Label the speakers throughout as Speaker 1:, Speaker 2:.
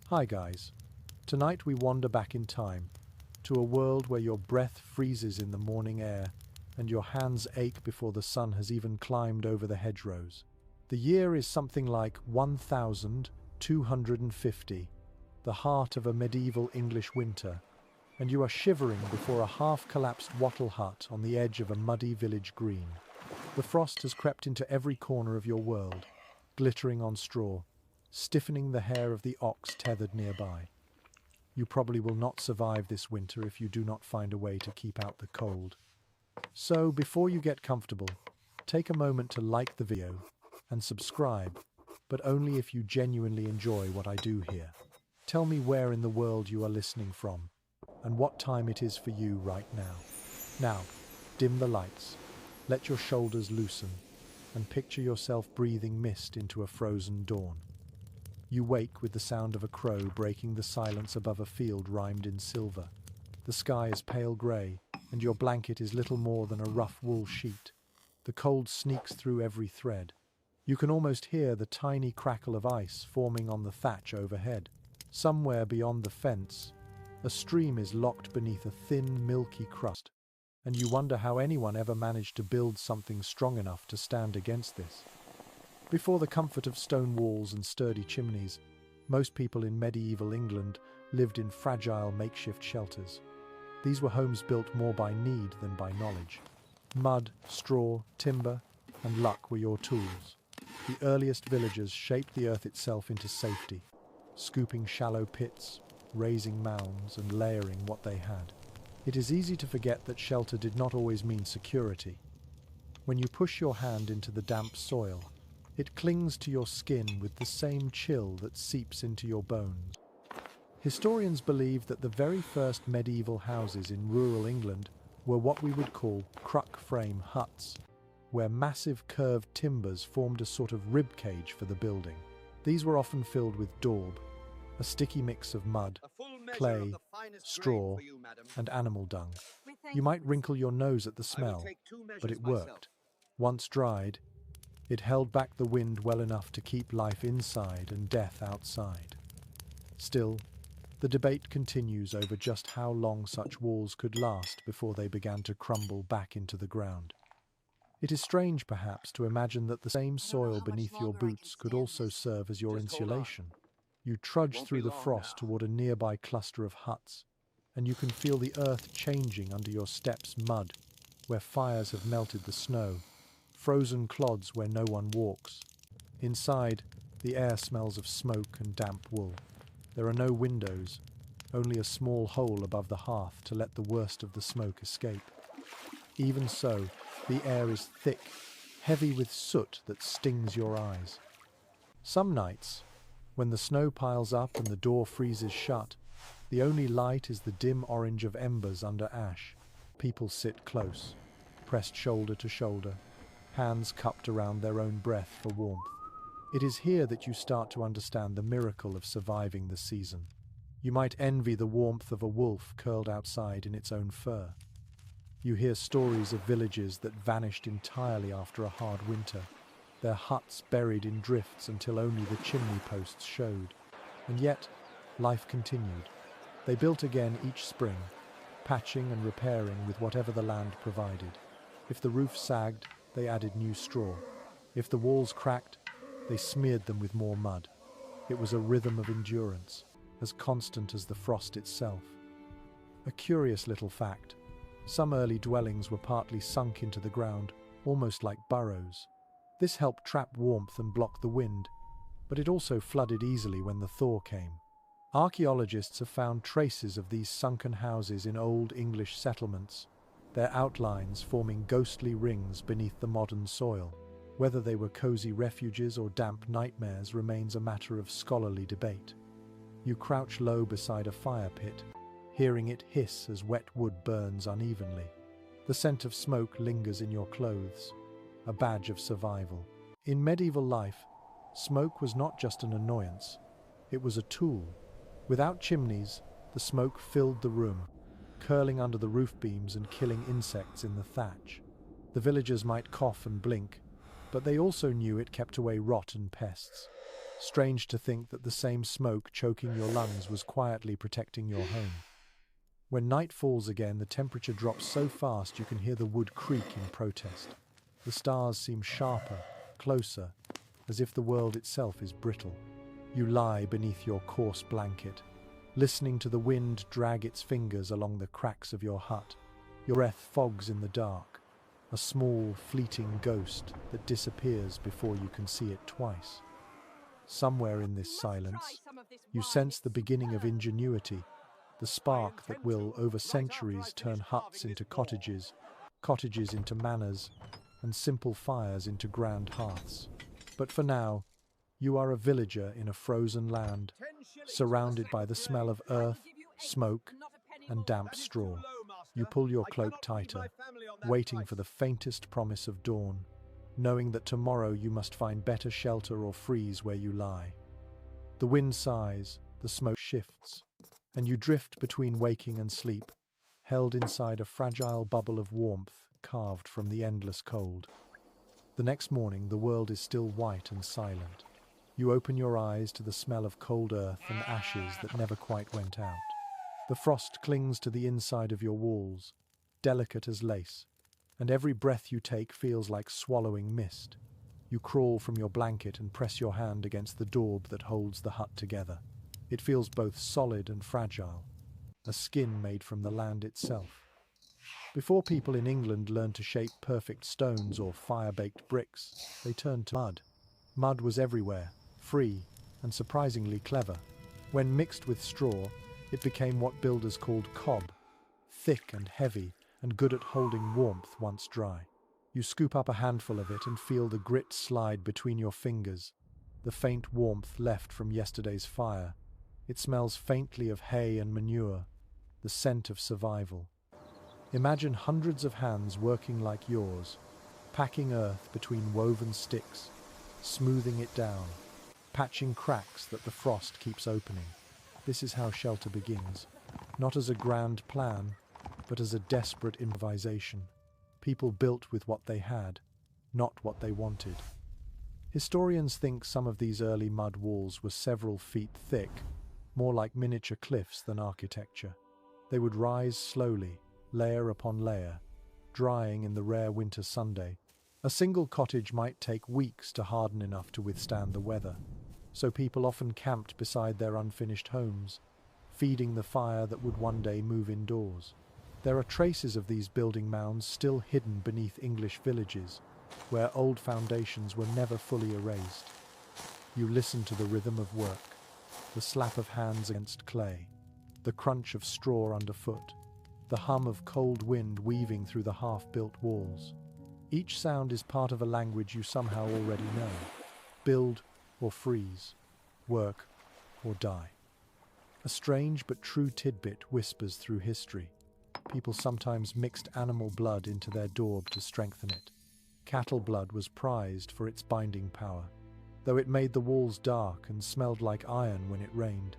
Speaker 1: Hi guys. Tonight we wander back in time to a world where your breath freezes in the morning air and your hands ache before the sun has even climbed over the hedgerows. The year is something like 1250, the heart of a medieval English winter, and you are shivering before a half-collapsed wattle hut on the edge of a muddy village green. The frost has crept into every corner of your world, glittering on straw, stiffening the hair of the ox tethered nearby. You probably will not survive this winter if you do not find a way to keep out the cold. So, before you get comfortable, take a moment to like the video and subscribe, but only if you genuinely enjoy what I do here. Tell me where in the world you are listening from, and what time it is for you right now. Now, dim the lights, let your shoulders loosen, and picture yourself breathing mist into a frozen dawn. You wake with the sound of a crow breaking the silence above a field rimed in silver. The sky is pale grey, and your blanket is little more than a rough wool sheet. The cold sneaks through every thread. You can almost hear the tiny crackle of ice forming on the thatch overhead. Somewhere beyond the fence, a stream is locked beneath a thin, milky crust, and you wonder how anyone ever managed to build something strong enough to stand against this. Before the comfort of stone walls and sturdy chimneys, most people in medieval England lived in fragile makeshift shelters. These were homes built more by need than by knowledge. Mud, straw, timber, and luck were your tools. The earliest villagers shaped the earth itself into safety, scooping shallow pits, raising mounds, and layering what they had. It is easy to forget that shelter did not always mean security. When you push your hand into the damp soil, it clings to your skin with the same chill that seeps into your bones. Historians believe that the very first medieval houses in rural England were what we would call cruck-frame huts, where massive curved timbers formed a sort of rib cage for the building. These were often filled with daub, a sticky mix of mud, clay, straw, and animal dung. You might wrinkle your nose at the smell, but it worked. Once dried, it held back the wind well enough to keep life inside and death outside. Still, the debate continues over just how long such walls could last before they began to crumble back into the ground. It is strange, perhaps, to imagine that the same soil beneath your boots could also serve as your insulation. You trudge through the frost toward a nearby cluster of huts, and you can feel the earth changing under your steps, mud, where fires have melted the snow, frozen clods where no one walks. Inside, the air smells of smoke and damp wool. There are no windows, only a small hole above the hearth to let the worst of the smoke escape. Even so, the air is thick, heavy with soot that stings your eyes. Some nights, when the snow piles up and the door freezes shut, the only light is the dim orange of embers under ash. People sit close, pressed shoulder to shoulder, hands cupped around their own breath for warmth. It is here that you start to understand the miracle of surviving the season. You might envy the warmth of a wolf curled outside in its own fur. You hear stories of villages that vanished entirely after a hard winter, their huts buried in drifts until only the chimney posts showed. And yet, life continued. They built again each spring, patching and repairing with whatever the land provided. If the roof sagged, they added new straw. If the walls cracked, they smeared them with more mud. It was a rhythm of endurance, as constant as the frost itself. A curious little fact: some early dwellings were partly sunk into the ground, almost like burrows. This helped trap warmth and block the wind, but it also flooded easily when the thaw came. Archaeologists have found traces of these sunken houses in old English settlements, their outlines forming ghostly rings beneath the modern soil. Whether they were cozy refuges or damp nightmares remains a matter of scholarly debate. You crouch low beside a fire pit, hearing it hiss as wet wood burns unevenly. The scent of smoke lingers in your clothes, a badge of survival. In medieval life, smoke was not just an annoyance, it was a tool. Without chimneys, the smoke filled the room, curling under the roof beams and killing insects in the thatch. The villagers might cough and blink, but they also knew it kept away rot and pests. Strange to think that the same smoke choking your lungs was quietly protecting your home. When night falls again, the temperature drops so fast you can hear the wood creak in protest. The stars seem sharper, closer, as if the world itself is brittle. You lie beneath your coarse blanket, listening to the wind drag its fingers along the cracks of your hut. Your breath fogs in the dark, a small, fleeting ghost that disappears before you can see it twice. Somewhere in this silence, you sense the beginning of ingenuity, the spark that will, over centuries, turn huts into cottages, cottages into manors, and simple fires into grand hearths. But for now, you are a villager in a frozen land, surrounded by the smell of earth, smoke, and damp straw. You pull your cloak tighter, waiting for the faintest promise of dawn, knowing that tomorrow you must find better shelter or freeze where you lie. The wind sighs, the smoke shifts, and you drift between waking and sleep, held inside a fragile bubble of warmth carved from the endless cold. The next morning, the world is still white and silent. You open your eyes to the smell of cold earth and ashes that never quite went out. The frost clings to the inside of your walls, delicate as lace, and every breath you take feels like swallowing mist. You crawl from your blanket and press your hand against the daub that holds the hut together. It feels both solid and fragile, a skin made from the land itself. Before people in England learned to shape perfect stones or fire-baked bricks, they turned to mud. Mud was everywhere, free and surprisingly clever. When mixed with straw, it became what builders called cob, thick and heavy and good at holding warmth once dry. You scoop up a handful of it and feel the grit slide between your fingers, the faint warmth left from yesterday's fire. It smells faintly of hay and manure, the scent of survival. Imagine hundreds of hands working like yours, packing earth between woven sticks, smoothing it down, patching cracks that the frost keeps opening. This is how shelter begins, not as a grand plan, but as a desperate improvisation. People built with what they had, not what they wanted. Historians think some of these early mud walls were several feet thick, more like miniature cliffs than architecture. They would rise slowly, layer upon layer, drying in the rare winter Sunday. A single cottage might take weeks to harden enough to withstand the weather, so people often camped beside their unfinished homes, feeding the fire that would one day move indoors. There are traces of these building mounds still hidden beneath English villages, where old foundations were never fully erased. You listen to the rhythm of work, the slap of hands against clay, the crunch of straw underfoot, the hum of cold wind weaving through the half-built walls. Each sound is part of a language you somehow already know. Build or freeze, work or die. A strange but true tidbit whispers through history. People sometimes mixed animal blood into their daub to strengthen it. Cattle blood was prized for its binding power, though it made the walls dark and smelled like iron when it rained.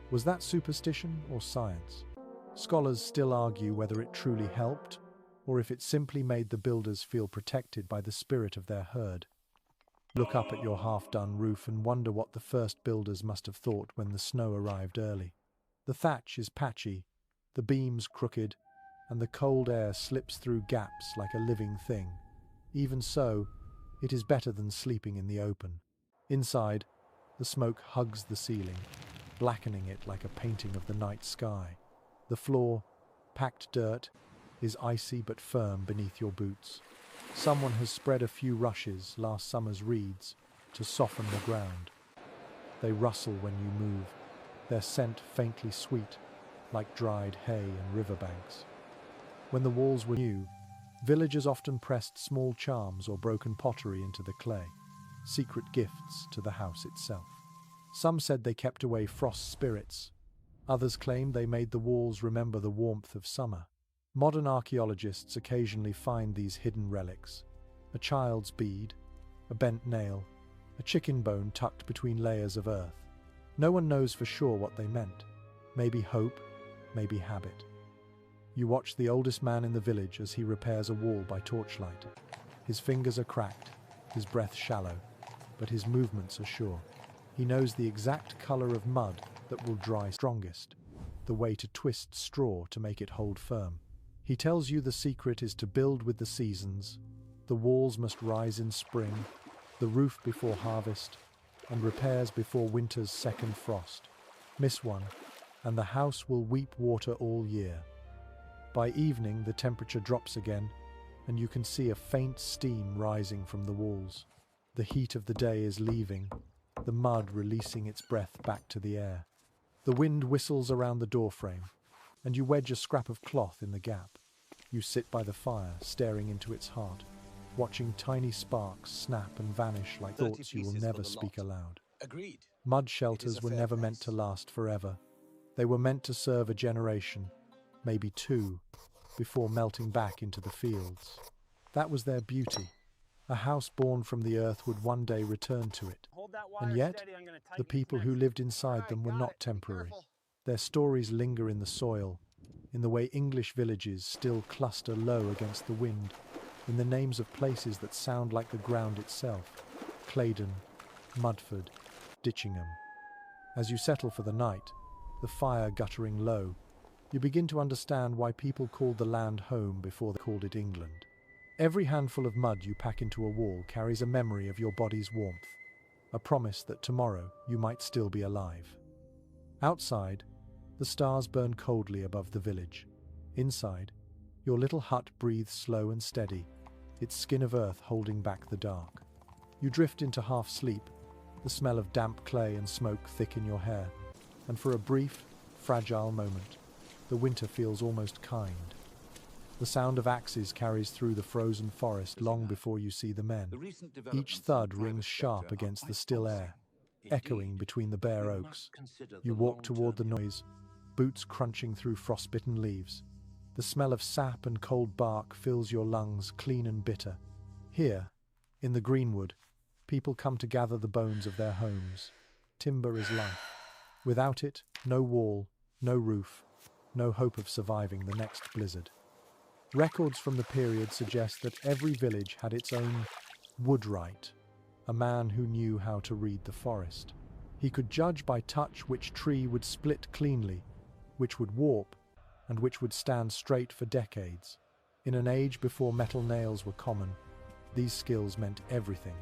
Speaker 1: Was that superstition or science? Scholars still argue whether it truly helped, or if it simply made the builders feel protected by the spirit of their herd. Look up at your half-done roof and wonder what the first builders must have thought when the snow arrived early. The thatch is patchy, the beams crooked, and the cold air slips through gaps like a living thing. Even so, it is better than sleeping in the open. Inside, the smoke hugs the ceiling, blackening it like a painting of the night sky. The floor, packed dirt, is icy but firm beneath your boots. Someone has spread a few rushes, last summer's reeds, to soften the ground. They rustle when you move, their scent faintly sweet, like dried hay and riverbanks. When the walls were new, villagers often pressed small charms or broken pottery into the clay, secret gifts to the house itself. Some said they kept away frost spirits. Others claimed they made the walls remember the warmth of summer. Modern archaeologists occasionally find these hidden relics: a child's bead, a bent nail, a chicken bone tucked between layers of earth. No one knows for sure what they meant. Maybe hope, maybe habit. You watch the oldest man in the village as he repairs a wall by torchlight. His fingers are cracked, his breath shallow, but his movements are sure. He knows the exact color of mud that will dry strongest, the way to twist straw to make it hold firm. He tells you the secret is to build with the seasons. The walls must rise in spring, the roof before harvest, and repairs before winter's second frost. Miss one, and the house will weep water all year. By evening, the temperature drops again, and you can see a faint steam rising from the walls. The heat of the day is leaving, the mud releasing its breath back to the air. The wind whistles around the doorframe, and you wedge a scrap of cloth in the gap. You sit by the fire, staring into its heart, watching tiny sparks snap and vanish like thoughts you will never speak aloud.
Speaker 2: Agreed.
Speaker 1: Mud shelters were never meant to last forever. They were meant to serve a generation, maybe two, before melting back into the fields. That was their beauty. A house born from the earth would one day return to it. And yet, the people who lived inside them were not temporary. Their stories linger in the soil, in the way English villages still cluster low against the wind, in the names of places that sound like the ground itself: Claydon, Mudford, Ditchingham. As you settle for the night, the fire guttering low, you begin to understand why people called the land home before they called it England. Every handful of mud you pack into a wall carries a memory of your body's warmth, a promise that tomorrow you might still be alive. Outside, the stars burn coldly above the village. Inside, your little hut breathes slow and steady, its skin of earth holding back the dark. You drift into half sleep, the smell of damp clay and smoke thick in your hair, and for a brief, fragile moment, the winter feels almost kind. The sound of axes carries through the frozen forest long before you see the men. Each thud rings sharp against the still air, echoing between the bare oaks. You walk toward the noise, boots crunching through frostbitten leaves. The smell of sap and cold bark fills your lungs, clean and bitter. Here, in the greenwood, people come to gather the bones of their homes. Timber is life. Without it, no wall, no roof, no hope of surviving the next blizzard. Records from the period suggest that every village had its own woodwright, a man who knew how to read the forest. He could judge by touch which tree would split cleanly, which would warp, and which would stand straight for decades. In an age before metal nails were common, these skills meant everything.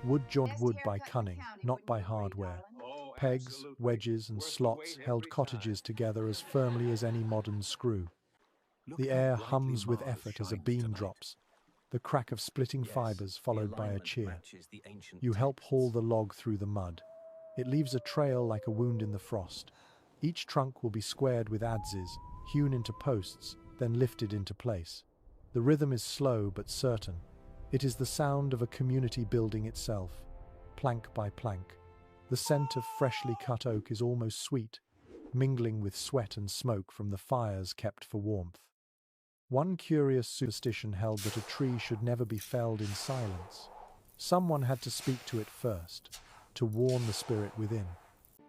Speaker 1: Wood joined wood by cunning, not by hardware. Pegs, wedges, and slots held cottages together as firmly as any modern screw. The air hums with effort as a beam drops, the crack of splitting fibers followed by a cheer. You help haul the log through the mud. It leaves a trail like a wound in the frost. Each trunk will be squared with adzes, hewn into posts, then lifted into place. The rhythm is slow but certain. It is the sound of a community building itself, plank by plank. The scent of freshly cut oak is almost sweet, mingling with sweat and smoke from the fires kept for warmth. One curious superstition held that a tree should never be felled in silence. Someone had to speak to it first, to warn the spirit within.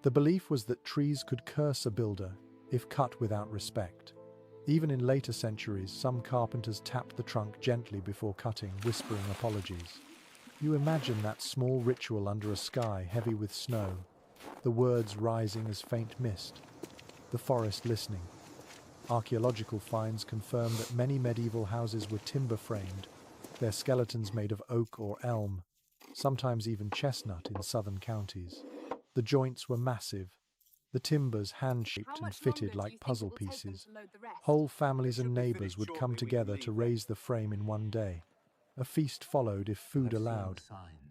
Speaker 1: The belief was that trees could curse a builder if cut without respect. Even in later centuries, some carpenters tapped the trunk gently before cutting, whispering apologies. You imagine that small ritual under a sky heavy with snow, the words rising as faint mist, the forest listening. Archaeological finds confirm that many medieval houses were timber-framed, their skeletons made of oak or elm, sometimes even chestnut in southern counties. The joints were massive, the timbers hand-shaped and fitted like puzzle pieces. Whole families and neighbors would come together to raise the frame in one day. A feast followed if food allowed,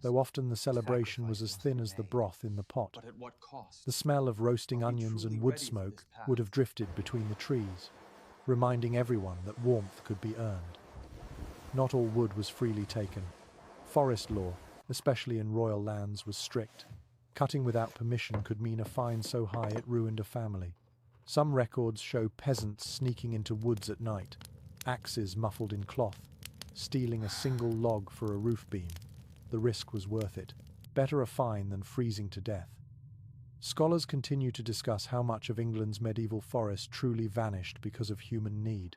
Speaker 1: though often the celebration was as thin as the broth in the pot. The smell of roasting onions and wood smoke would have drifted between the trees, reminding everyone that warmth could be earned. Not all wood was freely taken. Forest law, especially in royal lands, was strict. Cutting without permission could mean a fine so high it ruined a family. Some records show peasants sneaking into woods at night, axes muffled in cloth, stealing a single log for a roof beam. The risk was worth it. Better a fine than freezing to death. Scholars continue to discuss how much of England's medieval forest truly vanished because of human need.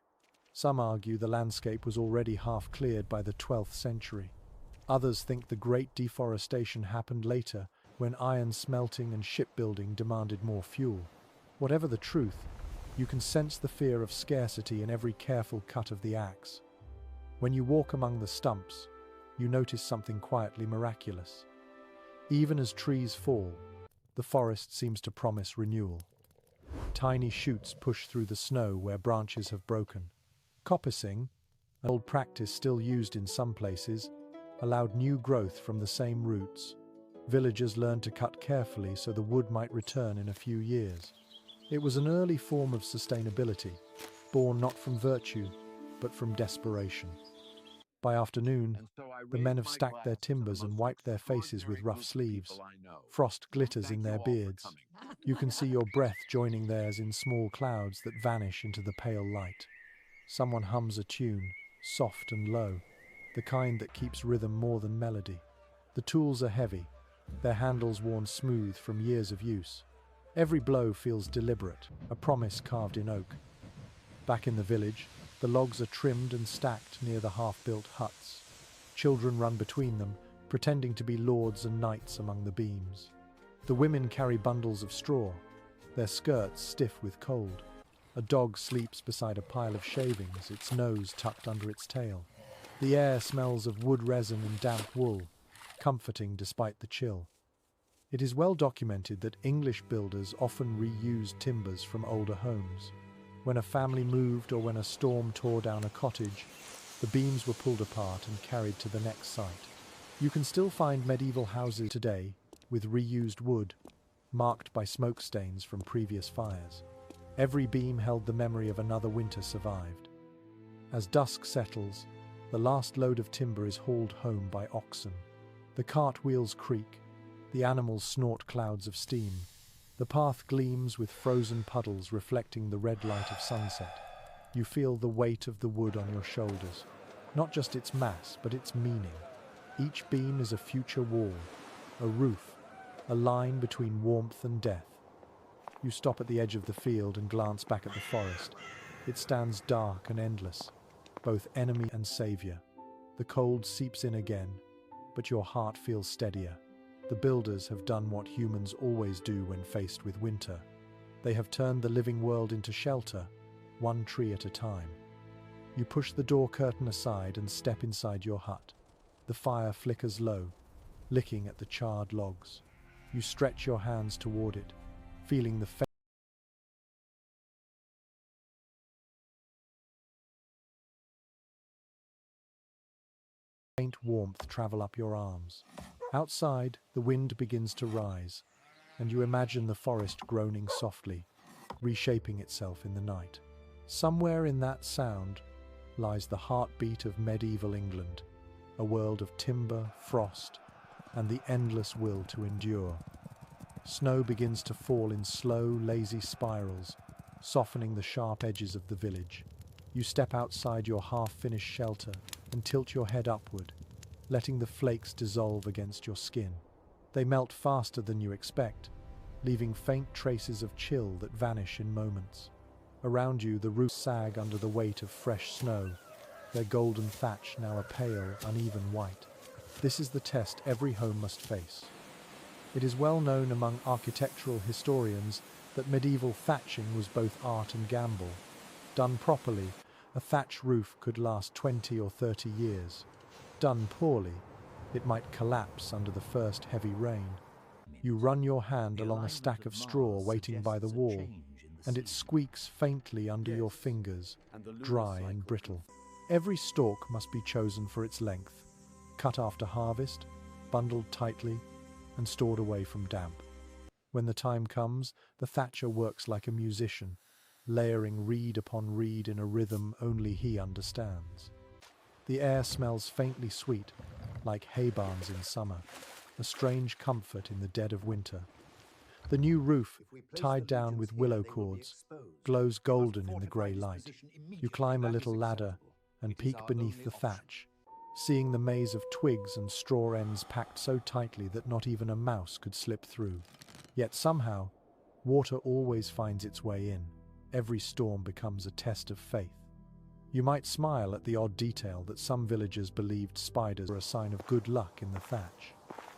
Speaker 1: Some argue the landscape was already half cleared by the 12th century. Others think the Great Deforestation happened later, when iron smelting and shipbuilding demanded more fuel. Whatever the truth, you can sense the fear of scarcity in every careful cut of the axe. When you walk among the stumps, you notice something quietly miraculous. Even as trees fall, the forest seems to promise renewal. Tiny shoots push through the snow where branches have broken. Coppicing, an old practice still used in some places, allowed new growth from the same roots. Villagers learned to cut carefully so the wood might return in a few years. It was an early form of sustainability, born not from virtue, but from desperation. By afternoon, the men have stacked their timbers and wiped their faces with rough sleeves. Frost glitters in their beards. You can see your breath joining theirs in small clouds that vanish into the pale light. Someone hums a tune, soft and low, the kind that keeps rhythm more than melody. The tools are heavy, their handles worn smooth from years of use. Every blow feels deliberate, a promise carved in oak. Back in the village, the logs are trimmed and stacked near the half-built huts. Children run between them, pretending to be lords and knights among the beams. The women carry bundles of straw, their skirts stiff with cold. A dog sleeps beside a pile of shavings, its nose tucked under its tail. The air smells of wood resin and damp wool, comforting despite the chill. It is well documented that English builders often reused timbers from older homes. When a family moved or when a storm tore down a cottage, the beams were pulled apart and carried to the next site. You can still find medieval houses today with reused wood, marked by smoke stains from previous fires. Every beam held the memory of another winter survived. As dusk settles, the last load of timber is hauled home by oxen. The cart wheels creak, the animals snort clouds of steam. The path gleams with frozen puddles reflecting the red light of sunset. You feel the weight of the wood on your shoulders, not just its mass, but its meaning. Each beam is a future wall, a roof, a line between warmth and death. You stop at the edge of the field and glance back at the forest. It stands dark and endless, both enemy and savior. The cold seeps in again, but your heart feels steadier. The builders have done what humans always do when faced with winter. They have turned the living world into shelter, one tree at a time. You push the door curtain aside and step inside your hut. The fire flickers low, licking at the charred logs. You stretch your hands toward it, feeling the faint warmth travel up your arms. Outside, the wind begins to rise, and you imagine the forest groaning softly, reshaping itself in the night. Somewhere in that sound lies the heartbeat of medieval England, a world of timber, frost, and the endless will to endure. Snow begins to fall in slow, lazy spirals, softening the sharp edges of the village. You step outside your half-finished shelter and tilt your head upward, letting the flakes dissolve against your skin. They melt faster than you expect, leaving faint traces of chill that vanish in moments. Around you, the roofs sag under the weight of fresh snow, their golden thatch now a pale, uneven white. This is the test every home must face. It is well known among architectural historians that medieval thatching was both art and gamble. Done properly, a thatch roof could last 20 or 30 years. Done poorly, it might collapse under the first heavy rain. You run your hand along a stack of straw waiting by the wall, and it squeaks faintly under your fingers, dry and brittle. Every stalk must be chosen for its length, cut after harvest, bundled tightly, and stored away from damp. When the time comes, the thatcher works like a musician, layering reed upon reed in a rhythm only he understands. The air smells faintly sweet, like hay barns in summer, a strange comfort in the dead of winter. The new roof, tied down with willow cords, glows golden in the grey light. You climb a little ladder and peek beneath the thatch, seeing the maze of twigs and straw ends packed so tightly that not even a mouse could slip through. Yet somehow, water always finds its way in. Every storm becomes a test of faith. You might smile at the odd detail that some villagers believed spiders were a sign of good luck in the thatch.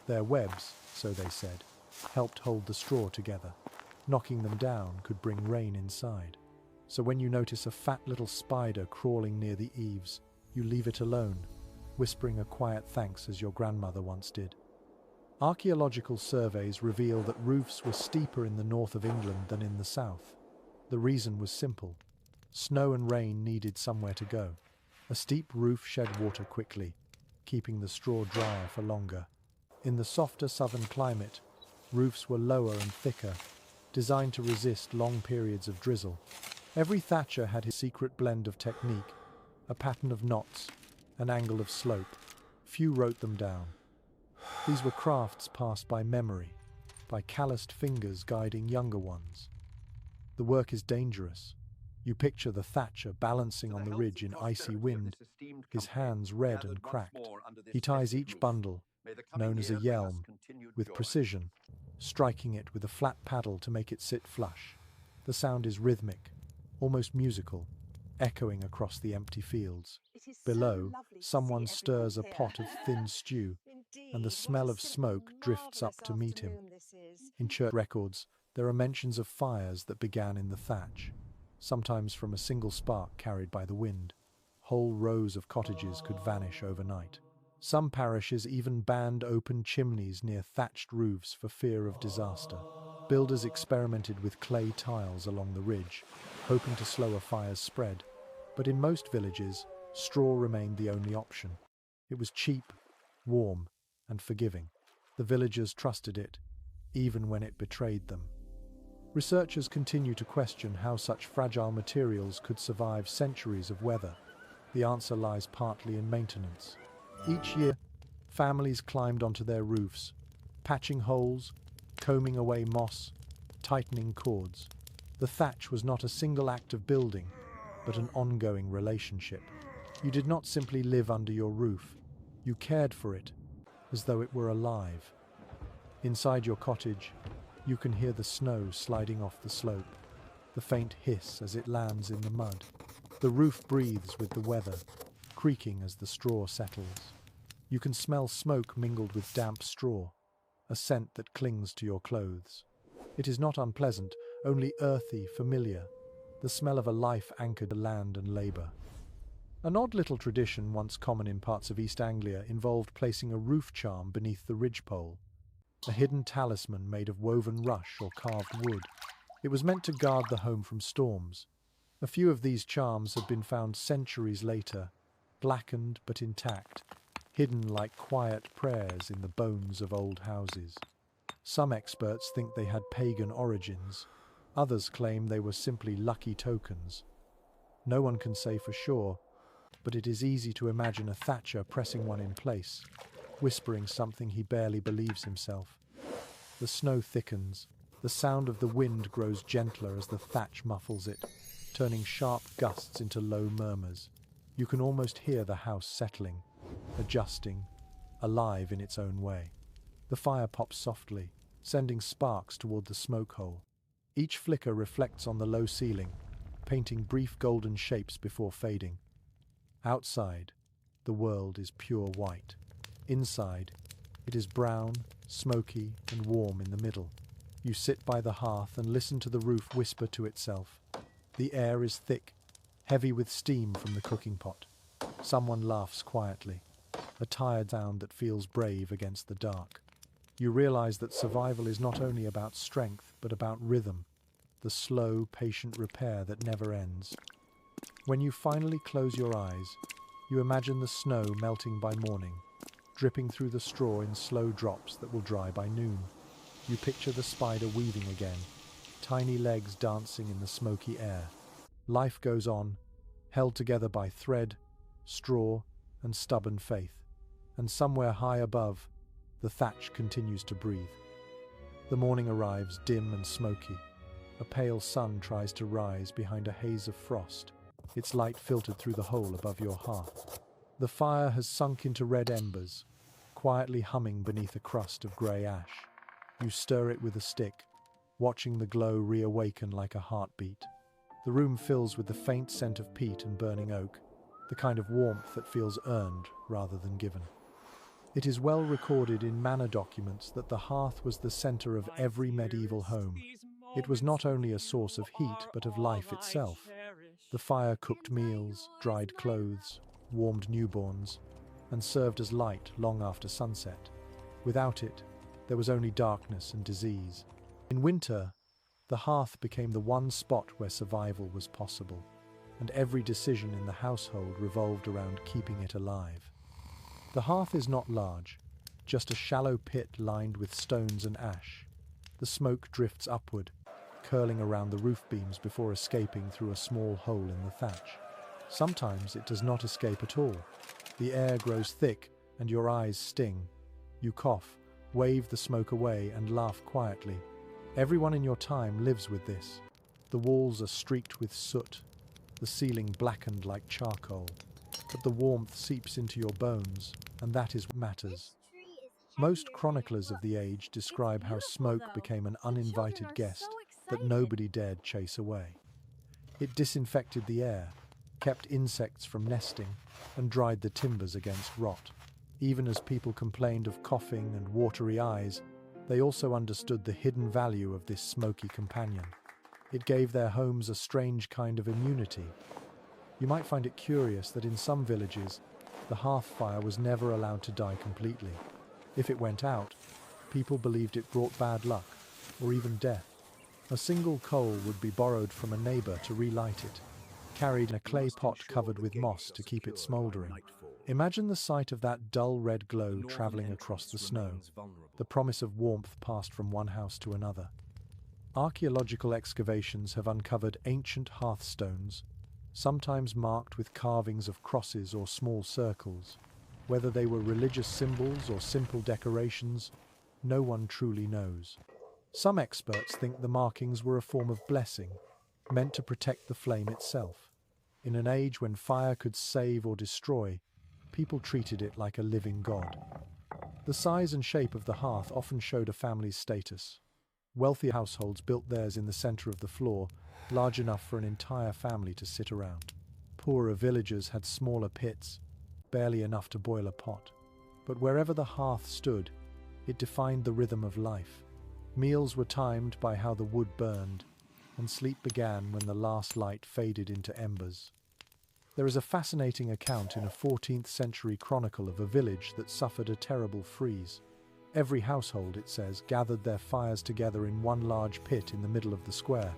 Speaker 1: Their webs, so they said, helped hold the straw together. Knocking them down could bring rain inside. So when you notice a fat little spider crawling near the eaves, you leave it alone, whispering a quiet thanks as your grandmother once did. Archaeological surveys reveal that roofs were steeper in the north of England than in the south. The reason was simple. Snow and rain needed somewhere to go. A steep roof shed water quickly, keeping the straw drier for longer. In the softer southern climate, roofs were lower and thicker, designed to resist long periods of drizzle. Every thatcher had his secret blend of technique, a pattern of knots, an angle of slope. Few wrote them down. These were crafts passed by memory, by calloused fingers guiding younger ones. The work is dangerous. You picture the thatcher balancing on the ridge in icy wind, his hands red and cracked. He ties each bundle, known as a yelm, with precision, striking it with a flat paddle to make it sit flush. The sound is rhythmic, almost musical, echoing across the empty fields. Below, someone stirs a pot of thin stew, and the smell of smoke drifts up to meet him. In church records, there are mentions of fires that began in the thatch, sometimes from a single spark carried by the wind. Whole rows of cottages could vanish overnight. Some parishes even banned open chimneys near thatched roofs for fear of disaster. Builders experimented with clay tiles along the ridge, hoping to slow a fire's spread. But in most villages, straw remained the only option. It was cheap, warm, and forgiving. The villagers trusted it, even when it betrayed them. Researchers continue to question how such fragile materials could survive centuries of weather. The answer lies partly in maintenance. Each year, families climbed onto their roofs, patching holes, combing away moss, tightening cords. The thatch was not a single act of building, but an ongoing relationship. You did not simply live under your roof, you cared for it, as though it were alive. Inside your cottage, you can hear the snow sliding off the slope, the faint hiss as it lands in the mud. The roof breathes with the weather, creaking as the straw settles. You can smell smoke mingled with damp straw, a scent that clings to your clothes. It is not unpleasant, only earthy, familiar, the smell of a life anchored to land and labour. An odd little tradition once common in parts of East Anglia involved placing a roof charm beneath the ridgepole, a hidden talisman made of woven rush or carved wood. It was meant to guard the home from storms. A few of these charms have been found centuries later, blackened but intact, hidden like quiet prayers in the bones of old houses. Some experts think they had pagan origins. Others claim they were simply lucky tokens. No one can say for sure, but it is easy to imagine a thatcher pressing one in place, whispering something he barely believes himself. The snow thickens. The sound of the wind grows gentler as the thatch muffles it, turning sharp gusts into low murmurs. You can almost hear the house settling, adjusting, alive in its own way. The fire pops softly, sending sparks toward the smoke hole. Each flicker reflects on the low ceiling, painting brief golden shapes before fading. Outside, the world is pure white. Inside, it is brown, smoky, and warm in the middle. You sit by the hearth and listen to the roof whisper to itself. The air is thick, heavy with steam from the cooking pot. Someone laughs quietly, a tired sound that feels brave against the dark. You realize that survival is not only about strength, but about rhythm, the slow, patient repair that never ends. When you finally close your eyes, you imagine the snow melting by morning, dripping through the straw in slow drops that will dry by noon. You picture the spider weaving again, tiny legs dancing in the smoky air. Life goes on, held together by thread, straw, and stubborn faith. And somewhere high above, the thatch continues to breathe. The morning arrives dim and smoky. A pale sun tries to rise behind a haze of frost, its light filtered through the hole above your hearth. The fire has sunk into red embers, quietly humming beneath a crust of grey ash. You stir it with a stick, watching the glow reawaken like a heartbeat. The room fills with the faint scent of peat and burning oak, the kind of warmth that feels earned rather than given. It is well recorded in manor documents that the hearth was the center of every medieval home. It was not only a source of heat, but of life itself. The fire cooked meals, dried clothes, warmed newborns, and served as light long after sunset. Without it, there was only darkness and disease. In winter, the hearth became the one spot where survival was possible, and every decision in the household revolved around keeping it alive. The hearth is not large, just a shallow pit lined with stones and ash. The smoke drifts upward, curling around the roof beams before escaping through a small hole in the thatch. Sometimes it does not escape at all. The air grows thick and your eyes sting. You cough, wave the smoke away and laugh quietly. Everyone in your time lives with this. The walls are streaked with soot, the ceiling blackened like charcoal. But the warmth seeps into your bones, and that is what matters. Most chroniclers of the age describe how smoke became an uninvited guest that nobody dared chase away. It disinfected the air, kept insects from nesting, and dried the timbers against rot. Even as people complained of coughing and watery eyes, they also understood the hidden value of this smoky companion. It gave their homes a strange kind of immunity. You might find it curious that in some villages, the hearth fire was never allowed to die completely. If it went out, people believed it brought bad luck, or even death. A single coal would be borrowed from a neighbor to relight it, carried in a clay pot covered with moss to keep it smoldering. Imagine the sight of that dull red glow traveling across the snow, the promise of warmth passed from one house to another. Archaeological excavations have uncovered ancient hearthstones, sometimes marked with carvings of crosses or small circles. Whether they were religious symbols or simple decorations, no one truly knows. Some experts think the markings were a form of blessing, meant to protect the flame itself. In an age when fire could save or destroy, people treated it like a living god. The size and shape of the hearth often showed a family's status. Wealthy households built theirs in the center of the floor, large enough for an entire family to sit around. Poorer villagers had smaller pits, barely enough to boil a pot. But wherever the hearth stood, it defined the rhythm of life. Meals were timed by how the wood burned, and sleep began when the last light faded into embers. There is a fascinating account in a 14th century chronicle of a village that suffered a terrible freeze. Every household, it says, gathered their fires together in one large pit in the middle of the square.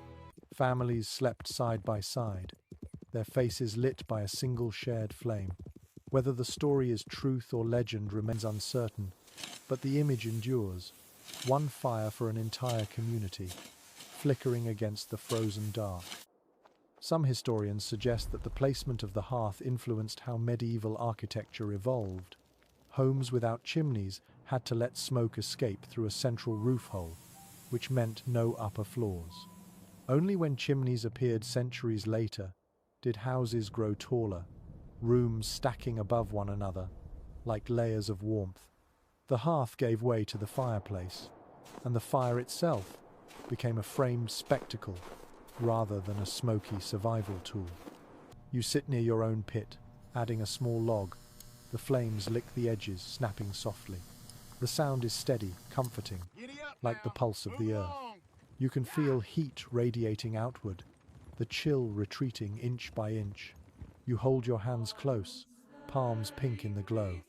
Speaker 1: Families slept side by side, their faces lit by a single shared flame. Whether the story is truth or legend remains uncertain, but the image endures. One fire for an entire community, flickering against the frozen dark. Some historians suggest that the placement of the hearth influenced how medieval architecture evolved. Homes without chimneys had to let smoke escape through a central roof hole, which meant no upper floors. Only when chimneys appeared centuries later did houses grow taller, rooms stacking above one another, like layers of warmth. The hearth gave way to the fireplace, and the fire itself became a framed spectacle rather than a smoky survival tool. You sit near your own pit, adding a small log. The flames lick the edges, snapping softly. The sound is steady, comforting, like the pulse of the earth. You can feel heat radiating outward, the chill retreating inch by inch. You hold your hands close, palms pink in the glow.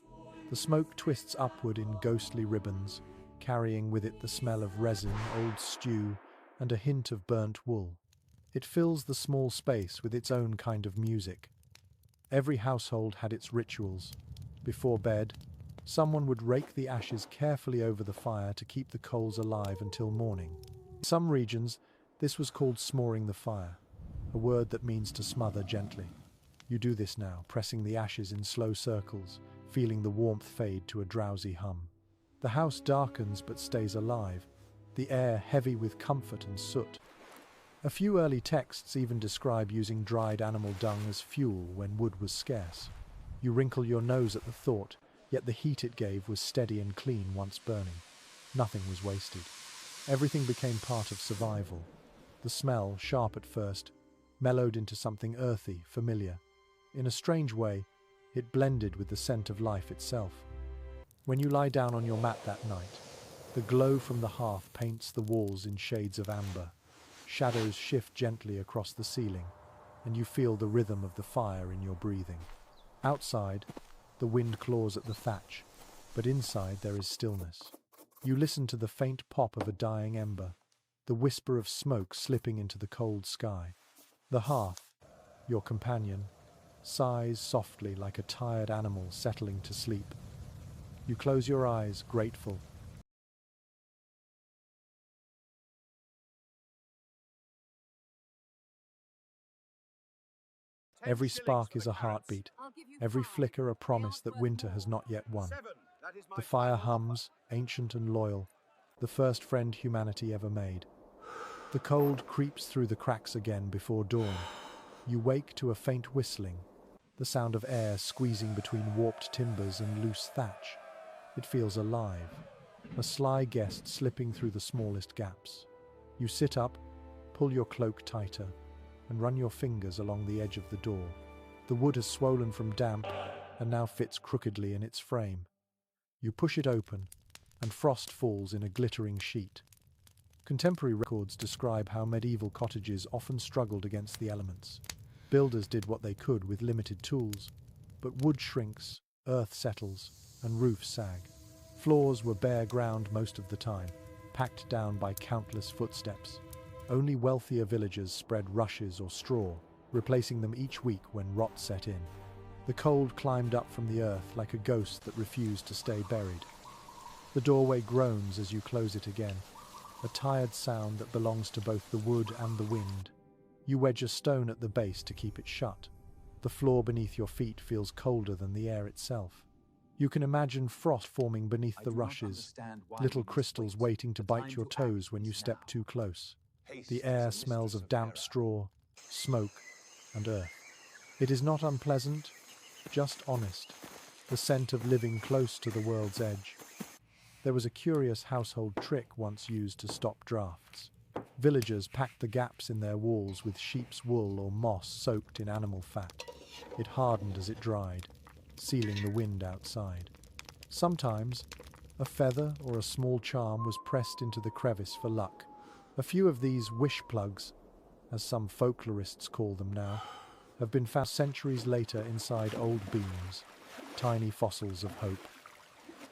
Speaker 1: The smoke twists upward in ghostly ribbons, carrying with it the smell of resin, old stew, and a hint of burnt wool. It fills the small space with its own kind of music. Every household had its rituals. Before bed, someone would rake the ashes carefully over the fire to keep the coals alive until morning. In some regions, this was called smoring the fire, a word that means to smother gently. You do this now, pressing the ashes in slow circles, feeling the warmth fade to a drowsy hum. The house darkens but stays alive, the air heavy with comfort and soot. A few early texts even describe using dried animal dung as fuel when wood was scarce. You wrinkle your nose at the thought, yet the heat it gave was steady and clean once burning. Nothing was wasted. Everything became part of survival. The smell, sharp at first, mellowed into something earthy, familiar. In a strange way, it blended with the scent of life itself. When you lie down on your mat that night, the glow from the hearth paints the walls in shades of amber. Shadows shift gently across the ceiling, and you feel the rhythm of the fire in your breathing. Outside, the wind claws at the thatch, but inside there is stillness. You listen to the faint pop of a dying ember, the whisper of smoke slipping into the cold sky. The hearth, your companion, sighs softly like a tired animal settling to sleep. You close your eyes, grateful. Every spark is a heartbeat, every flicker a promise that winter has not yet won. The fire hums, ancient and loyal, the first friend humanity ever made. The cold creeps through the cracks again before dawn. You wake to a faint whistling, the sound of air squeezing between warped timbers and loose thatch. It feels alive, a sly guest slipping through the smallest gaps. You sit up, pull your cloak tighter, and run your fingers along the edge of the door. The wood has swollen from damp and now fits crookedly in its frame. You push it open, and frost falls in a glittering sheet. Contemporary records describe how medieval cottages often struggled against the elements. Builders did what they could with limited tools, but wood shrinks, earth settles, and roofs sag. Floors were bare ground most of the time, packed down by countless footsteps. Only wealthier villagers spread rushes or straw, replacing them each week when rot set in. The cold climbed up from the earth like a ghost that refused to stay buried. The doorway groans as you close it again, a tired sound that belongs to both the wood and the wind. You wedge a stone at the base to keep it shut. The floor beneath your feet feels colder than the air itself. You can imagine frost forming beneath the rushes, little crystals waiting to bite your toes when you step too close. The air smells of damp straw, smoke, and earth. It is not unpleasant, just honest, the scent of living close to the world's edge. There was a curious household trick once used to stop drafts. Villagers packed the gaps in their walls with sheep's wool or moss soaked in animal fat. It hardened as it dried, sealing the wind outside. Sometimes, a feather or a small charm was pressed into the crevice for luck. A few of these wish plugs, as some folklorists call them now, have been found centuries later inside old beams, tiny fossils of hope.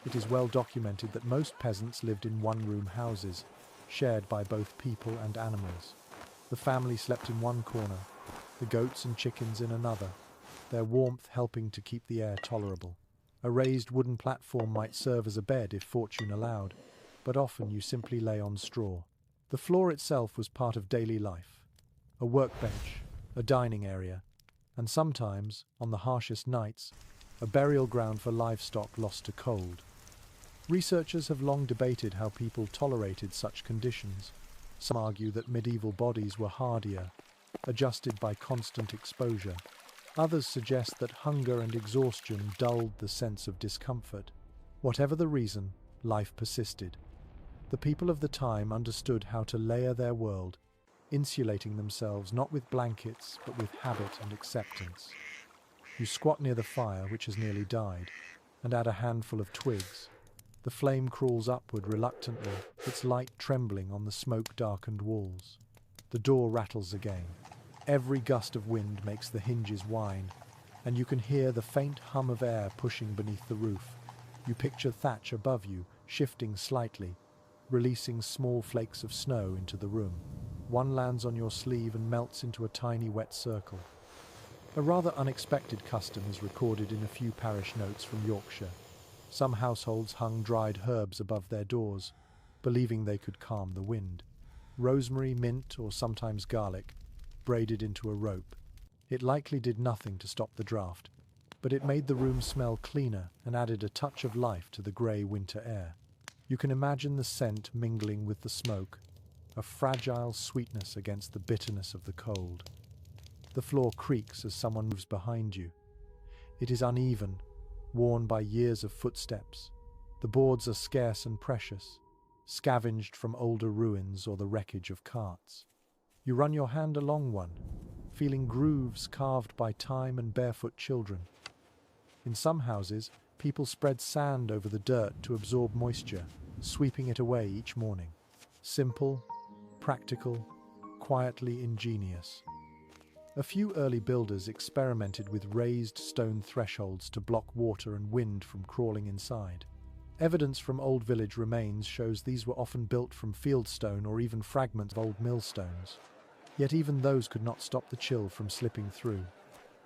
Speaker 1: It is well documented that most peasants lived in one-room houses, shared by both people and animals. The family slept in one corner, the goats and chickens in another, their warmth helping to keep the air tolerable. A raised wooden platform might serve as a bed if fortune allowed, but often you simply lay on straw. The floor itself was part of daily life, a workbench, a dining area, and sometimes, on the harshest nights, a burial ground for livestock lost to cold. Researchers have long debated how people tolerated such conditions. Some argue that medieval bodies were hardier, adjusted by constant exposure. Others suggest that hunger and exhaustion dulled the sense of discomfort. Whatever the reason, life persisted. The people of the time understood how to layer their world, insulating themselves not with blankets but with habit and acceptance. You squat near the fire, which has nearly died, and add a handful of twigs. The flame crawls upward reluctantly, its light trembling on the smoke-darkened walls. The door rattles again. Every gust of wind makes the hinges whine, and you can hear the faint hum of air pushing beneath the roof. You picture thatch above you, shifting slightly, releasing small flakes of snow into the room. One lands on your sleeve and melts into a tiny wet circle. A rather unexpected custom is recorded in a few parish notes from Yorkshire. Some households hung dried herbs above their doors, believing they could calm the wind. Rosemary, mint, or sometimes garlic, braided into a rope. It likely did nothing to stop the draft, but it made the room smell cleaner and added a touch of life to the grey winter air. You can imagine the scent mingling with the smoke, a fragile sweetness against the bitterness of the cold. The floor creaks as someone moves behind you. It is uneven, worn by years of footsteps. The boards are scarce and precious, scavenged from older ruins or the wreckage of carts. You run your hand along one, feeling grooves carved by time and barefoot children. In some houses, People spread sand over the dirt to absorb moisture, sweeping it away each morning. Simple, practical, quietly ingenious. A few early builders experimented with raised stone thresholds to block water and wind from crawling inside. Evidence from old village remains shows these were often built from fieldstone or even fragments of old millstones. Yet even those could not stop the chill from slipping through.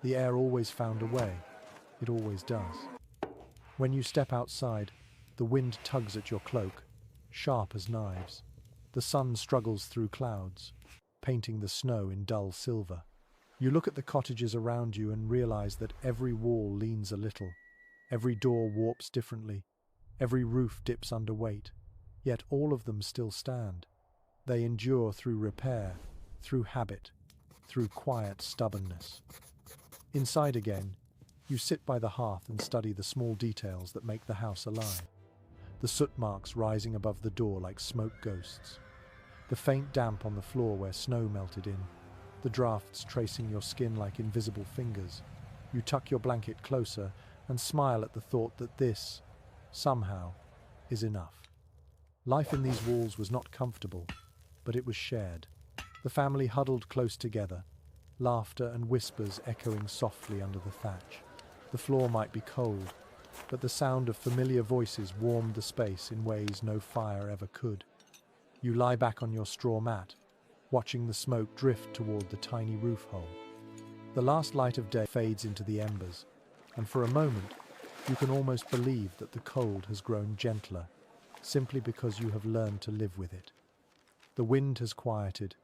Speaker 1: The air always found a way. It always does. When you step outside, the wind tugs at your cloak, sharp as knives. The sun struggles through clouds, painting the snow in dull silver. You look at the cottages around you and realize that every wall leans a little, every door warps differently, every roof dips under weight, yet all of them still stand. They endure through repair, through habit, through quiet stubbornness. Inside again, you sit by the hearth and study the small details that make the house alive. The soot marks rising above the door like smoke ghosts. The faint damp on the floor where snow melted in. The drafts tracing your skin like invisible fingers. You tuck your blanket closer and smile at the thought that this, somehow, is enough. Life in these walls was not comfortable, but it was shared. The family huddled close together, laughter and whispers echoing softly under the thatch. The floor might be cold, but the sound of familiar voices warmed the space in ways no fire ever could. You lie back on your straw mat, watching the smoke drift toward the tiny roof hole. The last light of day fades into the embers, and for a moment, you can almost believe that the cold has grown gentler, simply because you have learned to live with it. The wind has quieted,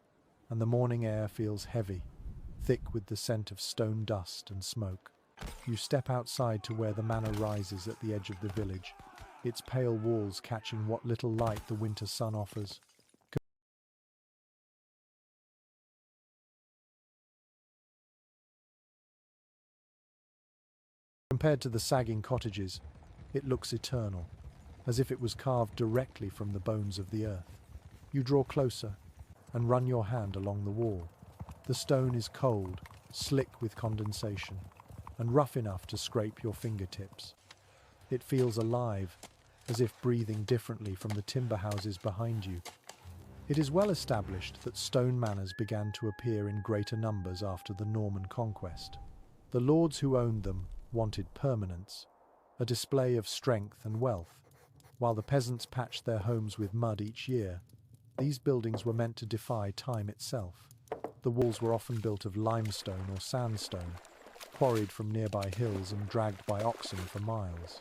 Speaker 1: and the morning air feels heavy, thick with the scent of stone dust and smoke. You step outside to where the manor rises at the edge of the village, its pale walls catching what little light the winter sun offers. Compared to the sagging cottages, it looks eternal, as if it was carved directly from the bones of the earth. You draw closer and run your hand along the wall. The stone is cold, slick with condensation, and rough enough to scrape your fingertips. It feels alive, as if breathing differently from the timber houses behind you. It is well established that stone manors began to appear in greater numbers after the Norman conquest. The lords who owned them wanted permanence, a display of strength and wealth. While the peasants patched their homes with mud each year, these buildings were meant to defy time itself. The walls were often built of limestone or sandstone, quarried from nearby hills and dragged by oxen for miles.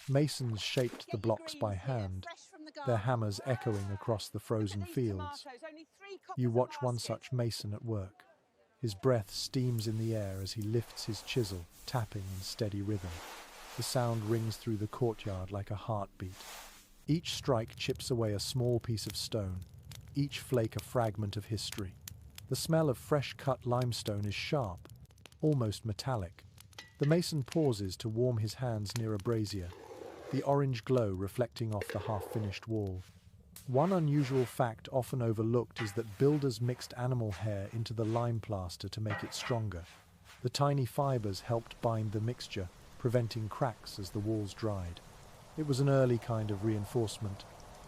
Speaker 1: Masons shaped the blocks by hand, their hammers echoing across the frozen fields. You watch one such mason at work. His breath steams in the air as he lifts his chisel, tapping in steady rhythm. The sound rings through the courtyard like a heartbeat. Each strike chips away a small piece of stone, each flake a fragment of history. The smell of fresh-cut limestone is sharp, almost metallic. The mason pauses to warm his hands near a brazier, the orange glow reflecting off the half-finished wall. One unusual fact often overlooked is that builders mixed animal hair into the lime plaster to make it stronger. The tiny fibers helped bind the mixture, preventing cracks as the walls dried. It was an early kind of reinforcement,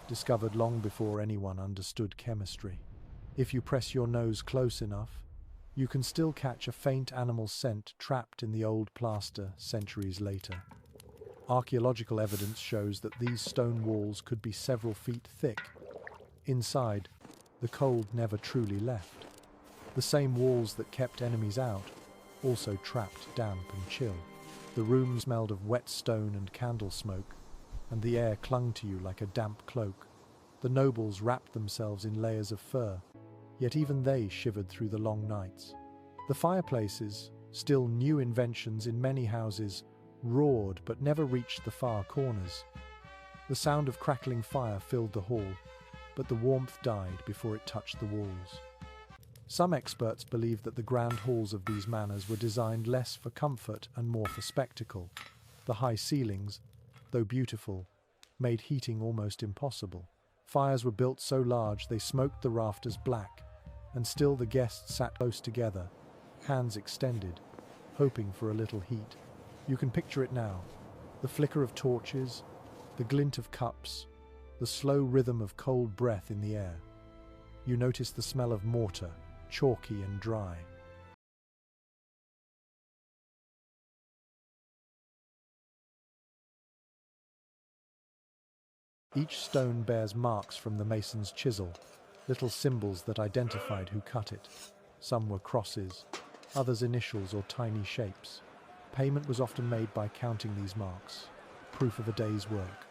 Speaker 1: discovered long before anyone understood chemistry. If you press your nose close enough, you can still catch a faint animal scent trapped in the old plaster centuries later. Archaeological evidence shows that these stone walls could be several feet thick. Inside, the cold never truly left. The same walls that kept enemies out also trapped damp and chill. The room smelled of wet stone and candle smoke, and the air clung to you like a damp cloak. The nobles wrapped themselves in layers of fur, yet even they shivered through the long nights. The fireplaces, still new inventions in many houses, roared but never reached the far corners. The sound of crackling fire filled the hall, but the warmth died before it touched the walls. Some experts believe that the grand halls of these manors were designed less for comfort and more for spectacle. The high ceilings, though beautiful, made heating almost impossible. Fires were built so large they smoked the rafters black, and still the guests sat close together, hands extended, hoping for a little heat. You can picture it now. The flicker of torches, the glint of cups, the slow rhythm of cold breath in the air. You notice the smell of mortar, chalky and dry. Each stone bears marks from the mason's chisel, little symbols that identified who cut it. Some were crosses, others initials or tiny shapes. Payment was often made by counting these marks, proof of a day's work.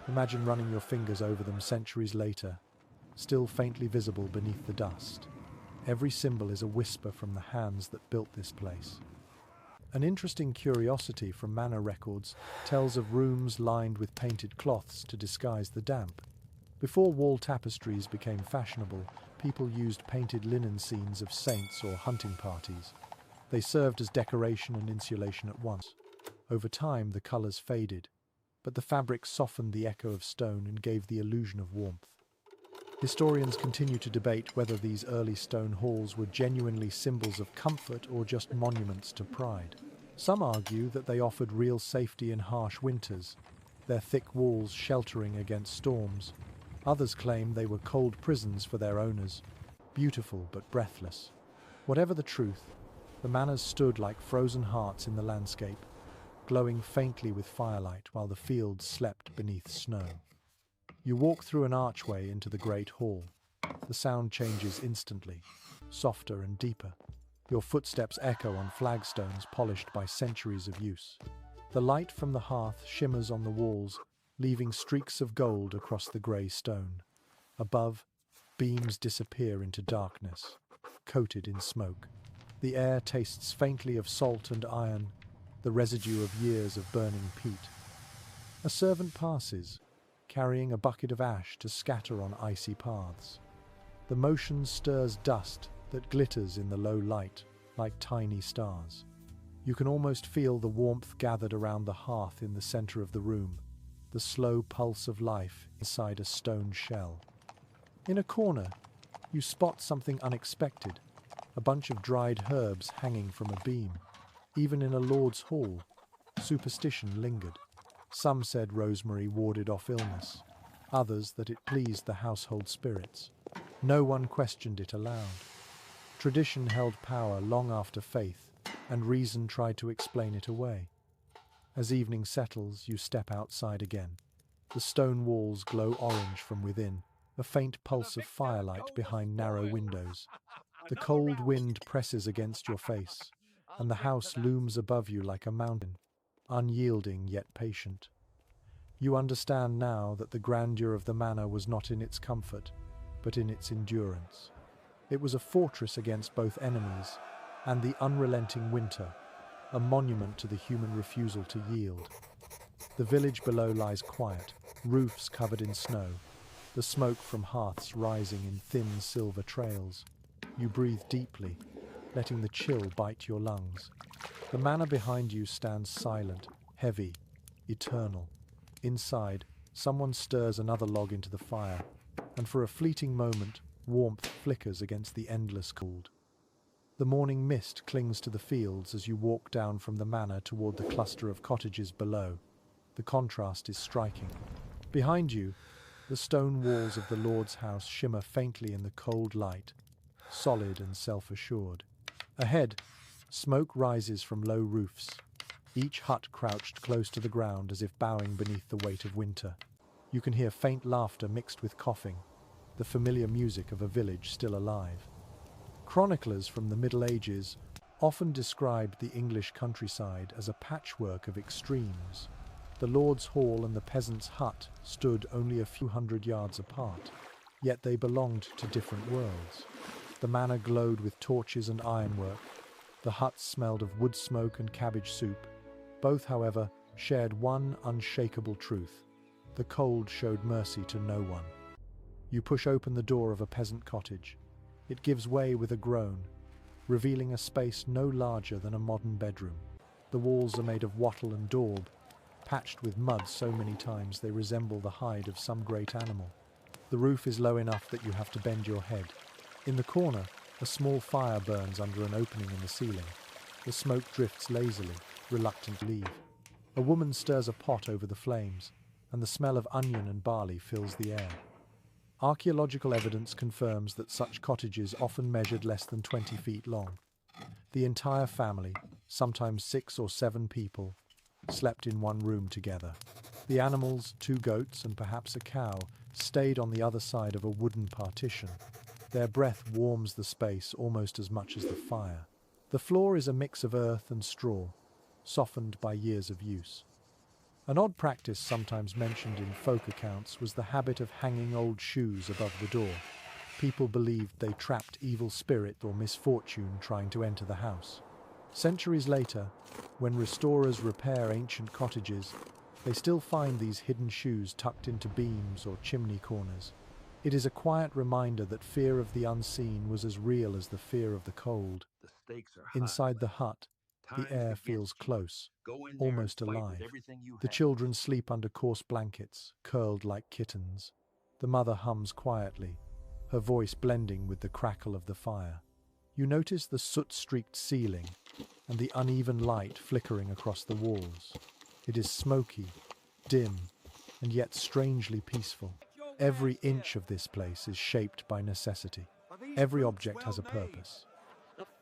Speaker 1: Imagine running your fingers over them centuries later, still faintly visible beneath the dust. Every symbol is a whisper from the hands that built this place. An interesting curiosity from manor records tells of rooms lined with painted cloths to disguise the damp. Before wall tapestries became fashionable, people used painted linen scenes of saints or hunting parties. They served as decoration and insulation at once. Over time, the colors faded, but the fabric softened the echo of stone and gave the illusion of warmth. Historians continue to debate whether these early stone halls were genuinely symbols of comfort or just monuments to pride. Some argue that they offered real safety in harsh winters, their thick walls sheltering against storms. Others claim they were cold prisons for their owners, beautiful but breathless. Whatever the truth, the manors stood like frozen hearts in the landscape, glowing faintly with firelight while the fields slept beneath snow. You walk through an archway into the great hall. The sound changes instantly, softer and deeper. Your footsteps echo on flagstones polished by centuries of use. The light from the hearth shimmers on the walls, leaving streaks of gold across the grey stone. Above, beams disappear into darkness, coated in smoke. The air tastes faintly of salt and iron, the residue of years of burning peat. A servant passes, carrying a bucket of ash to scatter on icy paths. The motion stirs dust that glitters in the low light like tiny stars. You can almost feel the warmth gathered around the hearth in the center of the room, the slow pulse of life inside a stone shell. In a corner, you spot something unexpected, a bunch of dried herbs hanging from a beam. Even in a lord's hall, superstition lingered. Some said rosemary warded off illness, others that it pleased the household spirits. No one questioned it aloud. Tradition held power long after faith, and reason tried to explain it away. As evening settles, you step outside again. The stone walls glow orange from within, a faint pulse of firelight behind narrow windows. The cold wind presses against your face, and the house looms above you like a mountain, unyielding yet patient. You understand now that the grandeur of the manor was not in its comfort, but in its endurance. It was a fortress against both enemies and the unrelenting winter, a monument to the human refusal to yield. The village below lies quiet, roofs covered in snow, the smoke from hearths rising in thin silver trails. You breathe deeply, letting the chill bite your lungs. The manor behind you stands silent, heavy, eternal. Inside, someone stirs another log into the fire, and for a fleeting moment, warmth flickers against the endless cold. The morning mist clings to the fields as you walk down from the manor toward the cluster of cottages below. The contrast is striking. Behind you, the stone walls of the Lord's house shimmer faintly in the cold light, solid and self-assured. Ahead, smoke rises from low roofs, each hut crouched close to the ground as if bowing beneath the weight of winter. You can hear faint laughter mixed with coughing, the familiar music of a village still alive. Chroniclers from the Middle Ages often described the English countryside as a patchwork of extremes. The Lord's Hall and the peasant's hut stood only a few hundred yards apart, yet they belonged to different worlds. The manor glowed with torches and ironwork. The huts smelled of wood smoke and cabbage soup. Both, however, shared one unshakable truth. The cold showed mercy to no one. You push open the door of a peasant cottage. It gives way with a groan, revealing a space no larger than a modern bedroom. The walls are made of wattle and daub, patched with mud so many times they resemble the hide of some great animal. The roof is low enough that you have to bend your head. In the corner, a small fire burns under an opening in the ceiling. The smoke drifts lazily, reluctant to leave. A woman stirs a pot over the flames, and the smell of onion and barley fills the air. Archaeological evidence confirms that such cottages often measured less than 20 feet long. The entire family, sometimes 6 or 7 people, slept in one room together. The animals, 2 goats and perhaps a cow, stayed on the other side of a wooden partition. Their breath warms the space almost as much as the fire. The floor is a mix of earth and straw, softened by years of use. An odd practice sometimes mentioned in folk accounts was the habit of hanging old shoes above the door. People believed they trapped evil spirit or misfortune trying to enter the house. Centuries later, when restorers repair ancient cottages, they still find these hidden shoes tucked into beams or chimney corners. It is a quiet reminder that fear of the unseen was as real as the fear of the cold. Inside the hut, the air feels close, almost alive. The children sleep under coarse blankets, curled like kittens. The mother hums quietly, her voice blending with the crackle of the fire. You notice the soot-streaked ceiling and the uneven light flickering across the walls. It is smoky, dim, and yet strangely peaceful. Every inch of this place is shaped by necessity. Every object has a purpose.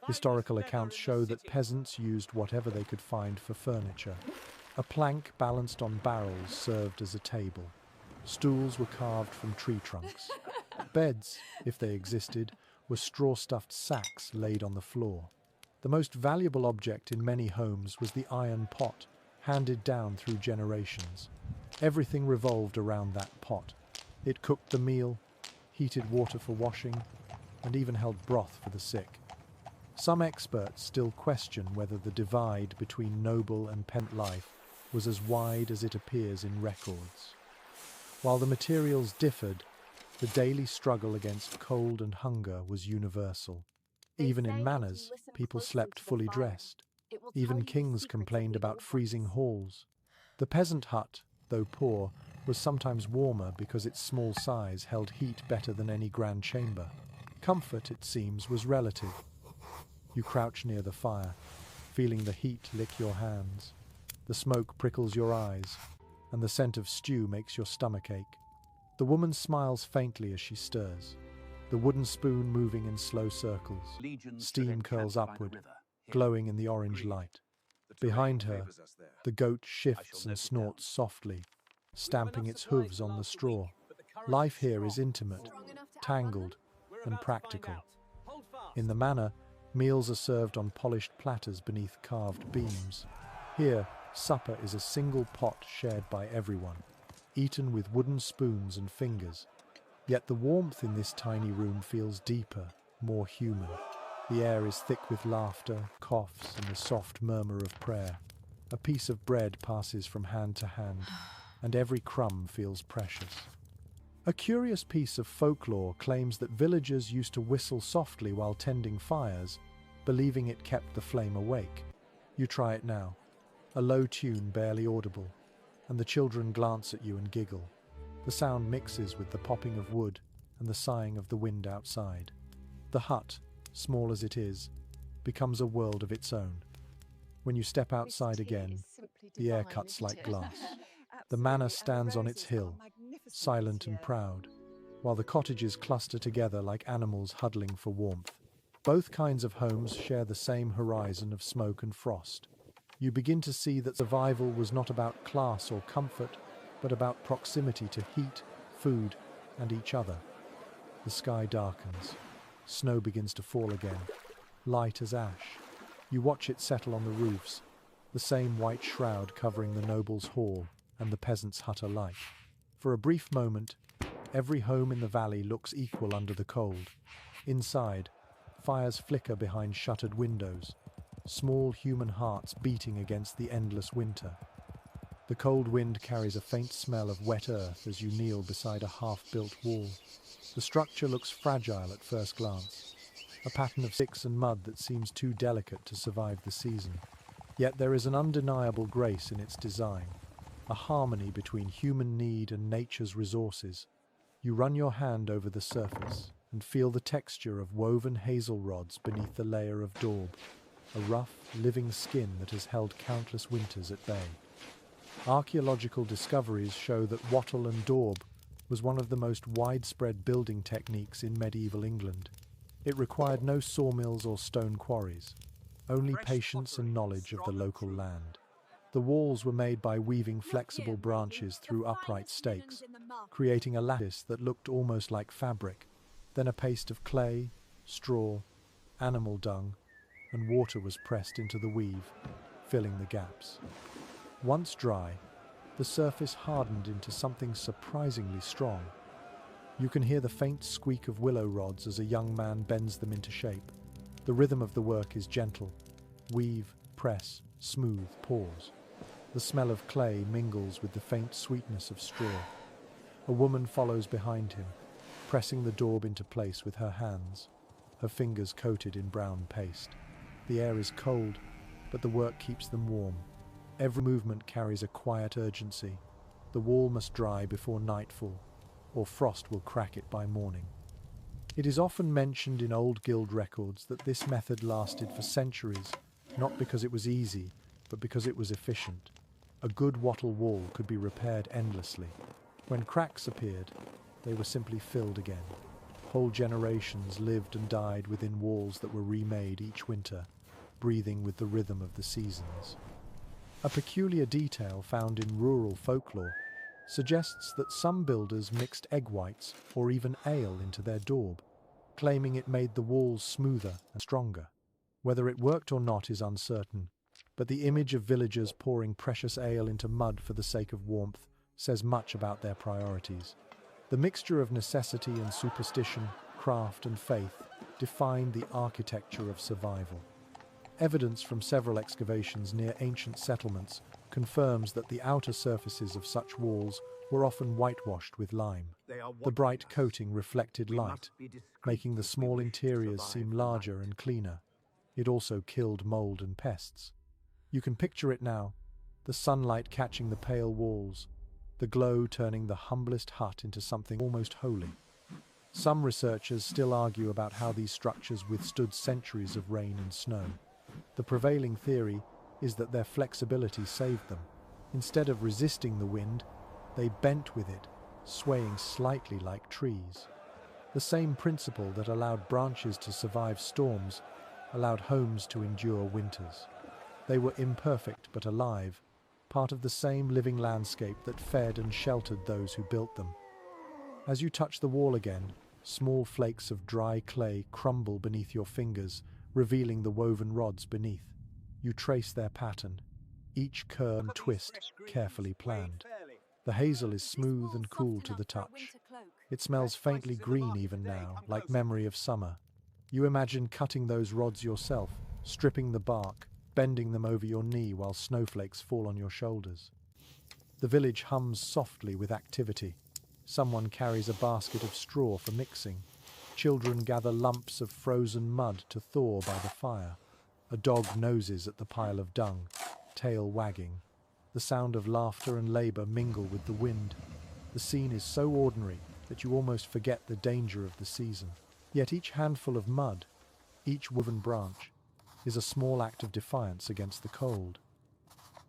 Speaker 1: Historical accounts show that peasants used whatever they could find for furniture. A plank balanced on barrels served as a table. Stools were carved from tree trunks. Beds, if they existed, were straw-stuffed sacks laid on the floor. The most valuable object in many homes was the iron pot, handed down through generations. Everything revolved around that pot. It cooked the meal, heated water for washing, and even held broth for the sick. Some experts still question whether the divide between noble and peasant life was as wide as it appears in records. While the materials differed, the daily struggle against cold and hunger was universal. Even in manners, people slept fully dressed. Even kings complained about freezing halls. The peasant hut, though poor, was sometimes warmer because its small size held heat better than any grand chamber. Comfort, it seems, was relative. You crouch near the fire, feeling the heat lick your hands. The smoke prickles your eyes, and the scent of stew makes your stomach ache. The woman smiles faintly as she stirs, the wooden spoon moving in slow circles. Steam curls upward, glowing in the orange light. Behind her, the goat shifts and snorts softly, stamping its hooves on the straw. Life here is intimate, tangled, and practical. In the manor, meals are served on polished platters beneath carved beams. Here, supper is a single pot shared by everyone, eaten with wooden spoons and fingers. Yet the warmth in this tiny room feels deeper, more human. The air is thick with laughter, coughs, and the soft murmur of prayer. A piece of bread passes from hand to hand, and every crumb feels precious. A curious piece of folklore claims that villagers used to whistle softly while tending fires, believing it kept the flame awake. You try it now. A low tune barely audible, and the children glance at you and giggle. The sound mixes with the popping of wood and the sighing of the wind outside. The hut, small as it is, becomes a world of its own. When you step outside again, the air cuts like glass. The manor stands on its hill, silent and proud, while the cottages cluster together like animals huddling for warmth. Both kinds of homes share the same horizon of smoke and frost. You begin to see that survival was not about class or comfort, but about proximity to heat, food, and each other. The sky darkens. Snow begins to fall again, light as ash. You watch it settle on the roofs, the same white shroud covering the noble's hall and the peasant's hut alike. For a brief moment, every home in the valley looks equal under the cold. Inside, fires flicker behind shuttered windows, small human hearts beating against the endless winter. The cold wind carries a faint smell of wet earth as you kneel beside a half-built wall. The structure looks fragile at first glance, a pattern of sticks and mud that seems too delicate to survive the season. Yet there is an undeniable grace in its design, a harmony between human need and nature's resources. You run your hand over the surface and feel the texture of woven hazel rods beneath the layer of daub, a rough, living skin that has held countless winters at bay. Archaeological discoveries show that wattle and daub was one of the most widespread building techniques in medieval England. It required no sawmills or stone quarries, only patience and knowledge of the local land. The walls were made by weaving flexible branches through upright stakes, creating a lattice that looked almost like fabric. Then a paste of clay, straw, animal dung, and water was pressed into the weave, filling the gaps. Once dry, the surface hardened into something surprisingly strong. You can hear the faint squeak of willow rods as a young man bends them into shape. The rhythm of the work is gentle. Weave, press, smooth, pause. The smell of clay mingles with the faint sweetness of straw. A woman follows behind him, pressing the daub into place with her hands, her fingers coated in brown paste. The air is cold, but the work keeps them warm. Every movement carries a quiet urgency. The wall must dry before nightfall, or frost will crack it by morning. It is often mentioned in old guild records that this method lasted for centuries, not because it was easy, but because it was efficient. A good wattle wall could be repaired endlessly. When cracks appeared, they were simply filled again. Whole generations lived and died within walls that were remade each winter, breathing with the rhythm of the seasons. A peculiar detail found in rural folklore suggests that some builders mixed egg whites or even ale into their daub, claiming it made the walls smoother and stronger. Whether it worked or not is uncertain, but the image of villagers pouring precious ale into mud for the sake of warmth says much about their priorities. The mixture of necessity and superstition, craft and faith defined the architecture of survival. Evidence from several excavations near ancient settlements confirms that the outer surfaces of such walls were often whitewashed with lime. The bright coating reflected light, making the small interiors seem larger and cleaner. It also killed mold and pests. You can picture it now, the sunlight catching the pale walls, the glow turning the humblest hut into something almost holy. Some researchers still argue about how these structures withstood centuries of rain and snow. The prevailing theory is that their flexibility saved them. Instead of resisting the wind, they bent with it, swaying slightly like trees. The same principle that allowed branches to survive storms allowed homes to endure winters. They were imperfect but alive, part of the same living landscape that fed and sheltered those who built them. As you touch the wall again, small flakes of dry clay crumble beneath your fingers, revealing the woven rods beneath. You trace their pattern, each curve and twist carefully planned. The hazel is smooth and cool to the touch. It smells faintly green even now, like memory of summer. You imagine cutting those rods yourself, stripping the bark, bending them over your knee while snowflakes fall on your shoulders. The village hums softly with activity. Someone carries a basket of straw for mixing. Children gather lumps of frozen mud to thaw by the fire. A dog noses at the pile of dung, tail wagging. The sound of laughter and labor mingle with the wind. The scene is so ordinary that you almost forget the danger of the season. Yet each handful of mud, each woven branch, is a small act of defiance against the cold.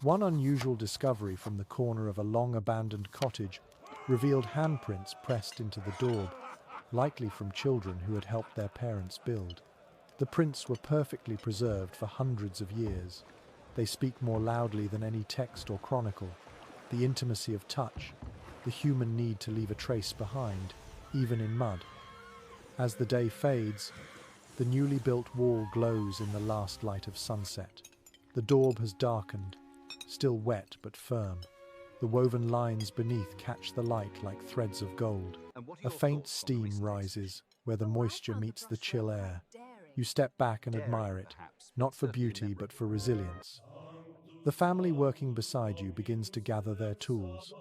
Speaker 1: One unusual discovery from the corner of a long-abandoned cottage revealed handprints pressed into the daub, likely from children who had helped their parents build. The prints were perfectly preserved for hundreds of years. They speak more loudly than any text or chronicle. The intimacy of touch, the human need to leave a trace behind, even in mud. As the day fades, the newly built wall glows in the last light of sunset. The daub has darkened, still wet but firm. The woven lines beneath catch the light like threads of gold. A faint steam rises where the moisture meets the chill air. You step back and admire it, not for beauty but for resilience. The family working beside you begins to gather their tools.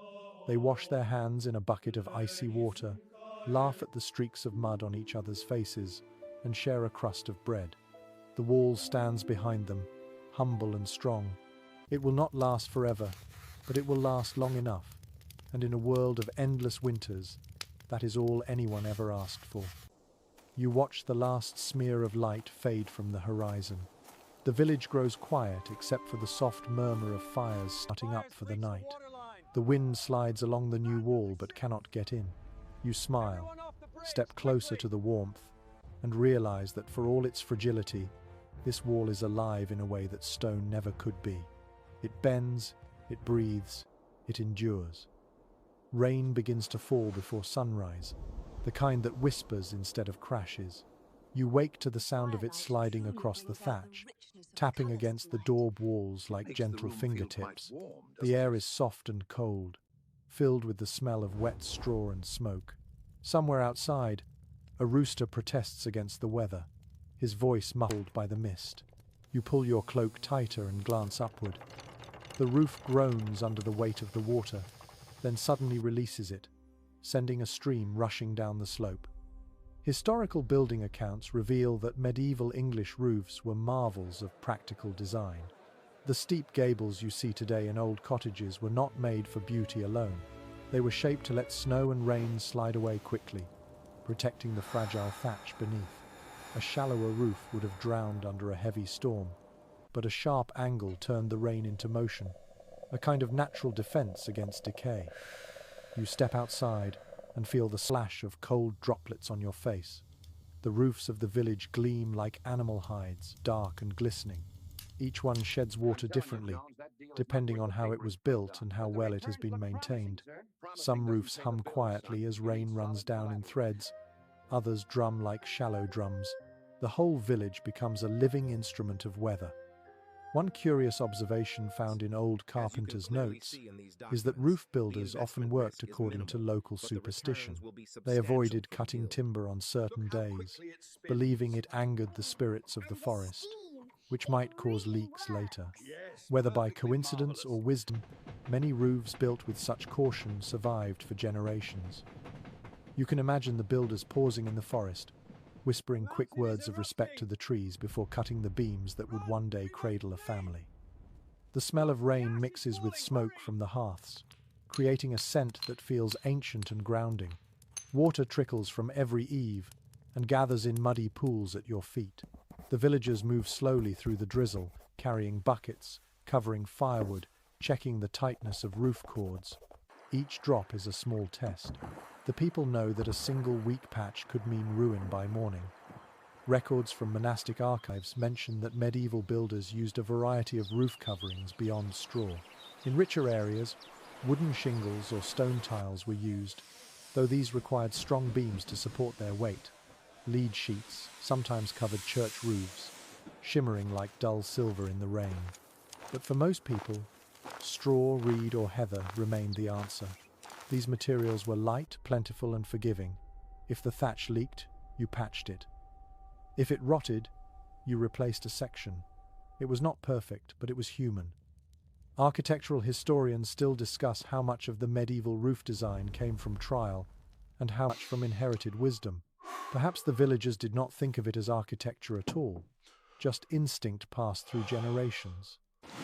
Speaker 1: They wash their hands in a bucket of icy water, laugh at the streaks of mud on each other's faces, and share a crust of bread. The wall stands behind them, humble and strong. It will not last forever, but it will last long enough, and in a world of endless winters, that is all anyone ever asked for. You watch the last smear of light fade from the horizon. The village grows quiet except for the soft murmur of fires starting up for the night. The wind slides along the new wall but cannot get in. You smile, step closer to the warmth, and realize that for all its fragility, this wall is alive in a way that stone never could be. It bends, it breathes, it endures. Rain begins to fall before sunrise, the kind that whispers instead of crashes. You wake to the sound of it sliding across the thatch, tapping against the daub walls like gentle fingertips. The air is soft and cold, filled with the smell of wet straw and smoke. Somewhere outside, a rooster protests against the weather, his voice muffled by the mist. You pull your cloak tighter and glance upward. The roof groans under the weight of the water, then suddenly releases it, sending a stream rushing down the slope. Historical building accounts reveal that medieval English roofs were marvels of practical design. The steep gables you see today in old cottages were not made for beauty alone. They were shaped to let snow and rain slide away quickly, protecting the fragile thatch beneath. A shallower roof would have drowned under a heavy storm, but a sharp angle turned the rain into motion, a kind of natural defense against decay. You step outside and feel the slash of cold droplets on your face. The roofs of the village gleam like animal hides, dark and glistening. Each one sheds water differently, depending on how it was built and how well it has been maintained. Some roofs hum quietly as rain runs down in threads, others drum like shallow drums. The whole village becomes a living instrument of weather. One curious observation found in old carpenters' notes is that roof builders often worked according to local superstition. They avoided cutting timber on certain days, believing it angered the spirits of the forest, which might cause leaks later. Whether by coincidence or wisdom, many roofs built with such caution survived for generations. You can imagine the builders pausing in the forest, whispering quick words of respect to the trees before cutting the beams that would one day cradle a family. The smell of rain mixes with smoke from the hearths, creating a scent that feels ancient and grounding. Water trickles from every eave and gathers in muddy pools at your feet. The villagers move slowly through the drizzle, carrying buckets, covering firewood, checking the tightness of roof cords. Each drop is a small test. The people know that a single weak patch could mean ruin by morning. Records from monastic archives mention that medieval builders used a variety of roof coverings beyond straw. In richer areas, wooden shingles or stone tiles were used, though these required strong beams to support their weight. Lead sheets sometimes covered church roofs, shimmering like dull silver in the rain. But for most people, straw, reed or heather remained the answer. These materials were light, plentiful and forgiving. If the thatch leaked, you patched it. If it rotted, you replaced a section. It was not perfect, but it was human. Architectural historians still discuss how much of the medieval roof design came from trial and how much from inherited wisdom. Perhaps the villagers did not think of it as architecture at all, just instinct passed through generations.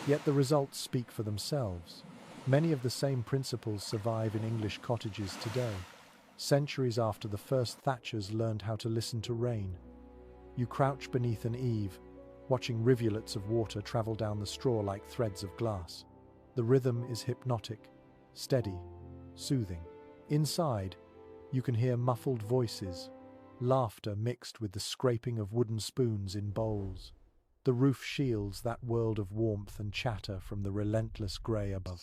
Speaker 1: Yet the results speak for themselves. Many of the same principles survive in English cottages today, centuries after the first thatchers learned how to listen to rain. You crouch beneath an eave, watching rivulets of water travel down the straw like threads of glass. The rhythm is hypnotic, steady, soothing. Inside, you can hear muffled voices, laughter mixed with the scraping of wooden spoons in bowls. The roof shields that world of warmth and chatter from the relentless grey above.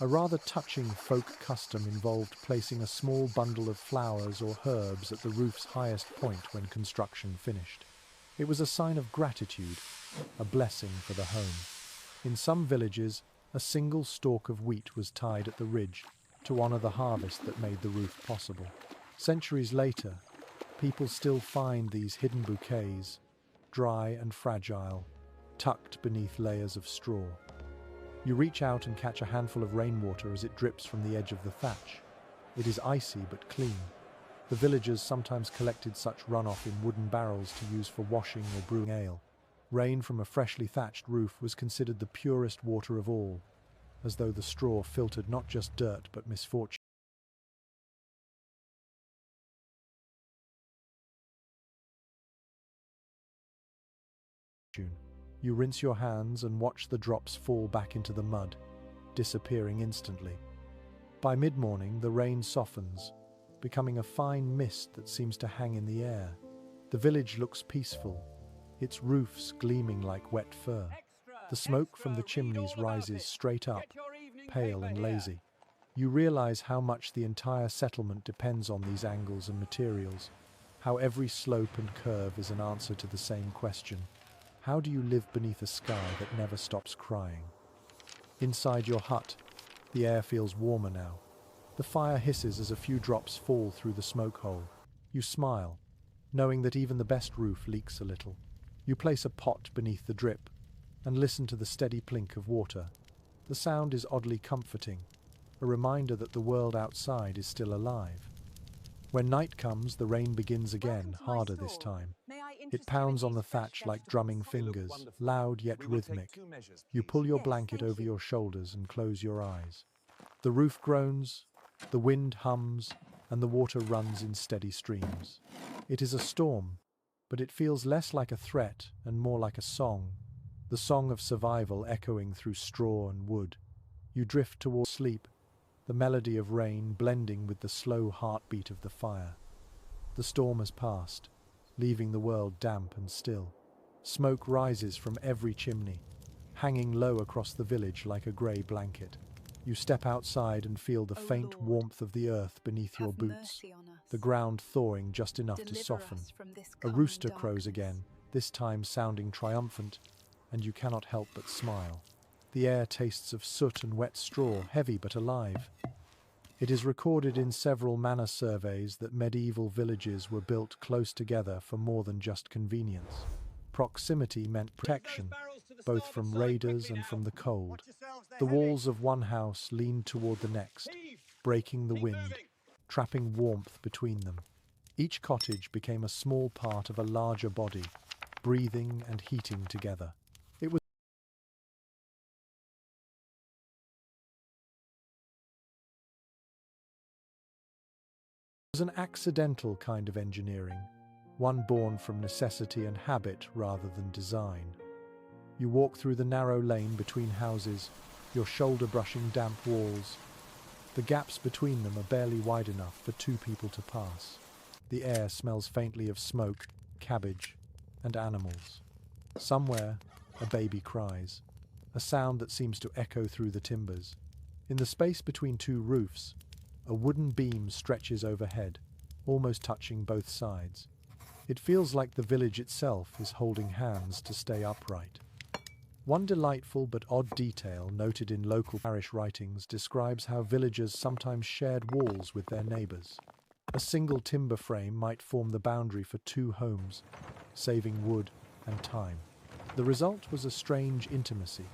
Speaker 1: A rather touching folk custom involved placing a small bundle of flowers or herbs at the roof's highest point when construction finished. It was a sign of gratitude, a blessing for the home. In some villages, a single stalk of wheat was tied at the ridge to honour the harvest that made the roof possible. Centuries later, people still find these hidden bouquets, dry and fragile, tucked beneath layers of straw. You reach out and catch a handful of rainwater as it drips from the edge of the thatch. It is icy but clean. The villagers sometimes collected such runoff in wooden barrels to use for washing or brewing ale. Rain from a freshly thatched roof was considered the purest water of all, as though the straw filtered not just dirt but misfortune. You rinse your hands and watch the drops fall back into the mud, disappearing instantly. By mid-morning, the rain softens, becoming a fine mist that seems to hang in the air. The village looks peaceful, its roofs gleaming like wet fur. The smoke from the chimneys rises straight up, pale and lazy. You realize how much the entire settlement depends on these angles and materials, how every slope and curve is an answer to the same question. How do you live beneath a sky that never stops crying? Inside your hut, the air feels warmer now. The fire hisses as a few drops fall through the smoke hole. You smile, knowing that even the best roof leaks a little. You place a pot beneath the drip and listen to the steady plink of water. The sound is oddly comforting, a reminder that the world outside is still alive. When night comes, the rain begins again, harder this time. It pounds on the thatch like drumming fingers, loud yet rhythmic. You pull your blanket over your shoulders and close your eyes. The roof groans, the wind hums, and the water runs in steady streams. It is a storm, but it feels less like a threat and more like a song, the song of survival echoing through straw and wood. You drift towards sleep, the melody of rain blending with the slow heartbeat of the fire. The storm has passed, leaving the world damp and still. Smoke rises from every chimney, hanging low across the village like a grey blanket. You step outside and feel the faint warmth of the earth beneath your boots, the ground thawing just enough to soften. A rooster crows again, this time sounding triumphant, and you cannot help but smile. The air tastes of soot and wet straw, heavy but alive. It is recorded in several manor surveys that medieval villages were built close together for more than just convenience. Proximity meant protection, both from raiders and from the cold. The walls of one house leaned toward the next, breaking the wind, trapping warmth between them. Each cottage became a small part of a larger body, breathing and heating together. It was an accidental kind of engineering, one born from necessity and habit rather than design. You walk through the narrow lane between houses, your shoulder brushing damp walls. The gaps between them are barely wide enough for two people to pass. The air smells faintly of smoke, cabbage, and animals. Somewhere, a baby cries, a sound that seems to echo through the timbers. In the space between two roofs, a wooden beam stretches overhead, almost touching both sides. It feels like the village itself is holding hands to stay upright. One delightful but odd detail noted in local parish writings describes how villagers sometimes shared walls with their neighbours. A single timber frame might form the boundary for two homes, saving wood and time. The result was a strange intimacy.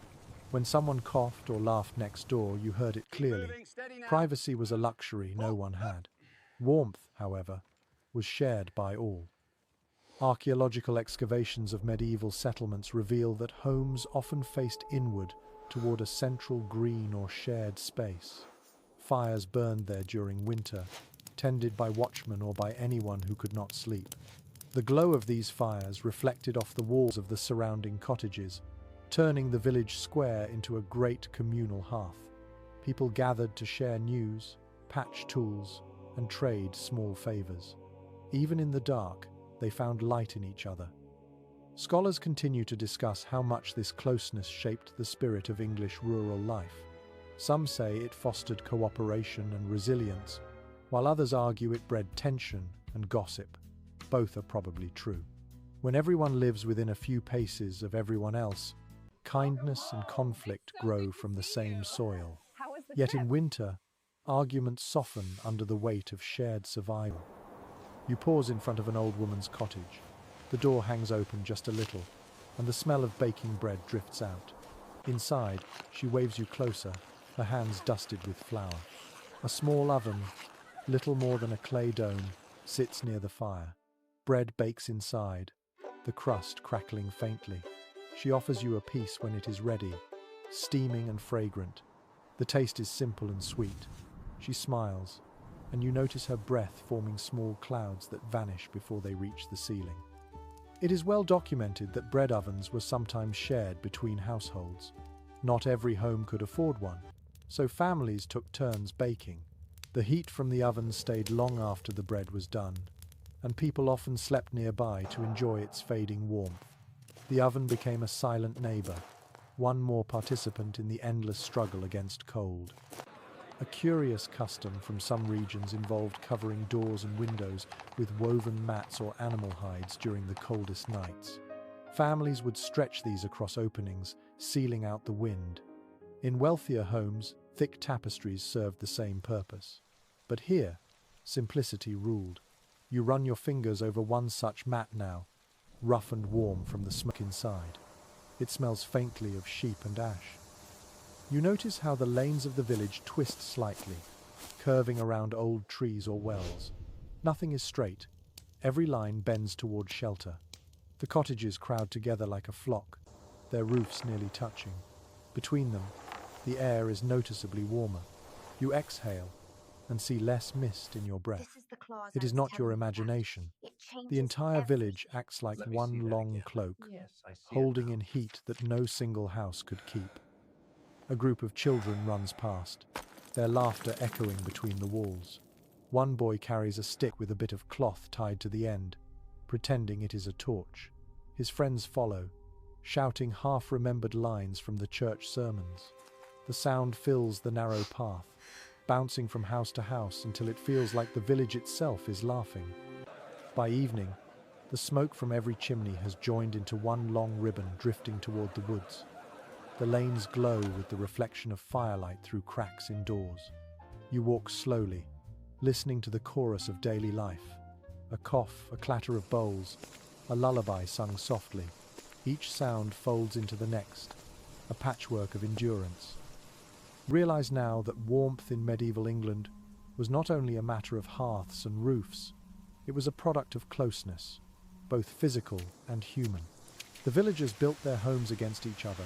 Speaker 1: When someone coughed or laughed next door, you heard it clearly. Privacy was a luxury no one had. Warmth, however, was shared by all. Archaeological excavations of medieval settlements reveal that homes often faced inward toward a central green or shared space. Fires burned there during winter, tended by watchmen or by anyone who could not sleep. The glow of these fires reflected off the walls of the surrounding cottages, turning the village square into a great communal hearth. People gathered to share news, patch tools, and trade small favors. Even in the dark, they found light in each other. Scholars continue to discuss how much this closeness shaped the spirit of English rural life. Some say it fostered cooperation and resilience, while others argue it bred tension and gossip. Both are probably true. When everyone lives within a few paces of everyone else, kindness and conflict grow from the same soil. Yet in winter, arguments soften under the weight of shared survival. You pause in front of an old woman's cottage. The door hangs open just a little, and the smell of baking bread drifts out. Inside, she waves you closer, her hands dusted with flour. A small oven, little more than a clay dome, sits near the fire. Bread bakes inside, the crust crackling faintly. She offers you a piece when it is ready, steaming and fragrant. The taste is simple and sweet. She smiles, and you notice her breath forming small clouds that vanish before they reach the ceiling. It is well documented that bread ovens were sometimes shared between households. Not every home could afford one, so families took turns baking. The heat from the oven stayed long after the bread was done, and people often slept nearby to enjoy its fading warmth. The oven became a silent neighbor, one more participant in the endless struggle against cold. A curious custom from some regions involved covering doors and windows with woven mats or animal hides during the coldest nights. Families would stretch these across openings, sealing out the wind. In wealthier homes, thick tapestries served the same purpose. But here, simplicity ruled. You run your fingers over one such mat now, rough and warm from the smoke inside. It smells faintly of sheep and ash. You notice how the lanes of the village twist slightly, curving around old trees or wells. Nothing is straight. Every line bends toward shelter. The cottages crowd together like a flock, their roofs nearly touching. Between them, the air is noticeably warmer. You exhale and see less mist in your breath. It is not your imagination. The entire village acts like one long cloak, holding in heat that no single house could keep. A group of children runs past, their laughter echoing between the walls. One boy carries a stick with a bit of cloth tied to the end, pretending it is a torch. His friends follow, shouting half-remembered lines from the church sermons. The sound fills the narrow path, bouncing from house to house until it feels like the village itself is laughing. By evening, the smoke from every chimney has joined into one long ribbon drifting toward the woods. The lanes glow with the reflection of firelight through cracks in doors. You walk slowly, listening to the chorus of daily life. A cough, a clatter of bowls, a lullaby sung softly. Each sound folds into the next, a patchwork of endurance. Realize now that warmth in medieval England was not only a matter of hearths and roofs, it was a product of closeness, both physical and human. The villagers built their homes against each other,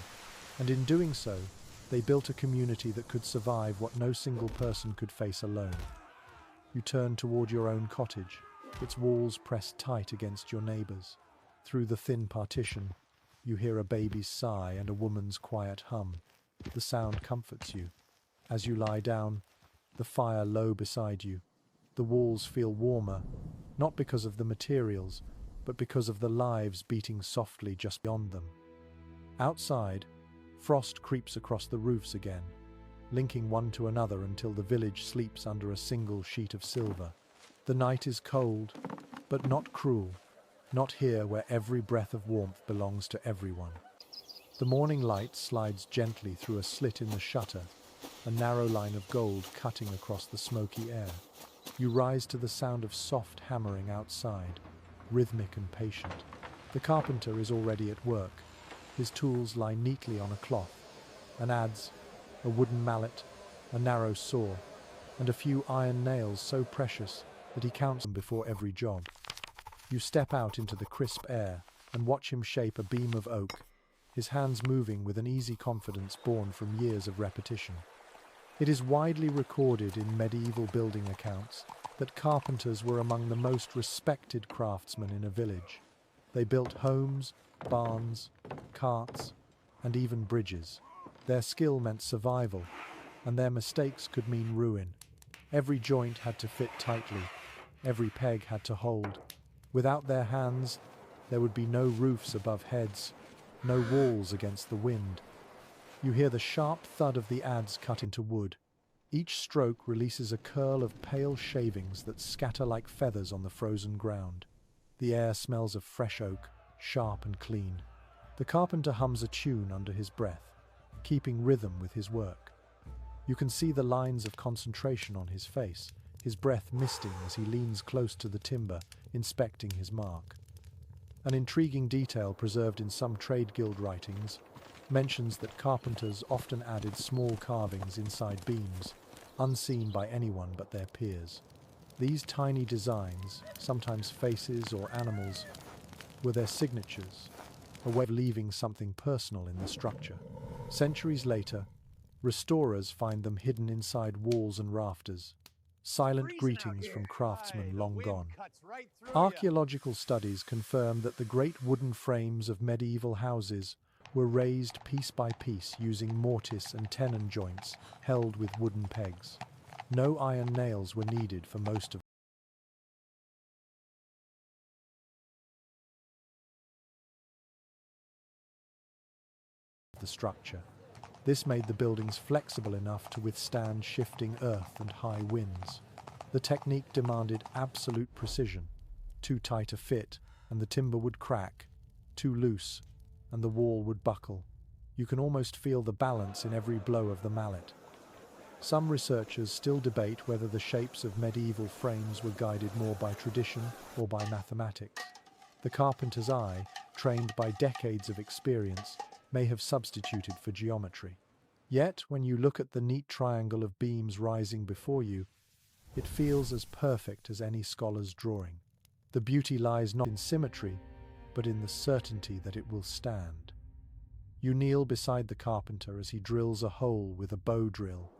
Speaker 1: and in doing so, they built a community that could survive what no single person could face alone. You turn toward your own cottage, its walls pressed tight against your neighbors. Through the thin partition, you hear a baby's sigh and a woman's quiet hum. The sound comforts you. As you lie down, the fire low beside you, the walls feel warmer, not because of the materials, but because of the lives beating softly just beyond them. Outside, frost creeps across the roofs again, linking one to another until the village sleeps under a single sheet of silver. The night is cold, but not cruel, not here where every breath of warmth belongs to everyone. The morning light slides gently through a slit in the shutter, a narrow line of gold cutting across the smoky air. You rise to the sound of soft hammering outside, rhythmic and patient. The carpenter is already at work. His tools lie neatly on a cloth, an adze, a wooden mallet, a narrow saw, and a few iron nails so precious that he counts them before every job. You step out into the crisp air and watch him shape a beam of oak, his hands moving with an easy confidence born from years of repetition. It is widely recorded in medieval building accounts that carpenters were among the most respected craftsmen in a village. They built homes, barns, carts, and even bridges. Their skill meant survival, and their mistakes could mean ruin. Every joint had to fit tightly, every peg had to hold. Without their hands, there would be no roofs above heads, no walls against the wind. You hear the sharp thud of the adze cut into wood. Each stroke releases a curl of pale shavings that scatter like feathers on the frozen ground. The air smells of fresh oak, sharp and clean. The carpenter hums a tune under his breath, keeping rhythm with his work. You can see the lines of concentration on his face, his breath misting as he leans close to the timber, inspecting his mark. An intriguing detail preserved in some trade guild writings mentions that carpenters often added small carvings inside beams, unseen by anyone but their peers. These tiny designs, sometimes faces or animals, were their signatures, a way of leaving something personal in the structure. Centuries later, restorers find them hidden inside walls and rafters, silent greetings from craftsmen long gone. Archaeological studies confirm that the great wooden frames of medieval houses were raised piece by piece using mortise and tenon joints held with wooden pegs. No iron nails were needed for most of the structure. This made the buildings flexible enough to withstand shifting earth and high winds. The technique demanded absolute precision. Too tight a fit, and the timber would crack. Too loose, and the wall would buckle. You can almost feel the balance in every blow of the mallet. Some researchers still debate whether the shapes of medieval frames were guided more by tradition or by mathematics. The carpenter's eye, trained by decades of experience, may have substituted for geometry. Yet, when you look at the neat triangle of beams rising before you, it feels as perfect as any scholar's drawing. The beauty lies not in symmetry, but in the certainty that it will stand. You kneel beside the carpenter as he drills a hole with a bow drill,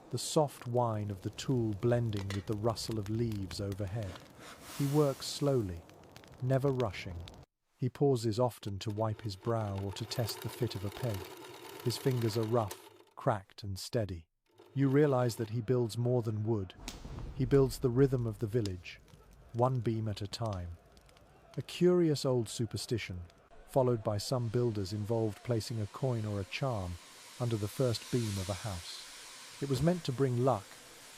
Speaker 1: the soft whine of the tool blending with the rustle of leaves overhead. He works slowly, never rushing. He pauses often to wipe his brow or to test the fit of a peg. His fingers are rough, cracked and steady. You realize that he builds more than wood. He builds the rhythm of the village, one beam at a time. A curious old superstition, followed by some builders, involved placing a coin or a charm under the first beam of a house. It was meant to bring luck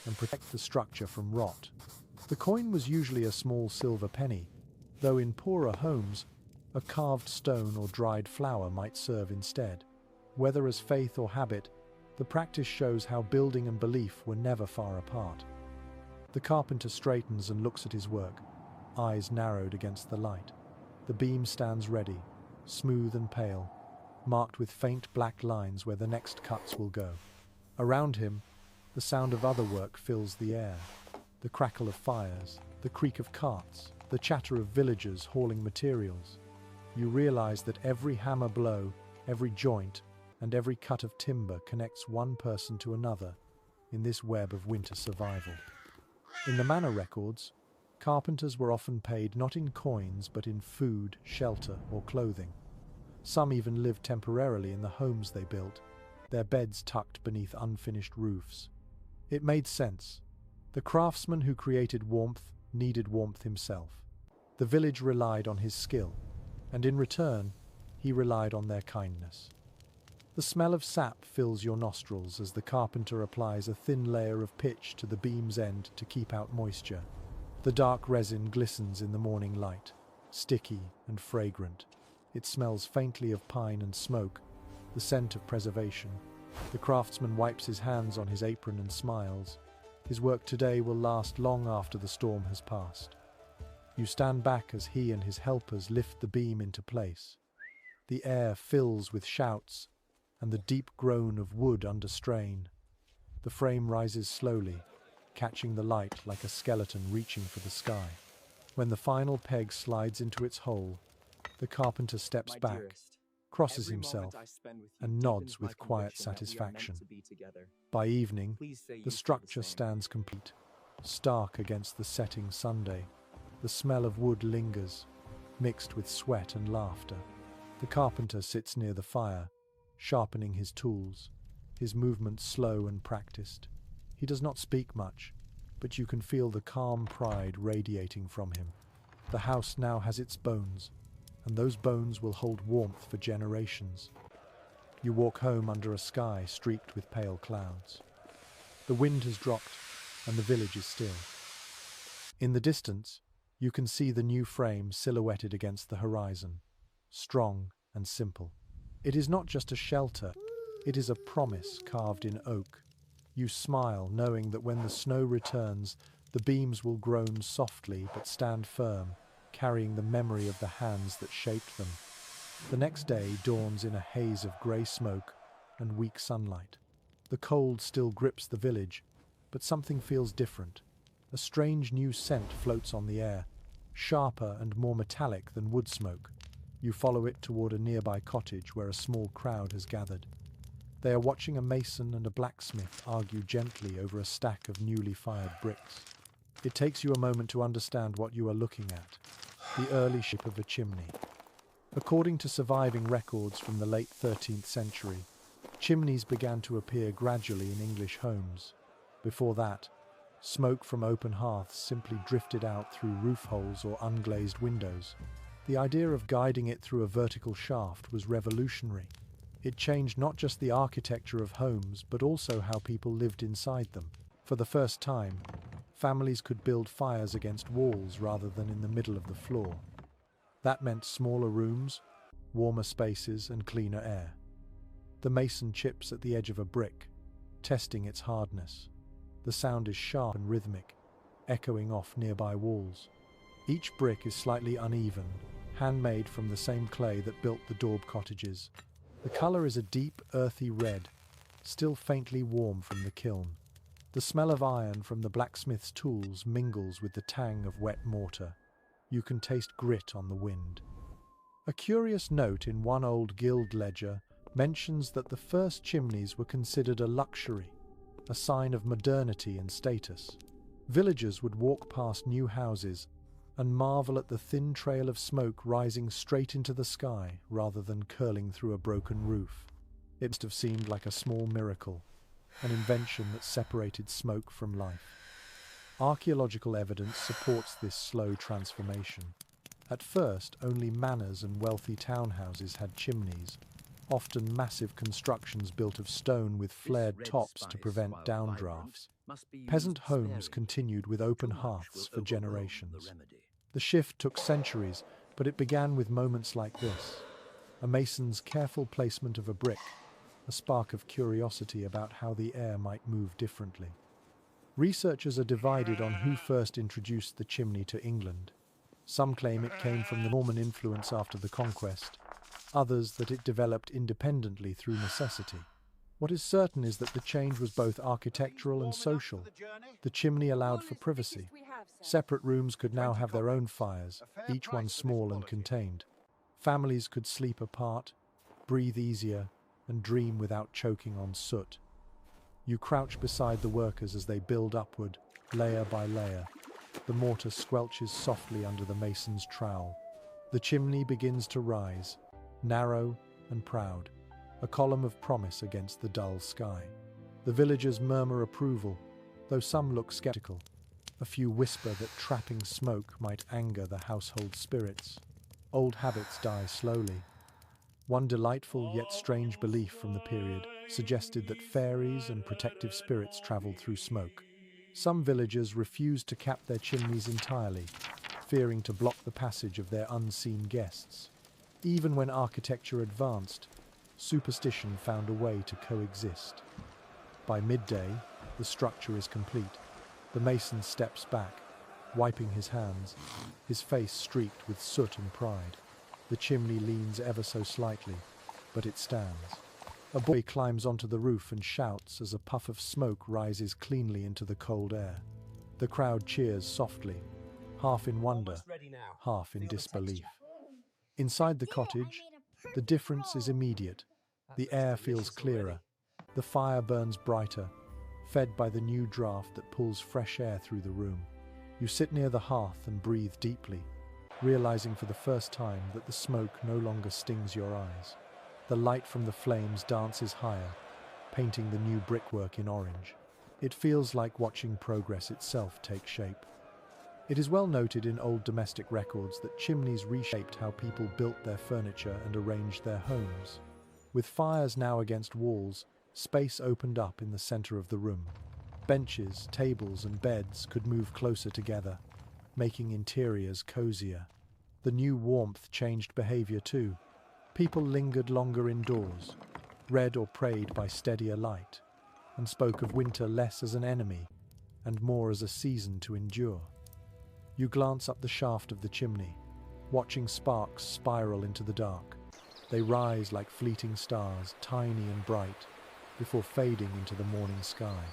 Speaker 1: and protect the structure from rot. The coin was usually a small silver penny, though in poorer homes, a carved stone or dried flower might serve instead. Whether as faith or habit, the practice shows how building and belief were never far apart. The carpenter straightens and looks at his work, eyes narrowed against the light. The beam stands ready, smooth and pale, marked with faint black lines where the next cuts will go. Around him, the sound of other work fills the air. The crackle of fires, the creak of carts, the chatter of villagers hauling materials. You realize that every hammer blow, every joint, and every cut of timber connects one person to another in this web of winter survival. In the manor records, carpenters were often paid not in coins but in food, shelter, or clothing. Some even lived temporarily in the homes they built, their beds tucked beneath unfinished roofs. It made sense. The craftsman who created warmth needed warmth himself. The village relied on his skill, and in return, he relied on their kindness. The smell of sap fills your nostrils as the carpenter applies a thin layer of pitch to the beam's end to keep out moisture. The dark resin glistens in the morning light, sticky and fragrant. It smells faintly of pine and smoke, the scent of preservation. The craftsman wipes his hands on his apron and smiles. His work today will last long after the storm has passed. You stand back as he and his helpers lift the beam into place. The air fills with shouts and the deep groan of wood under strain. The frame rises slowly, catching the light like a skeleton reaching for the sky. When the final peg slides into its hole, the carpenter steps back, crosses himself, and nods with quiet satisfaction. By evening, the structure stands complete, stark against the setting Sunday. The smell of wood lingers, mixed with sweat and laughter. The carpenter sits near the fire, sharpening his tools, his movements slow and practiced. He does not speak much, but you can feel the calm pride radiating from him. The house now has its bones, and those bones will hold warmth for generations. You walk home under a sky streaked with pale clouds. The wind has dropped, and the village is still. In the distance, you can see the new frame silhouetted against the horizon, strong and simple. It is not just a shelter, it is a promise carved in oak. You smile, knowing that when the snow returns, the beams will groan softly but stand firm, carrying the memory of the hands that shaped them. The next day dawns in a haze of grey smoke and weak sunlight. The cold still grips the village, but something feels different. A strange new scent floats on the air, sharper and more metallic than wood smoke. You follow it toward a nearby cottage where a small crowd has gathered. They are watching a mason and a blacksmith argue gently over a stack of newly fired bricks. It takes you a moment to understand what you are looking at: the early shape of a chimney. According to surviving records from the late 13th century, chimneys began to appear gradually in English homes. Before that, smoke from open hearths simply drifted out through roof holes or unglazed windows. The idea of guiding it through a vertical shaft was revolutionary. It changed not just the architecture of homes, but also how people lived inside them. For the first time, families could build fires against walls rather than in the middle of the floor. That meant smaller rooms, warmer spaces, and cleaner air. The mason chips at the edge of a brick, testing its hardness. The sound is sharp and rhythmic, echoing off nearby walls. Each brick is slightly uneven, handmade from the same clay that built the daub cottages. The color is a deep, earthy red, still faintly warm from the kiln. The smell of iron from the blacksmith's tools mingles with the tang of wet mortar. You can taste grit on the wind. A curious note in one old guild ledger mentions that the first chimneys were considered a luxury, a sign of modernity and status. Villagers would walk past new houses and marvel at the thin trail of smoke rising straight into the sky rather than curling through a broken roof. It must have seemed like a small miracle, an invention that separated smoke from life. Archaeological evidence supports this slow transformation. At first, only manors and wealthy townhouses had chimneys, often massive constructions built of stone with flared tops to prevent downdrafts. Peasant homes continued with open hearths for generations. The shift took centuries, but it began with moments like this: a mason's careful placement of a brick, a spark of curiosity about how the air might move differently. Researchers are divided on who first introduced the chimney to England. Some claim it came from the Norman influence after the conquest, others that it developed independently through necessity. What is certain is that the change was both architectural and social. The chimney allowed for privacy. Separate rooms could now have their own fires, each one small and contained. Families could sleep apart, breathe easier, and dream without choking on soot. You crouch beside the workers as they build upward, layer by layer. The mortar squelches softly under the mason's trowel. The chimney begins to rise, narrow and proud, a column of promise against the dull sky. The villagers murmur approval, though some look skeptical. A few whisper that trapping smoke might anger the household spirits. Old habits die slowly. One delightful yet strange belief from the period suggested that fairies and protective spirits traveled through smoke. Some villagers refused to cap their chimneys entirely, fearing to block the passage of their unseen guests. Even when architecture advanced, superstition found a way to coexist. By midday, the structure is complete. The mason steps back, wiping his hands, his face streaked with soot and pride. The chimney leans ever so slightly, but it stands. A boy climbs onto the roof and shouts as a puff of smoke rises cleanly into the cold air. The crowd cheers softly, half in wonder, half in disbelief. Inside the cottage, the difference is immediate. The air feels clearer. The fire burns brighter, fed by the new draft that pulls fresh air through the room. You sit near the hearth and breathe deeply, realizing for the first time that the smoke no longer stings your eyes. The light from the flames dances higher, painting the new brickwork in orange. It feels like watching progress itself take shape. It is well noted in old domestic records that chimneys reshaped how people built their furniture and arranged their homes. With fires now against walls, space opened up in the center of the room. Benches, tables, and beds could move closer together, making interiors cozier. The new warmth changed behavior too. People lingered longer indoors, read or prayed by steadier light, and spoke of winter less as an enemy and more as a season to endure. You glance up the shaft of the chimney, watching sparks spiral into the dark. They rise like fleeting stars, tiny and bright, before fading into the morning sky.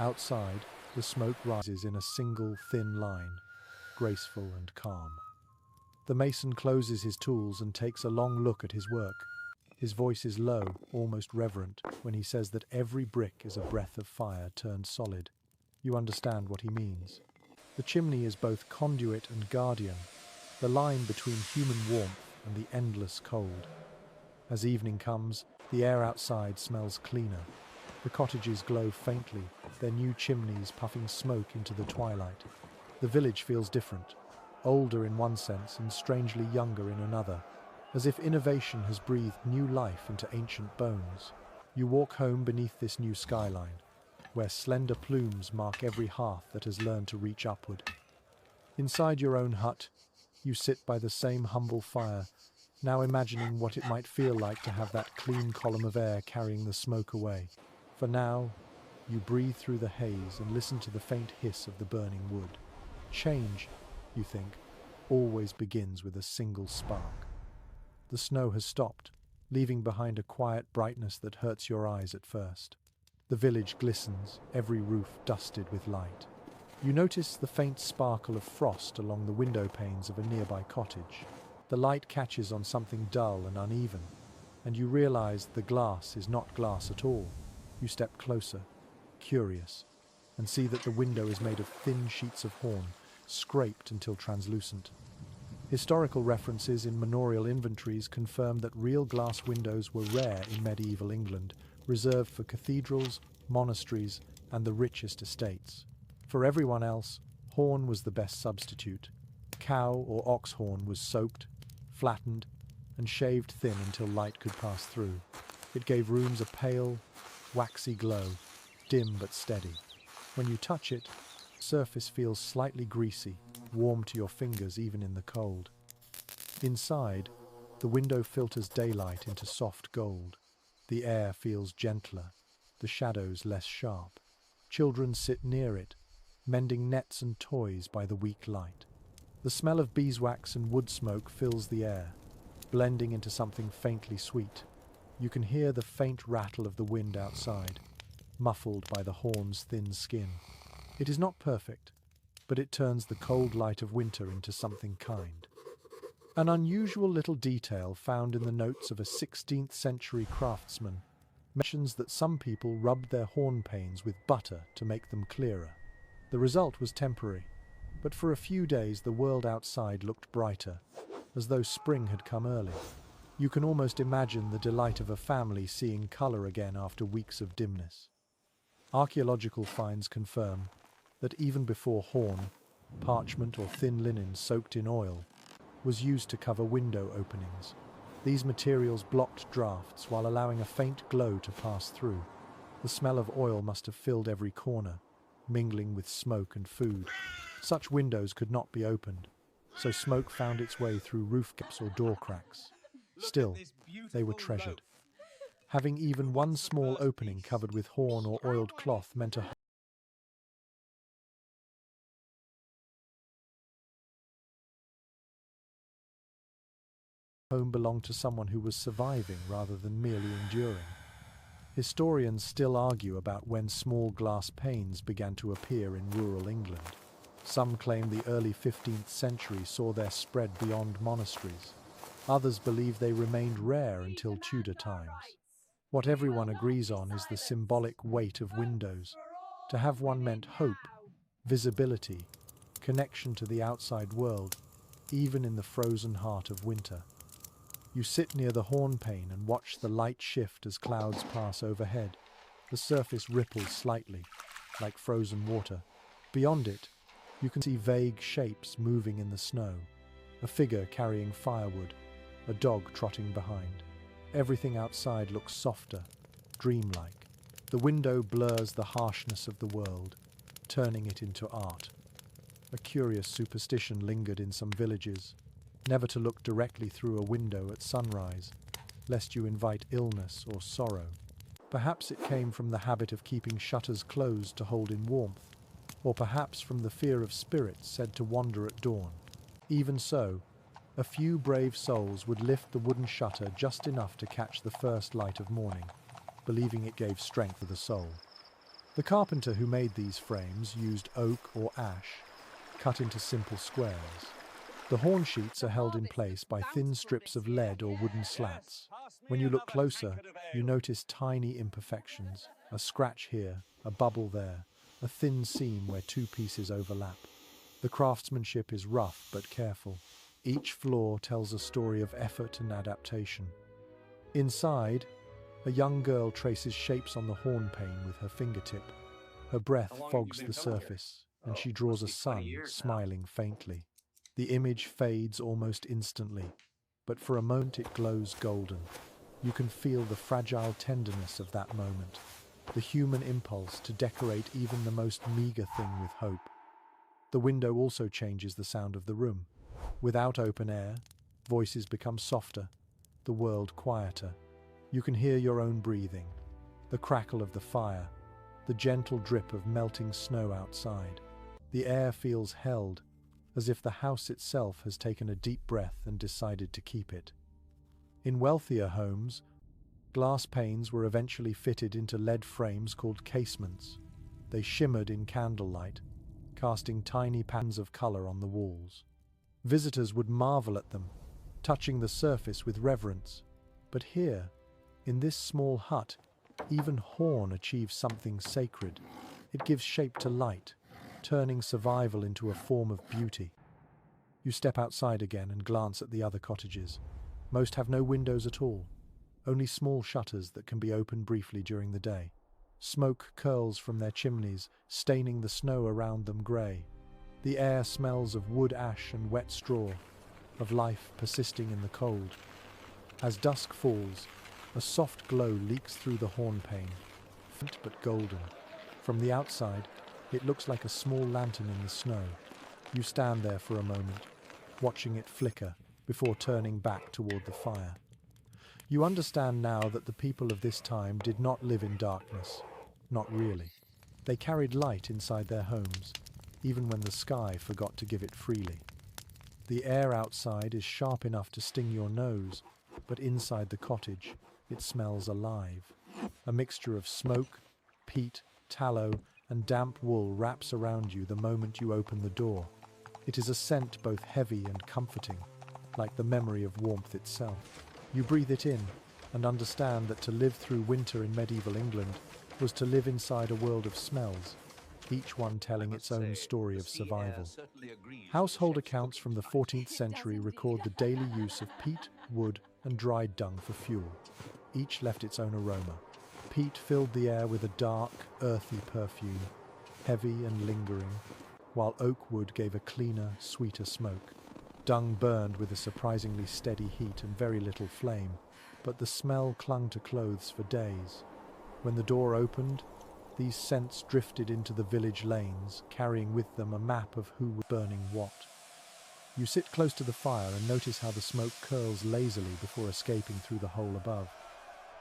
Speaker 1: Outside, the smoke rises in a single thin line, graceful and calm. The mason closes his tools and takes a long look at his work. His voice is low, almost reverent, when he says that every brick is a breath of fire turned solid. You understand what he means. The chimney is both conduit and guardian, the line between human warmth and the endless cold. As evening comes, the air outside smells cleaner. The cottages glow faintly, their new chimneys puffing smoke into the twilight. The village feels different, older in one sense and strangely younger in another, as if innovation has breathed new life into ancient bones. You walk home beneath this new skyline, where slender plumes mark every hearth that has learned to reach upward. Inside your own hut, you sit by the same humble fire, now imagining what it might feel like to have that clean column of air carrying the smoke away. For now, you breathe through the haze and listen to the faint hiss of the burning wood. Change, you think, always begins with a single spark. The snow has stopped, leaving behind a quiet brightness that hurts your eyes at first. The village glistens, every roof dusted with light. You notice the faint sparkle of frost along the window panes of a nearby cottage. The light catches on something dull and uneven, and you realize the glass is not glass at all. You step closer, curious, and see that the window is made of thin sheets of horn, scraped until translucent. Historical references in manorial inventories confirm that real glass windows were rare in medieval England, reserved for cathedrals, monasteries, and the richest estates. For everyone else, horn was the best substitute. Cow or ox horn was soaked, flattened, and shaved thin until light could pass through. It gave rooms a pale, waxy glow, dim but steady. When you touch it, the surface feels slightly greasy, warm to your fingers even in the cold. Inside, the window filters daylight into soft gold. The air feels gentler, the shadows less sharp. Children sit near it, mending nets and toys by the weak light. The smell of beeswax and wood smoke fills the air, blending into something faintly sweet. You can hear the faint rattle of the wind outside, muffled by the horn's thin skin. It is not perfect, but it turns the cold light of winter into something kind. An unusual little detail found in the notes of a 16th century craftsman mentions that some people rubbed their horn panes with butter to make them clearer. The result was temporary, but for a few days the world outside looked brighter, as though spring had come early. You can almost imagine the delight of a family seeing colour again after weeks of dimness. Archaeological finds confirm that even before horn, parchment or thin linen soaked in oil was used to cover window openings. These materials blocked drafts while allowing a faint glow to pass through. The smell of oil must have filled every corner, mingling with smoke and food. Such windows could not be opened, so smoke found its way through roof gaps or door cracks. Still, they were treasured. Having even one small opening covered with horn or oiled cloth meant a home belonged to someone who was surviving rather than merely enduring. Historians still argue about when small glass panes began to appear in rural England. Some claim the early 15th century saw their spread beyond monasteries. Others believe they remained rare until Tudor times. What everyone agrees on is the symbolic weight of windows. To have one meant hope, visibility, connection to the outside world, even in the frozen heart of winter. You sit near the horn pane and watch the light shift as clouds pass overhead. The surface ripples slightly, like frozen water. Beyond it, you can see vague shapes moving in the snow. A figure carrying firewood, a dog trotting behind. Everything outside looks softer, dreamlike. The window blurs the harshness of the world, turning it into art. A curious superstition lingered in some villages, never to look directly through a window at sunrise, lest you invite illness or sorrow. Perhaps it came from the habit of keeping shutters closed to hold in warmth, or perhaps from the fear of spirits said to wander at dawn. Even so, a few brave souls would lift the wooden shutter just enough to catch the first light of morning, believing it gave strength to the soul. The carpenter who made these frames used oak or ash, cut into simple squares. The horn sheets are held in place by thin strips of lead or wooden slats. When you look closer, you notice tiny imperfections, a scratch here, a bubble there, a thin seam where two pieces overlap. The craftsmanship is rough but careful. Each flaw tells a story of effort and adaptation. Inside, a young girl traces shapes on the horn pane with her fingertip. Her breath fogs the surface, and she draws a sun, smiling faintly. The image fades almost instantly, but for a moment it glows golden. You can feel the fragile tenderness of that moment, the human impulse to decorate even the most meager thing with hope. The window also changes the sound of the room. Without open air, voices become softer, the world quieter. You can hear your own breathing, the crackle of the fire, the gentle drip of melting snow outside. The air feels held, as if the house itself has taken a deep breath and decided to keep it. In wealthier homes, glass panes were eventually fitted into lead frames called casements. They shimmered in candlelight, casting tiny patterns of color on the walls. Visitors would marvel at them, touching the surface with reverence. But here, in this small hut, even horn achieves something sacred. It gives shape to light, turning survival into a form of beauty. You step outside again and glance at the other cottages. Most have no windows at all, only small shutters that can be opened briefly during the day. Smoke curls from their chimneys, staining the snow around them grey. The air smells of wood ash and wet straw, of life persisting in the cold. As dusk falls, a soft glow leaks through the horn pane, faint but golden. From the outside, it looks like a small lantern in the snow. You stand there for a moment, watching it flicker before turning back toward the fire. You understand now that the people of this time did not live in darkness. Not really. They carried light inside their homes, even when the sky forgot to give it freely. The air outside is sharp enough to sting your nose, but inside the cottage, it smells alive. A mixture of smoke, peat, tallow, and damp wool wraps around you the moment you open the door. It is a scent both heavy and comforting, like the memory of warmth itself. You breathe it in and understand that to live through winter in medieval England was to live inside a world of smells, each one telling its own story of survival. Household accounts from the 14th century record the daily use of peat, wood, and dried dung for fuel. Each left its own aroma. Peat filled the air with a dark, earthy perfume, heavy and lingering, while oak wood gave a cleaner, sweeter smoke. Dung burned with a surprisingly steady heat and very little flame, but the smell clung to clothes for days. When the door opened, these scents drifted into the village lanes, carrying with them a map of who was burning what. You sit close to the fire and notice how the smoke curls lazily before escaping through the hole above.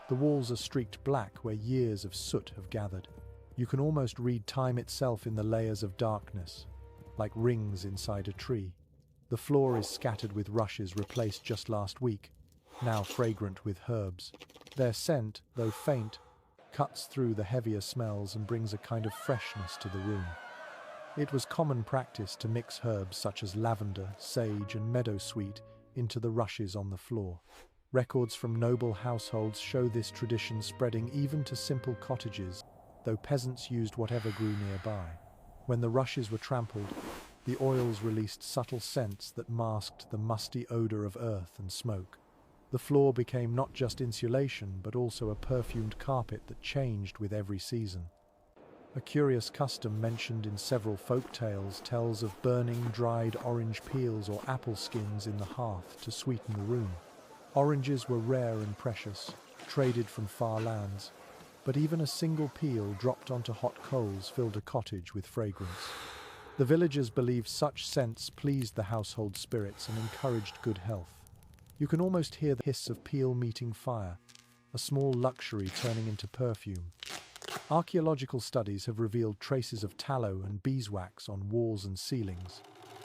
Speaker 1: The walls are streaked black where years of soot have gathered. You can almost read time itself in the layers of darkness, like rings inside a tree. The floor is scattered with rushes replaced just last week, now fragrant with herbs. Their scent, though faint, cuts through the heavier smells and brings a kind of freshness to the room. It was common practice to mix herbs such as lavender, sage, and meadowsweet into the rushes on the floor. Records from noble households show this tradition spreading even to simple cottages, though peasants used whatever grew nearby. When the rushes were trampled, the oils released subtle scents that masked the musty odor of earth and smoke. The floor became not just insulation, but also a perfumed carpet that changed with every season. A curious custom mentioned in several folk tales tells of burning dried orange peels or apple skins in the hearth to sweeten the room. Oranges were rare and precious, traded from far lands, but even a single peel dropped onto hot coals filled a cottage with fragrance. The villagers believed such scents pleased the household spirits and encouraged good health. You can almost hear the hiss of peel meeting fire, a small luxury turning into perfume. Archaeological studies have revealed traces of tallow and beeswax on walls and ceilings,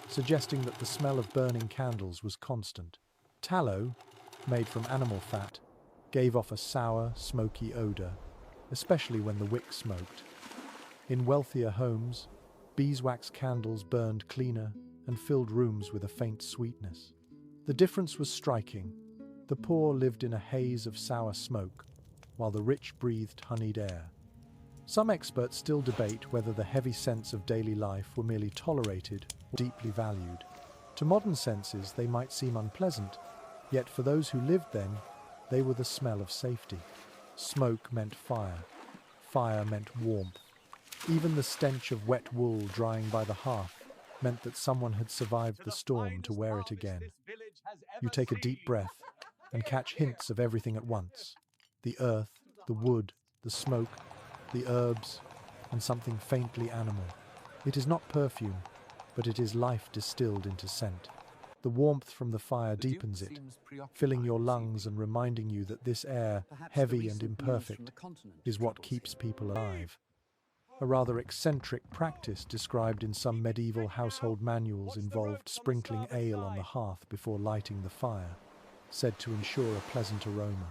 Speaker 1: suggesting that the smell of burning candles was constant. Tallow, made from animal fat, gave off a sour, smoky odor, especially when the wick smoked. In wealthier homes, beeswax candles burned cleaner and filled rooms with a faint sweetness. The difference was striking. The poor lived in a haze of sour smoke, while the rich breathed honeyed air. Some experts still debate whether the heavy scents of daily life were merely tolerated or deeply valued. To modern senses, they might seem unpleasant, yet for those who lived then, they were the smell of safety. Smoke meant fire. Fire meant warmth. Even the stench of wet wool drying by the hearth meant that someone had survived the storm to wear it again. You take a deep breath and catch hints of everything at once. The earth, the wood, the smoke, the herbs, and something faintly animal. It is not perfume, but it is life distilled into scent. The warmth from the fire deepens it, filling your lungs and reminding you that this air, heavy and imperfect, is what keeps people alive. A rather eccentric practice described in some medieval household manuals involved sprinkling ale on the hearth before lighting the fire, said to ensure a pleasant aroma.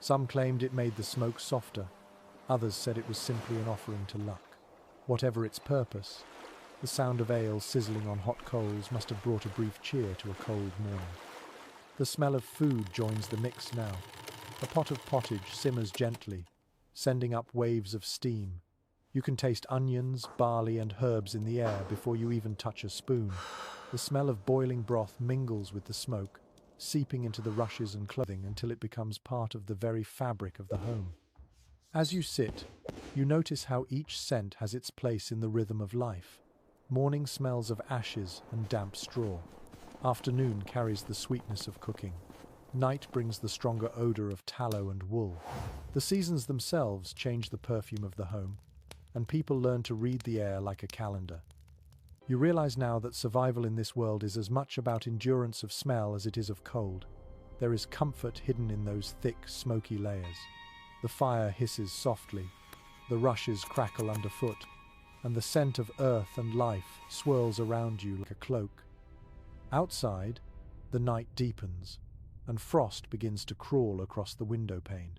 Speaker 1: Some claimed it made the smoke softer, others said it was simply an offering to luck. Whatever its purpose, the sound of ale sizzling on hot coals must have brought a brief cheer to a cold morning. The smell of food joins the mix now. A pot of pottage simmers gently, sending up waves of steam. You can taste onions, barley, and herbs in the air before you even touch a spoon. The smell of boiling broth mingles with the smoke, seeping into the rushes and clothing until it becomes part of the very fabric of the home. As you sit, you notice how each scent has its place in the rhythm of life. Morning smells of ashes and damp straw. Afternoon carries the sweetness of cooking. Night brings the stronger odor of tallow and wool. The seasons themselves change the perfume of the home, and people learn to read the air like a calendar. You realize now that survival in this world is as much about endurance of smell as it is of cold. There is comfort hidden in those thick, smoky layers. The fire hisses softly, the rushes crackle underfoot, and the scent of earth and life swirls around you like a cloak. Outside, the night deepens, and frost begins to crawl across the window pane.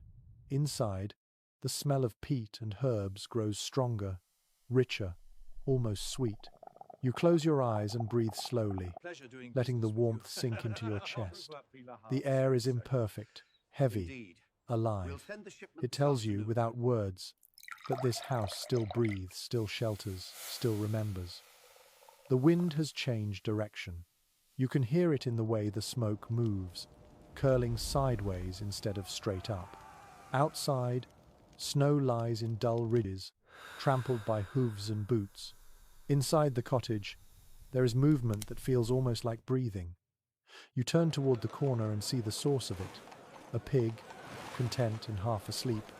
Speaker 1: Inside, the smell of peat and herbs grows stronger, richer, almost sweet. You close your eyes and breathe slowly, letting the warmth sink into your chest. The air is imperfect, heavy, alive. It tells you, without words, that this house still breathes, still shelters, still remembers. The wind has changed direction. You can hear it in the way the smoke moves, curling sideways instead of straight up. Outside, snow lies in dull ridges, trampled by hooves and boots. Inside the cottage, there is movement that feels almost like breathing. You turn toward the corner and see the source of it. A pig, content and half asleep,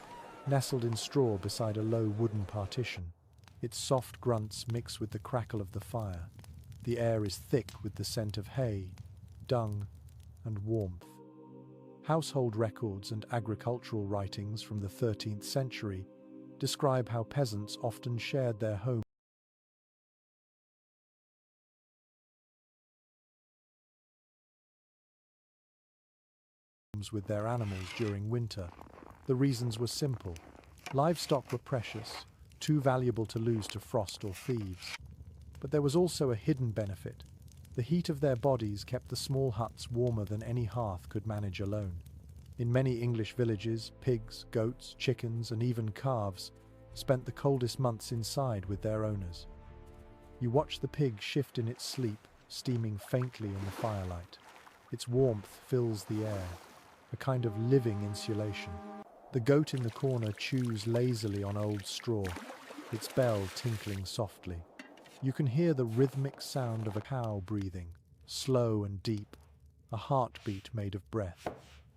Speaker 1: nestled in straw beside a low wooden partition. Its soft grunts mix with the crackle of the fire. The air is thick with the scent of hay, dung, and warmth. Household records and agricultural writings from the 13th century describe how peasants often shared their homes with their animals during winter. The reasons were simple. Livestock were precious, too valuable to lose to frost or thieves. But there was also a hidden benefit. The heat of their bodies kept the small huts warmer than any hearth could manage alone. In many English villages, pigs, goats, chickens, and even calves spent the coldest months inside with their owners. You watch the pig shift in its sleep, steaming faintly in the firelight. Its warmth fills the air, a kind of living insulation. The goat in the corner chews lazily on old straw, its bell tinkling softly. You can hear the rhythmic sound of a cow breathing, slow and deep, a heartbeat made of breath.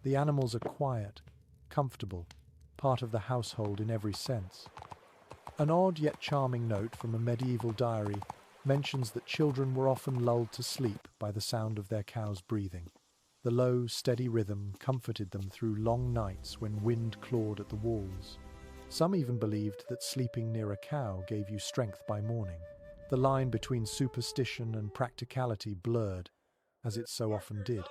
Speaker 1: The animals are quiet, comfortable, part of the household in every sense. An odd yet charming note from a medieval diary mentions that children were often lulled to sleep by the sound of their cows breathing. The low, steady rhythm comforted them through long nights when wind clawed at the walls. Some even believed that sleeping near a cow gave you strength by morning. The line between superstition and practicality blurred, as it so often did.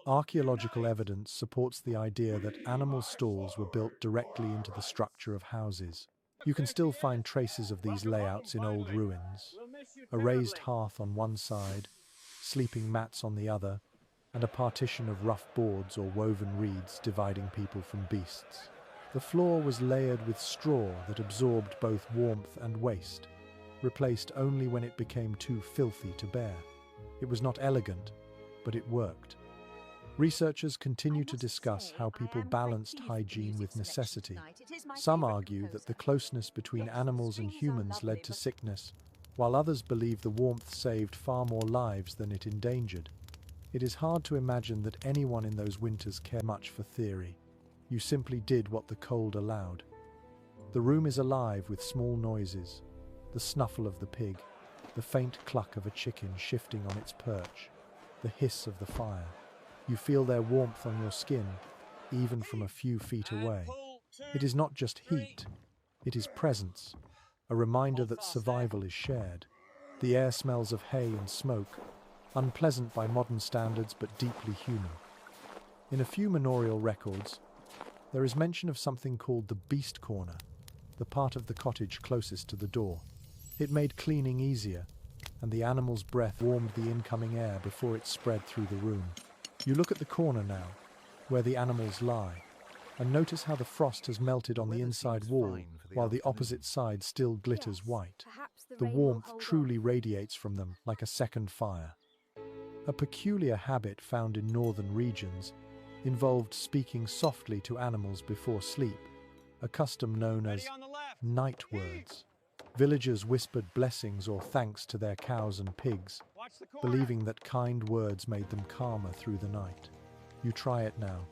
Speaker 1: Archaeological evidence supports the idea that animal stalls were built directly into the structure of houses. You can still find traces of these layouts in old ruins. A raised hearth on one side, sleeping mats on the other, and a partition of rough boards or woven reeds dividing people from beasts. The floor was layered with straw that absorbed both warmth and waste, replaced only when it became too filthy to bear. It was not elegant, but it worked. Researchers continue to discuss how people balanced hygiene with necessity. Some argue that the closeness between animals and humans led to sickness, while others believe the warmth saved far more lives than it endangered. It is hard to imagine that anyone in those winters cared much for theory. You simply did what the cold allowed. The room is alive with small noises, the snuffle of the pig, the faint cluck of a chicken shifting on its perch, the hiss of the fire. You feel their warmth on your skin, even from a few feet away. It is not just heat, it is presence, a reminder that survival is shared. The air smells of hay and smoke, unpleasant by modern standards but deeply human. In a few manorial records, there is mention of something called the beast corner, the part of the cottage closest to the door. It made cleaning easier, and the animal's breath warmed the incoming air before it spread through the room. You look at the corner now, where the animals lie, and notice how the frost has melted on the inside wall, while the opposite side still glitters white. The warmth truly radiates from them like a second fire. A peculiar habit found in northern regions involved speaking softly to animals before sleep, a custom known as night words. Villagers whispered blessings or thanks to their cows and pigs, believing that kind words made them calmer through the night. You try it now,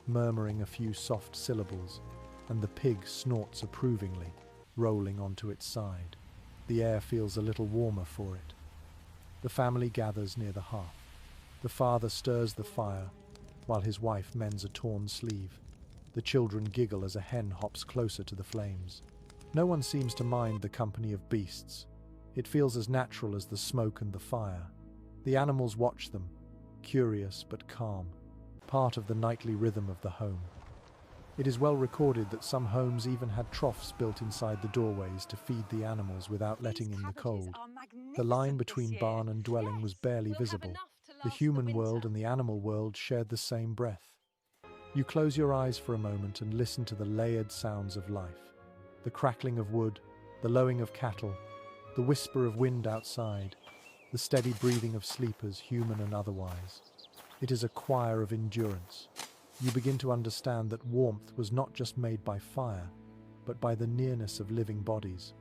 Speaker 1: murmuring a few soft syllables, and the pig snorts approvingly, rolling onto its side. The air feels a little warmer for it. The family gathers near the hearth. The father stirs the fire, while his wife mends a torn sleeve. The children giggle as a hen hops closer to the flames. No one seems to mind the company of beasts. It feels as natural as the smoke and the fire. The animals watch them, curious but calm, part of the nightly rhythm of the home. It is well recorded that some homes even had troughs built inside the doorways to feed the animals without letting in the cold. The line between barn and dwelling was barely visible. The human world and the animal world shared the same breath. You close your eyes for a moment and listen to the layered sounds of life. The crackling of wood, the lowing of cattle, the whisper of wind outside, the steady breathing of sleepers, human and otherwise. It is a choir of endurance. You begin to understand that warmth was not just made by fire, but by the nearness of living bodies,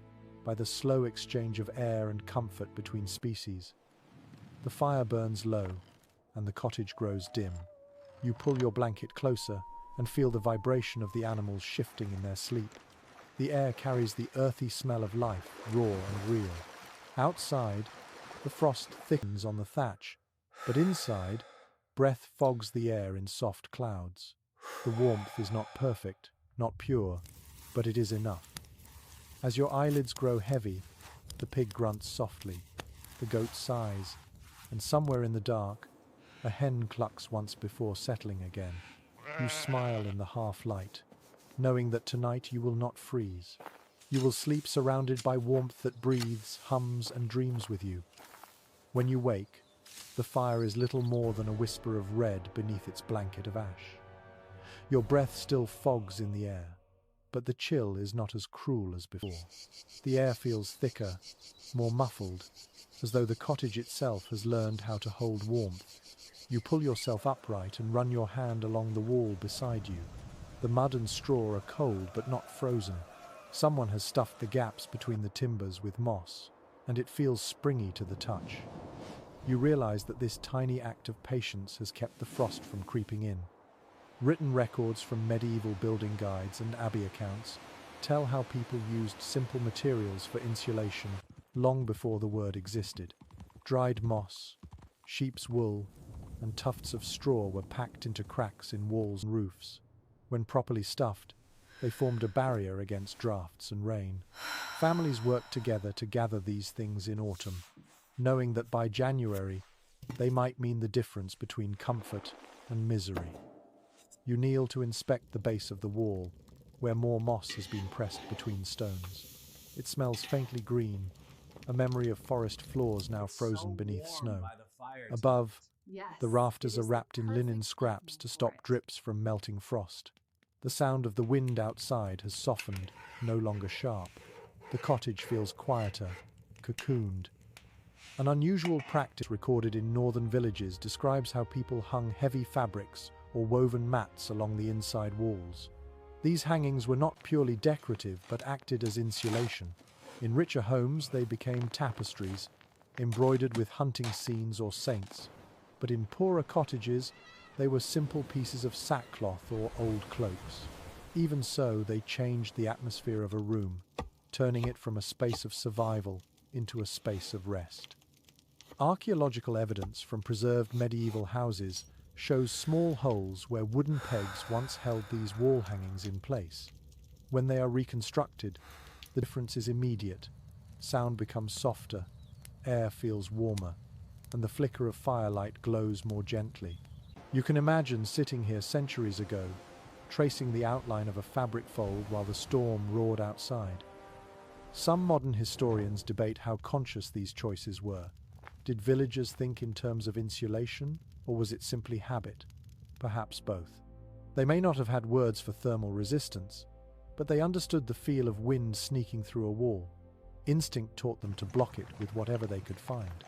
Speaker 1: by the slow exchange of air and comfort between species. The fire burns low, and the cottage grows dim. You pull your blanket closer and feel the vibration of the animals shifting in their sleep. The air carries the earthy smell of life, raw and real. Outside, the frost thickens on the thatch, but inside, breath fogs the air in soft clouds. The warmth is not perfect, not pure, but it is enough. As your eyelids grow heavy, the pig grunts softly, the goat sighs, and somewhere in the dark, a hen clucks once before settling again. You smile in the half-light, knowing that tonight you will not freeze. You will sleep surrounded by warmth that breathes, hums, and dreams with you. When you wake, the fire is little more than a whisper of red beneath its blanket of ash. Your breath still fogs in the air, but the chill is not as cruel as before. The air feels thicker, more muffled, as though the cottage itself has learned how to hold warmth. You pull yourself upright and run your hand along the wall beside you. The mud and straw are cold but not frozen. Someone has stuffed the gaps between the timbers with moss, and it feels springy to the touch. You realize that this tiny act of patience has kept the frost from creeping in. Written records from medieval building guides and abbey accounts tell how people used simple materials for insulation long before the word existed. Dried moss, sheep's wool, and tufts of straw were packed into cracks in walls and roofs. When properly stuffed, they formed a barrier against drafts and rain. Families worked together to gather these things in autumn, knowing that by January, they might mean the difference between comfort and misery. You kneel to inspect the base of the wall, where more moss has been pressed between stones. It smells faintly green, a memory of forest floors now frozen beneath snow. Above, The rafters are wrapped in linen scraps to stop drips from melting frost. The sound of the wind outside has softened, no longer sharp. The cottage feels quieter, cocooned. An unusual practice recorded in northern villages describes how people hung heavy fabrics or woven mats along the inside walls. These hangings were not purely decorative but acted as insulation. In richer homes they became tapestries, embroidered with hunting scenes or saints. But in poorer cottages they were simple pieces of sackcloth or old cloaks. Even so, they changed the atmosphere of a room, turning it from a space of survival into a space of rest. Archaeological evidence from preserved medieval houses shows small holes where wooden pegs once held these wall hangings in place. When they are reconstructed, the difference is immediate. Sound becomes softer, air feels warmer, and the flicker of firelight glows more gently. You can imagine sitting here centuries ago, tracing the outline of a fabric fold while the storm roared outside. Some modern historians debate how conscious these choices were. Did villagers think in terms of insulation, or was it simply habit? Perhaps both. They may not have had words for thermal resistance, but they understood the feel of wind sneaking through a wall. Instinct taught them to block it with whatever they could find.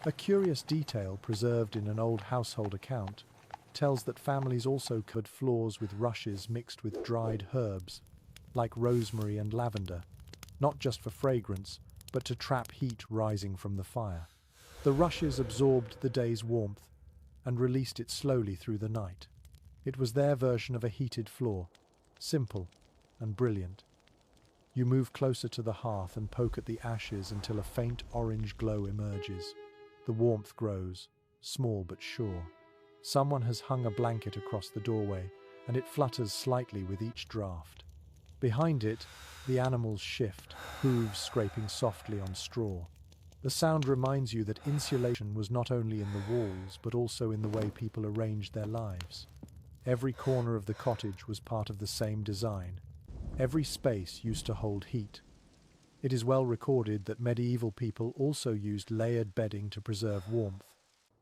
Speaker 1: A curious detail preserved in an old household account tells that families also covered floors with rushes mixed with dried herbs, like rosemary and lavender, not just for fragrance, but to trap heat rising from the fire. The rushes absorbed the day's warmth and released it slowly through the night. It was their version of a heated floor, simple and brilliant. You move closer to the hearth and poke at the ashes until a faint orange glow emerges. The warmth grows, small but sure. Someone has hung a blanket across the doorway, and it flutters slightly with each draft. Behind it, the animals shift, hooves scraping softly on straw. The sound reminds you that insulation was not only in the walls, but also in the way people arranged their lives. Every corner of the cottage was part of the same design. Every space used to hold heat. It is well recorded that medieval people also used layered bedding to preserve warmth.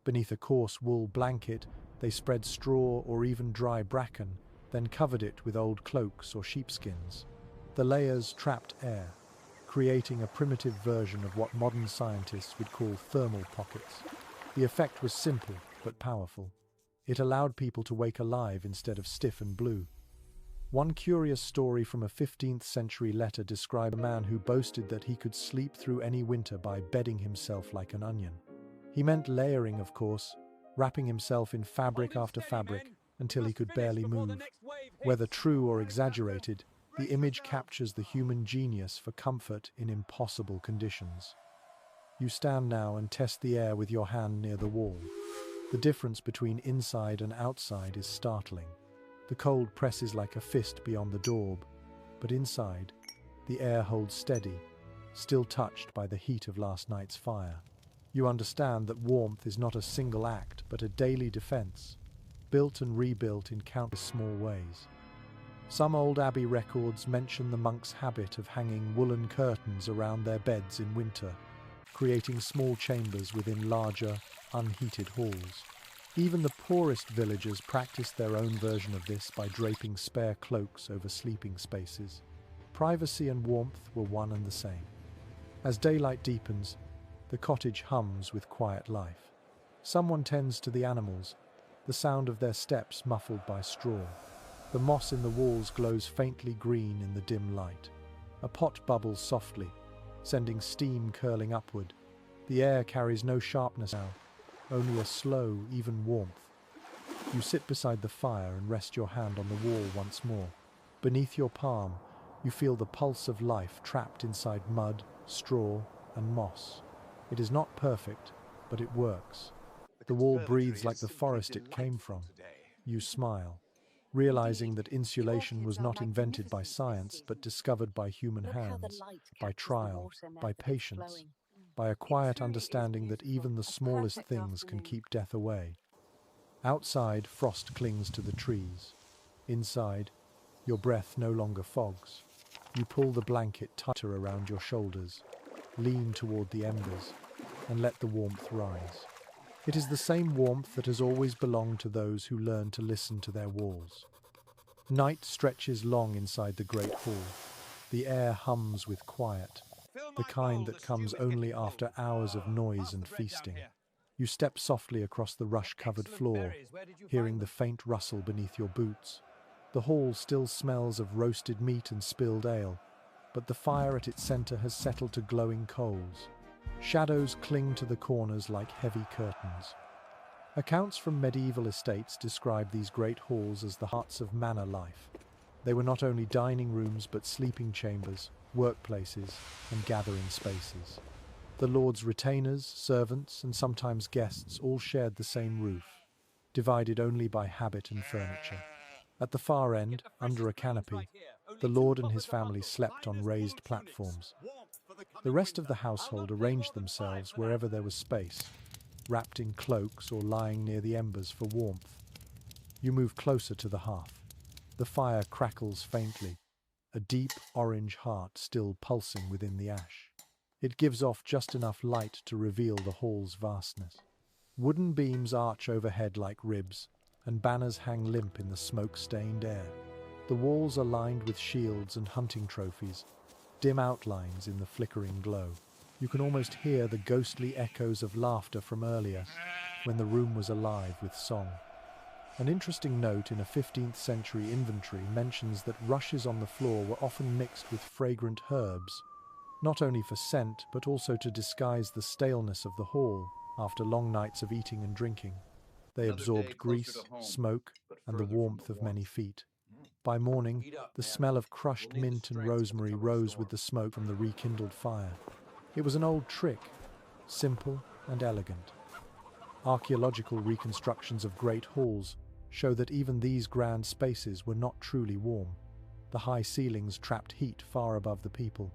Speaker 1: Beneath a coarse wool blanket, they spread straw or even dry bracken, then covered it with old cloaks or sheepskins. The layers trapped air, creating a primitive version of what modern scientists would call thermal pockets. The effect was simple but powerful. It allowed people to wake alive instead of stiff and blue. One curious story from a 15th century letter described a man who boasted that he could sleep through any winter by bedding himself like an onion. He meant layering, of course, wrapping himself in fabric after fabric until he could barely move. Whether true or exaggerated, the image captures the human genius for comfort in impossible conditions. You stand now and test the air with your hand near the wall. The difference between inside and outside is startling. The cold presses like a fist beyond the daub, but inside, the air holds steady, still touched by the heat of last night's fire. You understand that warmth is not a single act, but a daily defense, built and rebuilt in countless small ways. Some old abbey records mention the monks' habit of hanging woolen curtains around their beds in winter, creating small chambers within larger, unheated halls. Even the poorest villagers practiced their own version of this by draping spare cloaks over sleeping spaces. Privacy and warmth were one and the same. As daylight deepens, the cottage hums with quiet life. Someone tends to the animals, the sound of their steps muffled by straw. The moss in the walls glows faintly green in the dim light. A pot bubbles softly, sending steam curling upward. The air carries no sharpness now, only a slow, even warmth. You sit beside the fire and rest your hand on the wall once more. Beneath your palm, you feel the pulse of life trapped inside mud, straw, and moss. It is not perfect, but it works. The wall breathes like the forest it came from. You smile, realizing that insulation was not invented by science, but discovered by human hands, by trial, by patience, by a quiet understanding that even the smallest things can keep death away. Outside, frost clings to the trees. Inside, your breath no longer fogs. You pull the blanket tighter around your shoulders, lean toward the embers, and let the warmth rise. It is the same warmth that has always belonged to those who learn to listen to their walls. Night stretches long inside the great hall. The air hums with quiet, the kind that comes only after hours of noise and feasting. You step softly across the rush-covered floor, hearing the faint rustle beneath your boots. The hall still smells of roasted meat and spilled ale, but the fire at its center has settled to glowing coals. Shadows cling to the corners like heavy curtains. Accounts from medieval estates describe these great halls as the hearts of manor life. They were not only dining rooms but sleeping chambers, workplaces, and gathering spaces. The lord's retainers, servants, and sometimes guests all shared the same roof, divided only by habit and furniture. At the far end, under a canopy, the lord and his family slept on raised platforms. The rest of the household arranged themselves wherever there was space, wrapped in cloaks or lying near the embers for warmth. You move closer to the hearth. The fire crackles faintly, a deep orange heart still pulsing within the ash. It gives off just enough light to reveal the hall's vastness. Wooden beams arch overhead like ribs, and banners hang limp in the smoke-stained air. The walls are lined with shields and hunting trophies, dim outlines in the flickering glow. You can almost hear the ghostly echoes of laughter from earlier, when the room was alive with song. An interesting note in a 15th century inventory mentions that rushes on the floor were often mixed with fragrant herbs, not only for scent but also to disguise the staleness of the hall after long nights of eating and drinking. They absorbed grease, smoke, and the warmth of many feet. By morning, the smell of crushed mint and rosemary rose with the smoke from the rekindled fire. It was an old trick, simple and elegant. Archaeological reconstructions of great halls show that even these grand spaces were not truly warm. The high ceilings trapped heat far above the people,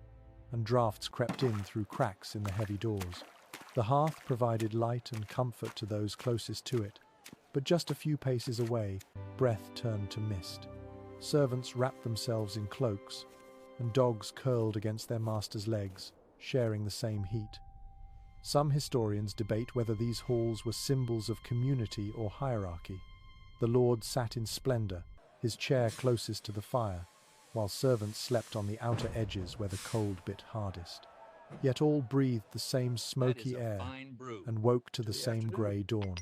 Speaker 1: and drafts crept in through cracks in the heavy doors. The hearth provided light and comfort to those closest to it, but just a few paces away, breath turned to mist. Servants wrapped themselves in cloaks, and dogs curled against their masters' legs, sharing the same heat. Some historians debate whether these halls were symbols of community or hierarchy. The lord sat in splendor, his chair closest to the fire, while servants slept on the outer edges where the cold bit hardest. Yet all breathed the same smoky air and woke to the same grey dawn.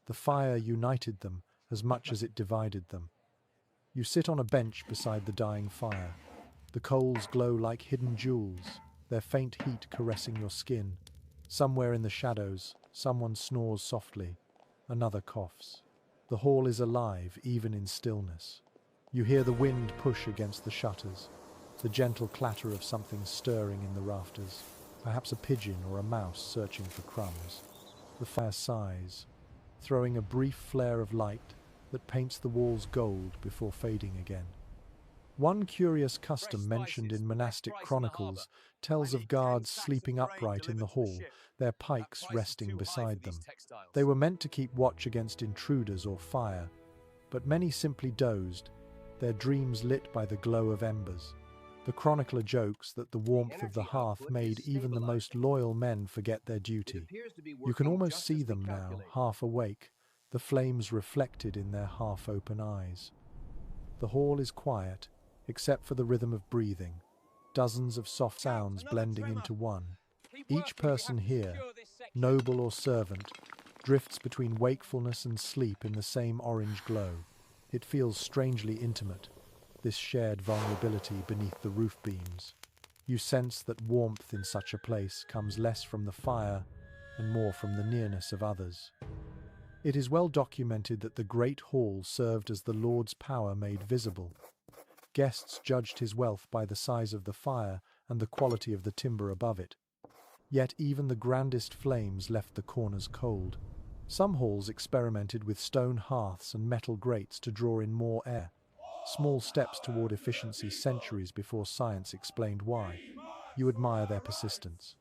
Speaker 1: The fire united them as much as it divided them. You sit on a bench beside the dying fire. The coals glow like hidden jewels, their faint heat caressing your skin. Somewhere in the shadows, someone snores softly, another coughs. The hall is alive, even in stillness. You hear the wind push against the shutters, the gentle clatter of something stirring in the rafters, perhaps a pigeon or a mouse searching for crumbs. The fire sighs, throwing a brief flare of light that paints the walls gold before fading again. One curious custom mentioned in monastic chronicles tells of guards sleeping upright in the hall, their pikes resting beside them. They were meant to keep watch against intruders or fire, but many simply dozed, their dreams lit by the glow of embers. The chronicler jokes that the warmth of the hearth made even the most loyal men forget their duty. You can almost see them now, half awake, the flames reflected in their half-open eyes. The hall is quiet, except for the rhythm of breathing, dozens of soft sounds blending into one. Each person here, noble or servant, drifts between wakefulness and sleep in the same orange glow. It feels strangely intimate, this shared vulnerability beneath the roof beams. You sense that warmth in such a place comes less from the fire and more from the nearness of others. It is well documented that the great hall served as the Lord's power made visible. Guests judged his wealth by the size of the fire and the quality of the timber above it. Yet even the grandest flames left the corners cold. Some halls experimented with stone hearths and metal grates to draw in more air. Small steps toward efficiency centuries before science explained why. You admire their persistence.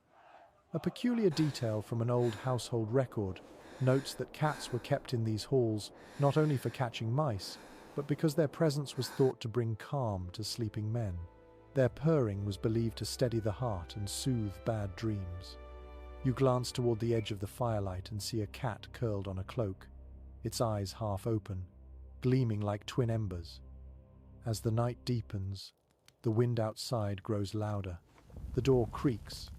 Speaker 1: A peculiar detail from an old household record notes that cats were kept in these halls not only for catching mice, but because their presence was thought to bring calm to sleeping men. Their purring was believed to steady the heart and soothe bad dreams. You glance toward the edge of the firelight and see a cat curled on a cloak, its eyes half open, gleaming like twin embers. As the night deepens, the wind outside grows louder. The door creaks,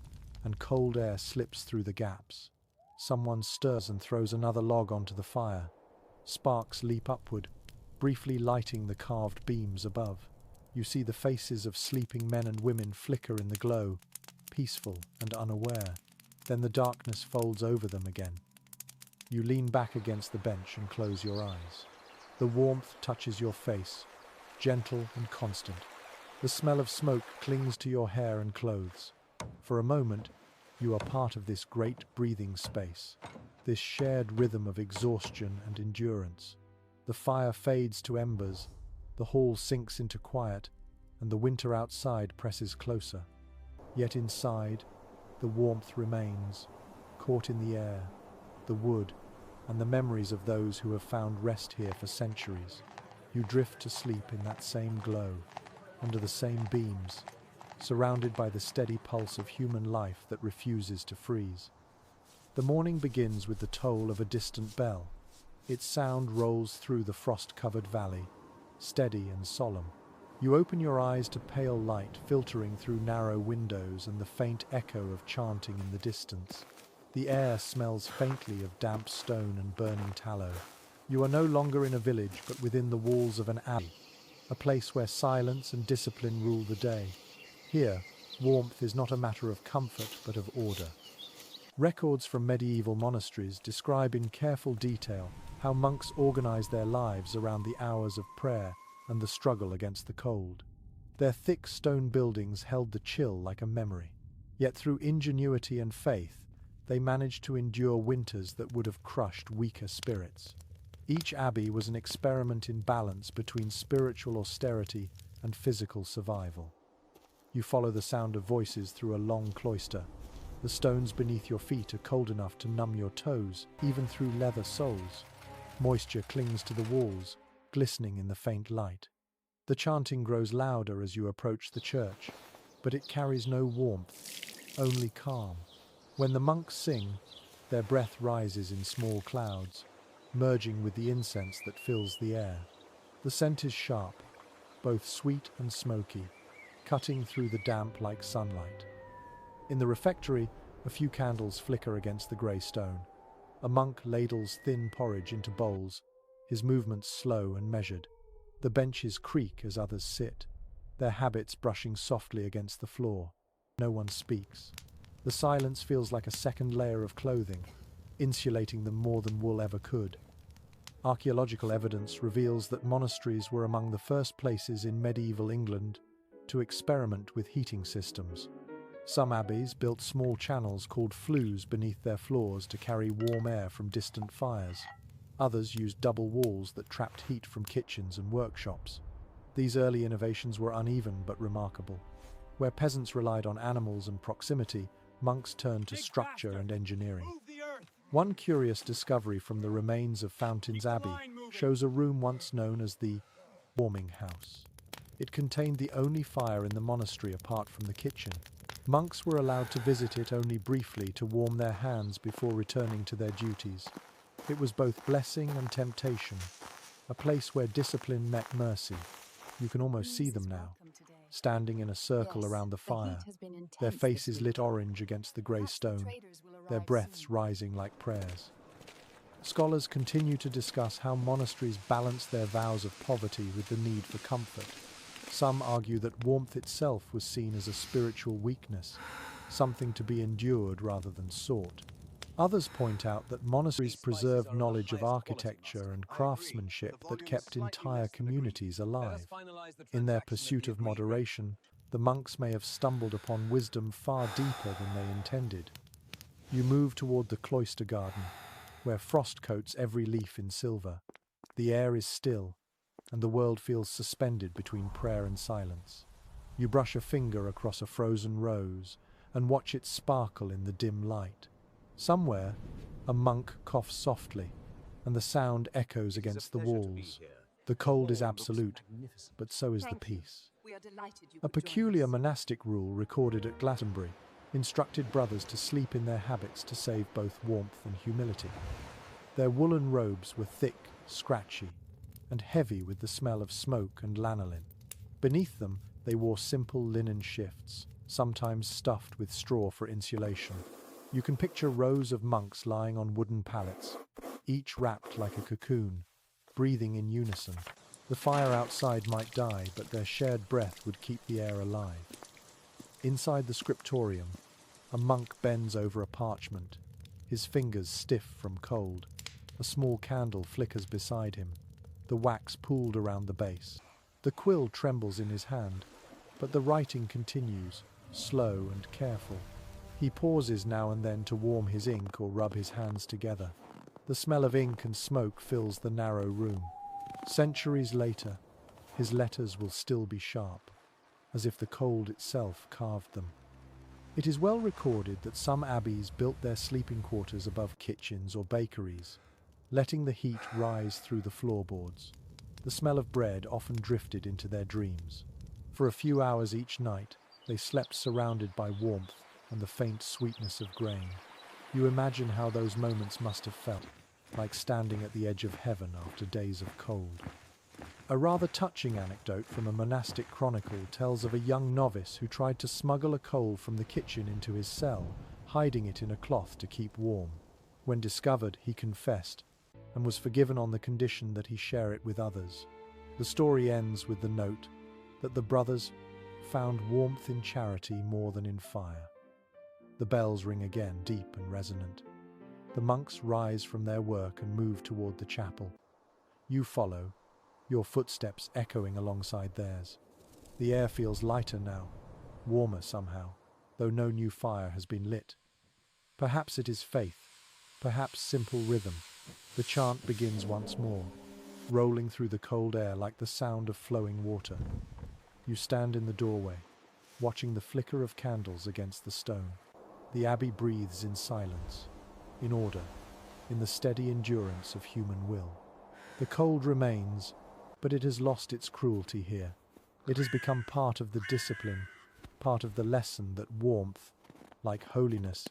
Speaker 1: and cold air slips through the gaps. Someone stirs and throws another log onto the fire. Sparks leap upward, briefly lighting the carved beams above. You see the faces of sleeping men and women flicker in the glow, peaceful and unaware. Then the darkness folds over them again. You lean back against the bench and close your eyes. The warmth touches your face, gentle and constant. The smell of smoke clings to your hair and clothes. For a moment, you are part of this great breathing space, this shared rhythm of exhaustion and endurance. The fire fades to embers, the hall sinks into quiet, and the winter outside presses closer. Yet inside, the warmth remains, caught in the air, the wood, and the memories of those who have found rest here for centuries. You drift to sleep in that same glow, under the same beams, surrounded by the steady pulse of human life that refuses to freeze. The morning begins with the toll of a distant bell. Its sound rolls through the frost-covered valley, steady and solemn. You open your eyes to pale light filtering through narrow windows and the faint echo of chanting in the distance. The air smells faintly of damp stone and burning tallow. You are no longer in a village but within the walls of an abbey, a place where silence and discipline rule the day. Here, warmth is not a matter of comfort but of order. Records from medieval monasteries describe in careful detail how monks organized their lives around the hours of prayer and the struggle against the cold. Their thick stone buildings held the chill like a memory. Yet through ingenuity and faith, they managed to endure winters that would have crushed weaker spirits. Each abbey was an experiment in balance between spiritual austerity and physical survival. You follow the sound of voices through a long cloister. The stones beneath your feet are cold enough to numb your toes, even through leather soles. Moisture clings to the walls, glistening in the faint light. The chanting grows louder as you approach the church, but it carries no warmth, only calm. When the monks sing, their breath rises in small clouds, merging with the incense that fills the air. The scent is sharp, both sweet and smoky, cutting through the damp like sunlight. In the refectory, a few candles flicker against the grey stone. A monk ladles thin porridge into bowls, his movements slow and measured. The benches creak as others sit, their habits brushing softly against the floor. No one speaks. The silence feels like a second layer of clothing, insulating them more than wool ever could. Archaeological evidence reveals that monasteries were among the first places in medieval England to experiment with heating systems. Some abbeys built small channels called flues beneath their floors to carry warm air from distant fires. Others used double walls that trapped heat from kitchens and workshops. These early innovations were uneven but remarkable. Where peasants relied on animals and proximity, monks turned to structure and engineering. One curious discovery from the remains of Fountains Abbey shows a room once known as the warming house. It contained the only fire in the monastery apart from the kitchen. Monks were allowed to visit it only briefly to warm their hands before returning to their duties. It was both blessing and temptation, a place where discipline met mercy. You can almost see them now, standing in a circle around the fire, their faces lit orange against the grey stone, their breaths rising like prayers. Scholars continue to discuss how monasteries balance their vows of poverty with the need for comfort. Some argue that warmth itself was seen as a spiritual weakness, something to be endured rather than sought. Others point out that monasteries preserved knowledge of architecture and craftsmanship that kept entire communities alive. In their pursuit of moderation, the monks may have stumbled upon wisdom far deeper than they intended. You move toward the cloister garden, where frost coats every leaf in silver. The air is still, and the world feels suspended between prayer and silence. You brush a finger across a frozen rose and watch it sparkle in the dim light. Somewhere, a monk coughs softly, and the sound echoes against the walls. The cold is absolute, but so is the peace. A peculiar monastic rule recorded at Glastonbury instructed brothers to sleep in their habits to save both warmth and humility. Their woolen robes were thick, scratchy, and heavy with the smell of smoke and lanolin. Beneath them, they wore simple linen shifts, sometimes stuffed with straw for insulation. You can picture rows of monks lying on wooden pallets, each wrapped like a cocoon, breathing in unison. The fire outside might die, but their shared breath would keep the air alive. Inside the scriptorium, a monk bends over a parchment, his fingers stiff from cold. A small candle flickers beside him, the wax pooled around the base. The quill trembles in his hand, but the writing continues, slow and careful. He pauses now and then to warm his ink or rub his hands together. The smell of ink and smoke fills the narrow room. Centuries later, his letters will still be sharp, as if the cold itself carved them. It is well recorded that some abbeys built their sleeping quarters above kitchens or bakeries, letting the heat rise through the floorboards. The smell of bread often drifted into their dreams. For a few hours each night, they slept surrounded by warmth and the faint sweetness of grain. You imagine how those moments must have felt, like standing at the edge of heaven after days of cold. A rather touching anecdote from a monastic chronicle tells of a young novice who tried to smuggle a coal from the kitchen into his cell, hiding it in a cloth to keep warm. When discovered, he confessed, and was forgiven on the condition that he share it with others. The story ends with the note that the brothers found warmth in charity more than in fire. The bells ring again, deep and resonant. The monks rise from their work and move toward the chapel. You follow, your footsteps echoing alongside theirs. The air feels lighter now, warmer somehow, though no new fire has been lit. Perhaps it is faith, perhaps simple rhythm. The chant begins once more, rolling through the cold air like the sound of flowing water. You stand in the doorway, watching the flicker of candles against the stone. The abbey breathes in silence, in order, in the steady endurance of human will. The cold remains, but it has lost its cruelty here. It has become part of the discipline, part of the lesson that warmth, like holiness,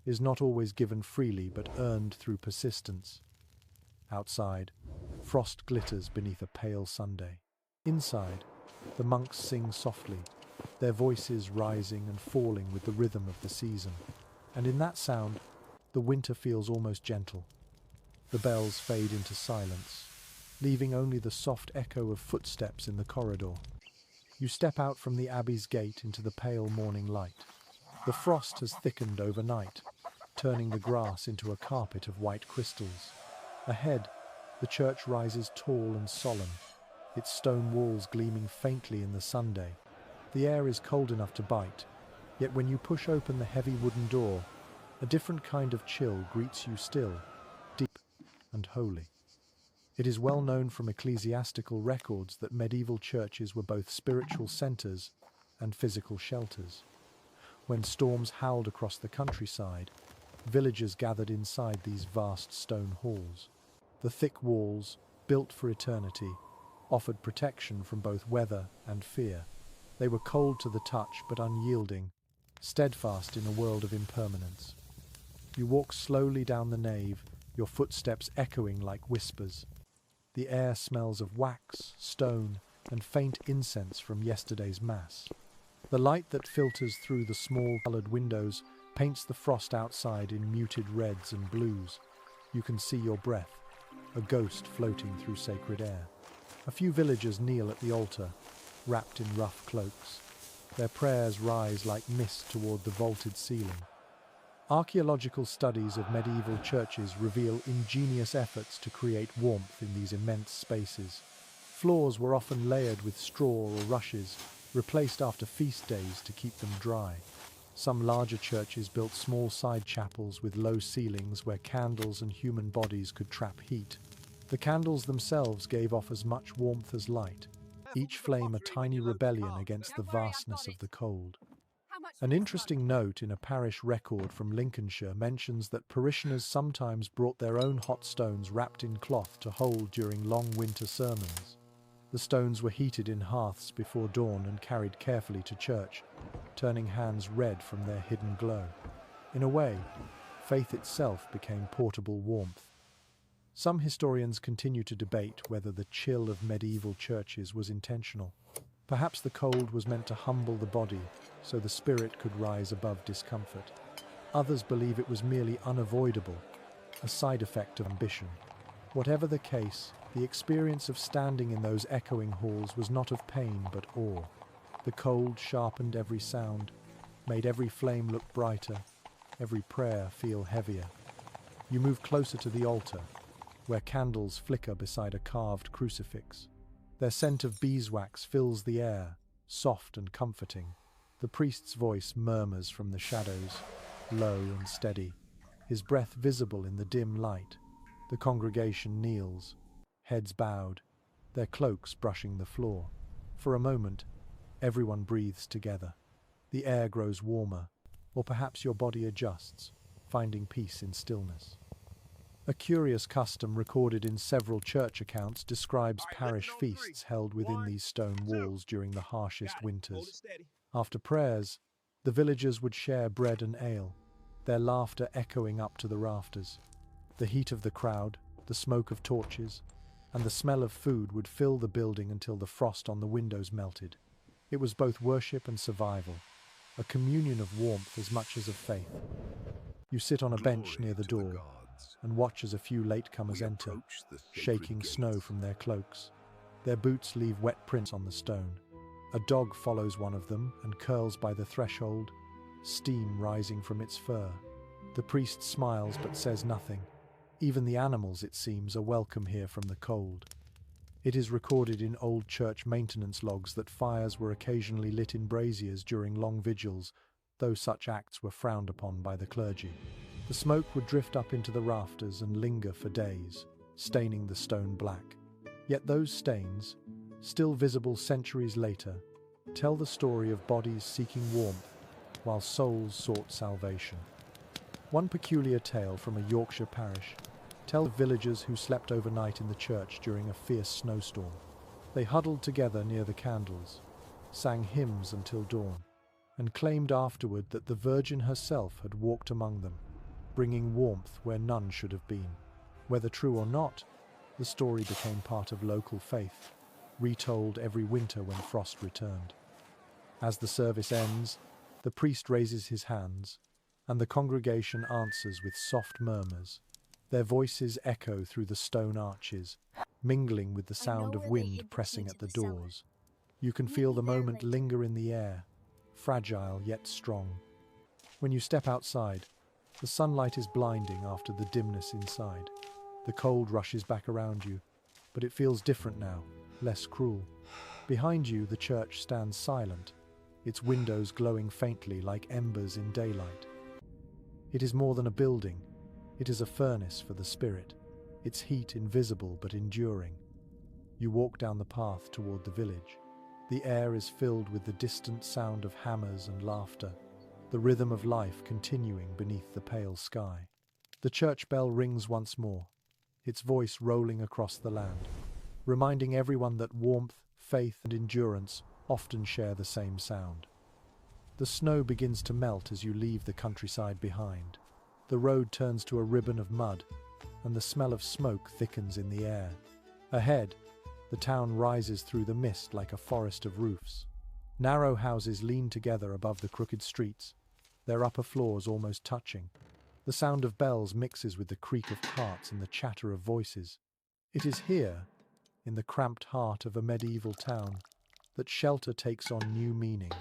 Speaker 1: is not always given freely but earned through persistence. Outside, frost glitters beneath a pale Sunday. Inside, the monks sing softly, their voices rising and falling with the rhythm of the season. And in that sound, the winter feels almost gentle. The bells fade into silence, leaving only the soft echo of footsteps in the corridor. You step out from the abbey's gate into the pale morning light. The frost has thickened overnight, turning the grass into a carpet of white crystals. Ahead, the church rises tall and solemn, its stone walls gleaming faintly in the Sunday. The air is cold enough to bite, yet when you push open the heavy wooden door, a different kind of chill greets you still, deep and holy. It is well known from ecclesiastical records that medieval churches were both spiritual centers and physical shelters. When storms howled across the countryside, villagers gathered inside these vast stone halls. The thick walls, built for eternity, offered protection from both weather and fear. They were cold to the touch but unyielding, steadfast in a world of impermanence. You walk slowly down the nave, your footsteps echoing like whispers. The air smells of wax, stone, and faint incense from yesterday's mass. The light that filters through the small coloured windows paints the frost outside in muted reds and blues. You can see your breath, a ghost floating through sacred air. A few villagers kneel at the altar, wrapped in rough cloaks. Their prayers rise like mist toward the vaulted ceiling. Archaeological studies of medieval churches reveal ingenious efforts to create warmth in these immense spaces. Floors were often layered with straw or rushes, replaced after feast days to keep them dry. Some larger churches built small side chapels with low ceilings where candles and human bodies could trap heat. The candles themselves gave off as much warmth as light, each flame a tiny rebellion against the vastness of the cold. An interesting note in a parish record from Lincolnshire mentions that parishioners sometimes brought their own hot stones wrapped in cloth to hold during long winter sermons. The stones were heated in hearths before dawn and carried carefully to church, turning hands red from their hidden glow. In a way, faith itself became portable warmth. Some historians continue to debate whether the chill of medieval churches was intentional. Perhaps the cold was meant to humble the body so the spirit could rise above discomfort. Others believe it was merely unavoidable, a side effect of ambition. Whatever the case, the experience of standing in those echoing halls was not of pain but awe. The cold sharpened every sound, made every flame look brighter, every prayer feel heavier. You move closer to the altar, where candles flicker beside a carved crucifix. Their scent of beeswax fills the air, soft and comforting. The priest's voice murmurs from the shadows, low and steady, his breath visible in the dim light. The congregation kneels, heads bowed, their cloaks brushing the floor. For a moment, everyone breathes together. The air grows warmer, or perhaps your body adjusts, finding peace in stillness. A curious custom recorded in several church accounts describes parish feasts held within these stone walls during the harshest winters. After prayers, the villagers would share bread and ale, their laughter echoing up to the rafters. The heat of the crowd, the smoke of torches, and the smell of food would fill the building until the frost on the windows melted. It was both worship and survival, a communion of warmth as much as of faith. You sit on a bench near the door and watch as a few latecomers enter, shaking snow from their cloaks. Their boots leave wet prints on the stone. A dog follows one of them and curls by the threshold, steam rising from its fur. The priest smiles but says nothing. Even the animals, it seems, are welcome here from the cold. It is recorded in old church maintenance logs that fires were occasionally lit in braziers during long vigils, though such acts were frowned upon by the clergy. The smoke would drift up into the rafters and linger for days, staining the stone black. Yet those stains, still visible centuries later, tell the story of bodies seeking warmth while souls sought salvation. One peculiar tale from a Yorkshire parish tells of villagers who slept overnight in the church during a fierce snowstorm. They huddled together near the candles, sang hymns until dawn, and claimed afterward that the Virgin herself had walked among them, bringing warmth where none should have been. Whether true or not, the story became part of local faith, retold every winter when frost returned. As the service ends, the priest raises his hands, and the congregation answers with soft murmurs. Their voices echo through the stone arches, mingling with the sound of wind pressing at the doors. You can feel the moment linger in the air, fragile yet strong. When you step outside, the sunlight is blinding after the dimness inside. The cold rushes back around you, but it feels different now, less cruel. Behind you, the church stands silent, its windows glowing faintly like embers in daylight. It is more than a building. It is a furnace for the spirit, its heat invisible but enduring. You walk down the path toward the village. The air is filled with the distant sound of hammers and laughter, the rhythm of life continuing beneath the pale sky. The church bell rings once more, its voice rolling across the land, reminding everyone that warmth, faith, and endurance often share the same sound. The snow begins to melt as you leave the countryside behind. The road turns to a ribbon of mud, and the smell of smoke thickens in the air. Ahead, the town rises through the mist like a forest of roofs. Narrow houses lean together above the crooked streets, their upper floors almost touching. The sound of bells mixes with the creak of carts and the chatter of voices. It is here, in the cramped heart of a medieval town, that shelter takes on new meaning.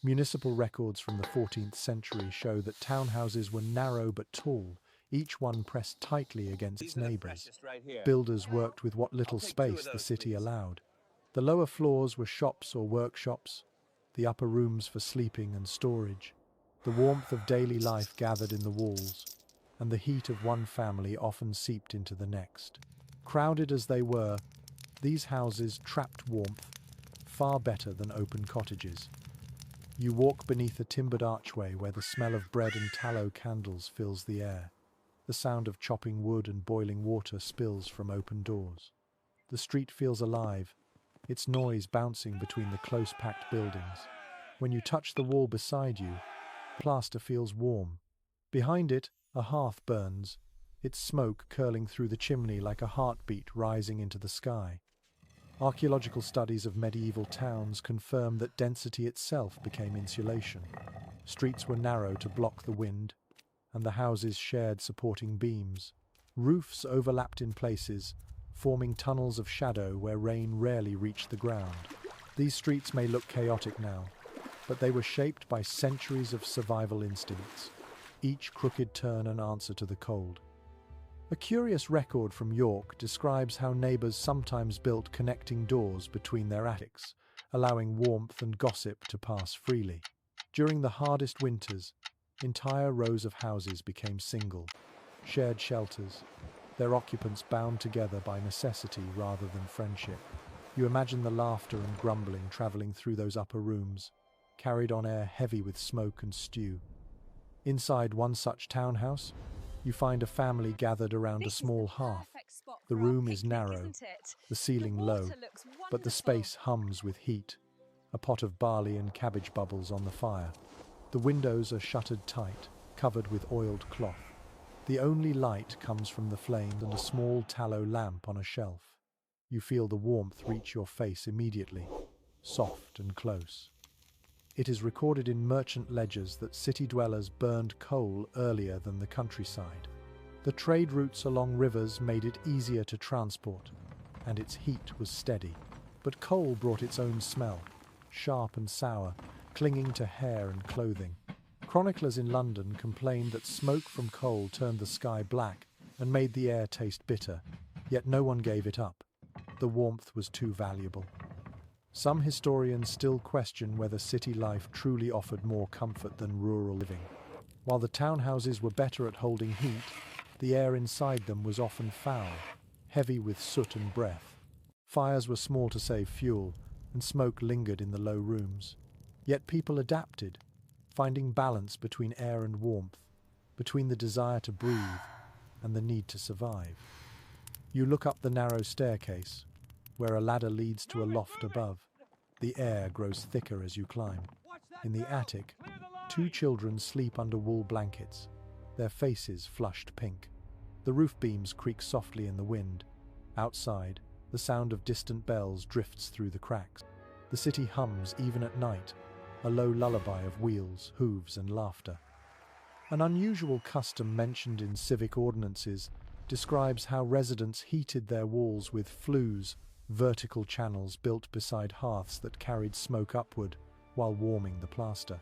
Speaker 1: Municipal records from the 14th century show that townhouses were narrow but tall, each one pressed tightly against its neighbours. Builders worked with what little space the city allowed. The lower floors were shops or workshops, the upper rooms for sleeping and storage. The warmth of daily life gathered in the walls, and the heat of one family often seeped into the next. Crowded as they were, these houses trapped warmth far better than open cottages. You walk beneath a timbered archway where the smell of bread and tallow candles fills the air. The sound of chopping wood and boiling water spills from open doors. The street feels alive, its noise bouncing between the close-packed buildings. When you touch the wall beside you, plaster feels warm. Behind it, a hearth burns, its smoke curling through the chimney like a heartbeat rising into the sky. Archaeological studies of medieval towns confirm that density itself became insulation. Streets were narrow to block the wind, and the houses shared supporting beams. Roofs overlapped in places, forming tunnels of shadow where rain rarely reached the ground. These streets may look chaotic now, but they were shaped by centuries of survival instincts, each crooked turn an answer to the cold. A curious record from York describes how neighbours sometimes built connecting doors between their attics, allowing warmth and gossip to pass freely. During the hardest winters, entire rows of houses became single, shared shelters, their occupants bound together by necessity rather than friendship. You imagine the laughter and grumbling travelling through those upper rooms, carried on air heavy with smoke and stew. Inside one such townhouse, you find a family gathered around a small hearth. The room is narrow, the ceiling low, but the space hums with heat. A pot of barley and cabbage bubbles on the fire. The windows are shuttered tight, covered with oiled cloth. The only light comes from the flames and a small tallow lamp on a shelf. You feel the warmth reach your face immediately, soft and close. It is recorded in merchant ledgers that city dwellers burned coal earlier than the countryside. The trade routes along rivers made it easier to transport, and its heat was steady. But coal brought its own smell, sharp and sour, clinging to hair and clothing. Chroniclers in London complained that smoke from coal turned the sky black and made the air taste bitter, yet no one gave it up. The warmth was too valuable. Some historians still question whether city life truly offered more comfort than rural living. While the townhouses were better at holding heat, the air inside them was often foul, heavy with soot and breath. Fires were small to save fuel, and smoke lingered in the low rooms. Yet people adapted, finding balance between air and warmth, between the desire to breathe and the need to survive. You look up the narrow staircase, where a ladder leads to a loft above. The air grows thicker as you climb. In the attic, two children sleep under wool blankets, their faces flushed pink. The roof beams creak softly in the wind. Outside, the sound of distant bells drifts through the cracks. The city hums even at night, a low lullaby of wheels, hooves, and laughter. An unusual custom mentioned in civic ordinances describes how residents heated their walls with flues, vertical channels built beside hearths that carried smoke upward while warming the plaster.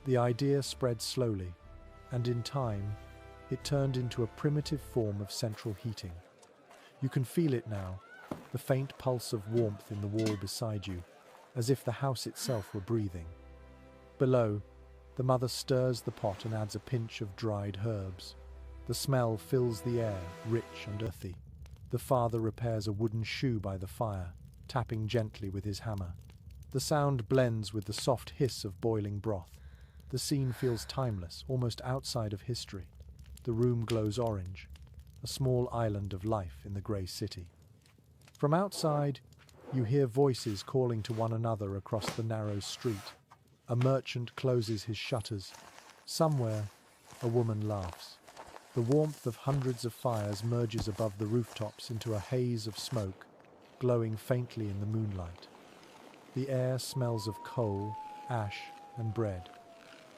Speaker 1: The idea spread slowly, and in time, it turned into a primitive form of central heating. You can feel it now, the faint pulse of warmth in the wall beside you, as if the house itself were breathing. Below, the mother stirs the pot and adds a pinch of dried herbs. The smell fills the air, rich and earthy. The father repairs a wooden shoe by the fire, tapping gently with his hammer. The sound blends with the soft hiss of boiling broth. The scene feels timeless, almost outside of history. The room glows orange, a small island of life in the grey city. From outside, you hear voices calling to one another across the narrow street. A merchant closes his shutters. Somewhere, a woman laughs. The warmth of hundreds of fires merges above the rooftops into a haze of smoke, glowing faintly in the moonlight. The air smells of coal, ash, and bread.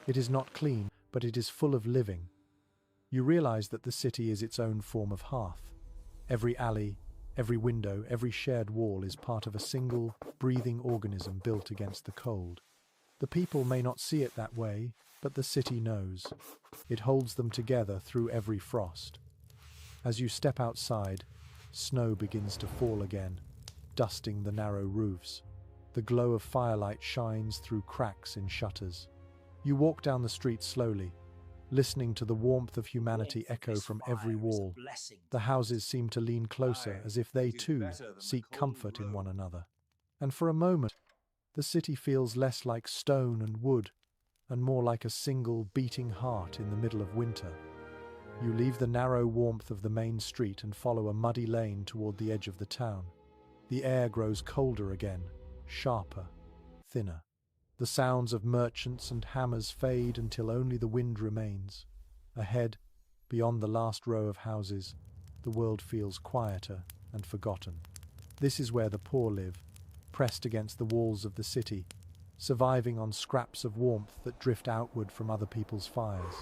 Speaker 1: It is not clean, but it is full of living. You realize that the city is its own form of hearth. Every alley, every window, every shared wall is part of a single, breathing organism built against the cold. The people may not see it that way, but the city knows. It holds them together through every frost. As you step outside, snow begins to fall again, dusting the narrow roofs. The glow of firelight shines through cracks in shutters. You walk down the street slowly, listening to the warmth of humanity echo from every wall. The houses seem to lean closer, as if they too seek comfort in one another. And for a moment, the city feels less like stone and wood, and more like a single beating heart in the middle of winter. You leave the narrow warmth of the main street and follow a muddy lane toward the edge of the town. The air grows colder again, sharper, thinner. The sounds of merchants and hammers fade until only the wind remains. Ahead, beyond the last row of houses, the world feels quieter and forgotten. This is where the poor live, pressed against the walls of the city, surviving on scraps of warmth that drift outward from other people's fires.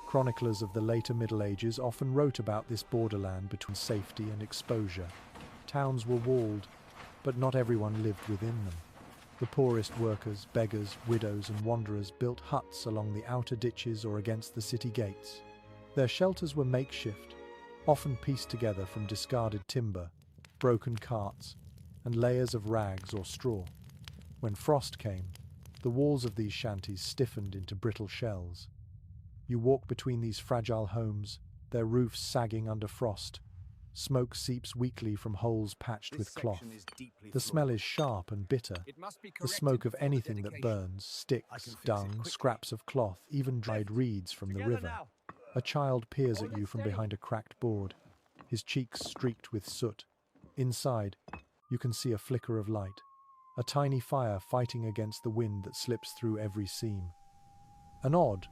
Speaker 1: Chroniclers of the later Middle Ages often wrote about this borderland between safety and exposure. Towns were walled, but not everyone lived within them. The poorest workers, beggars, widows and wanderers built huts along the outer ditches or against the city gates. Their shelters were makeshift, often pieced together from discarded timber, broken carts, and layers of rags or straw. When frost came, the walls of these shanties stiffened into brittle shells. You walk between these fragile homes, their roofs sagging under frost. Smoke seeps weakly from holes patched with cloth. The smell is sharp and bitter, the smoke of anything that burns, sticks, dung, scraps of cloth, even dried reeds from the river. A child peers at you from behind a cracked board, his cheeks streaked with soot. Inside, you can see a flicker of light, a tiny fire fighting against the wind that slips through every seam. An odd,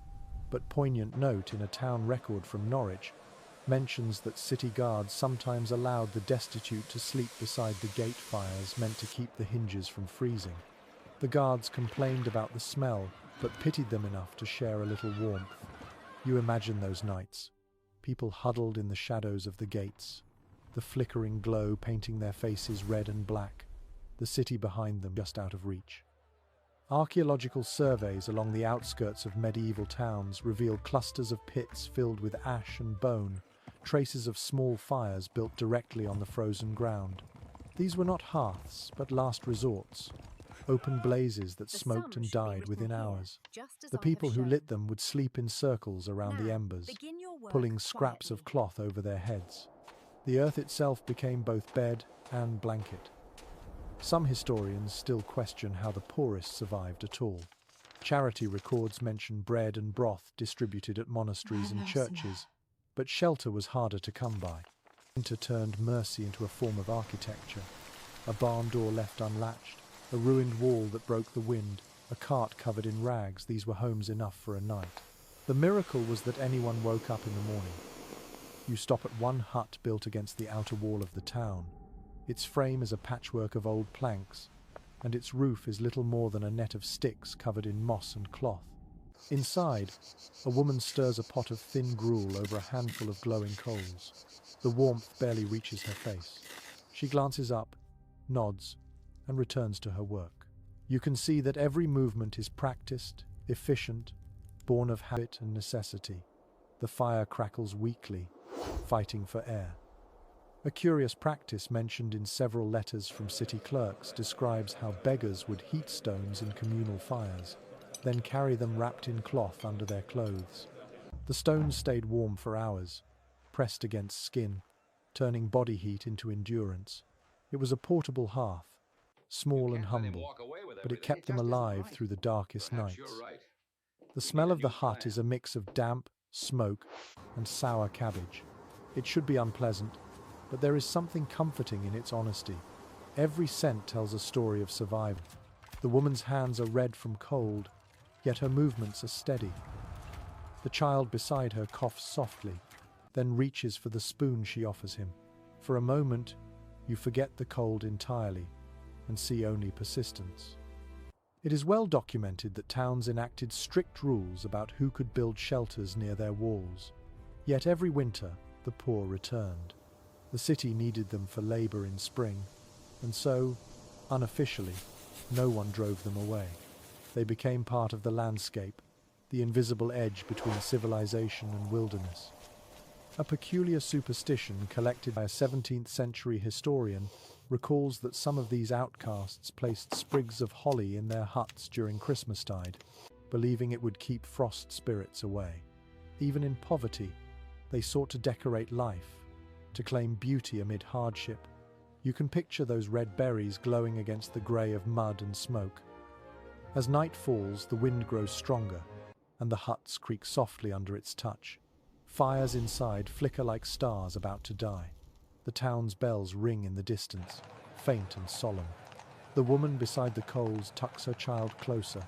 Speaker 1: but poignant note in a town record from Norwich mentions that city guards sometimes allowed the destitute to sleep beside the gate fires meant to keep the hinges from freezing. The guards complained about the smell, but pitied them enough to share a little warmth. You imagine those nights, people huddled in the shadows of the gates, the flickering glow painting their faces red and black, the city behind them just out of reach. Archaeological surveys along the outskirts of medieval towns reveal clusters of pits filled with ash and bone, traces of small fires built directly on the frozen ground. These were not hearths, but last resorts, open blazes that smoked and died within hours. The people who lit them would sleep in circles around the embers, pulling scraps of cloth over their heads. The earth itself became both bed and blanket. Some historians still question how the poorest survived at all. Charity records mention bread and broth distributed at monasteries and churches, but shelter was harder to come by. Winter turned mercy into a form of architecture. A barn door left unlatched, a ruined wall that broke the wind, a cart covered in rags, these were homes enough for a night. The miracle was that anyone woke up in the morning. You stop at one hut built against the outer wall of the town. Its frame is a patchwork of old planks, and its roof is little more than a net of sticks covered in moss and cloth. Inside, a woman stirs a pot of thin gruel over a handful of glowing coals. The warmth barely reaches her face. She glances up, nods, and returns to her work. You can see that every movement is practiced, efficient, born of habit and necessity. The fire crackles weakly, fighting for air. A curious practice mentioned in several letters from city clerks describes how beggars would heat stones in communal fires, then carry them wrapped in cloth under their clothes. The stones stayed warm for hours, pressed against skin, turning body heat into endurance. It was a portable hearth, small and humble, but it kept them alive through the darkest nights. The smell of the hut is a mix of damp, smoke, and sour cabbage. It should be unpleasant, but there is something comforting in its honesty. Every scent tells a story of survival. The woman's hands are red from cold, yet her movements are steady. The child beside her coughs softly, then reaches for the spoon she offers him. For a moment, you forget the cold entirely and see only persistence. It is well documented that towns enacted strict rules about who could build shelters near their walls. Yet every winter, the poor returned. The city needed them for labor in spring, and so, unofficially, no one drove them away. They became part of the landscape, the invisible edge between civilization and wilderness. A peculiar superstition collected by a 17th century historian recalls that some of these outcasts placed sprigs of holly in their huts during Christmastide, believing it would keep frost spirits away. Even in poverty, they sought to decorate life, to claim beauty amid hardship. You can picture those red berries glowing against the grey of mud and smoke. As night falls, the wind grows stronger, and the huts creak softly under its touch. Fires inside flicker like stars about to die. The town's bells ring in the distance, faint and solemn. The woman beside the coals tucks her child closer,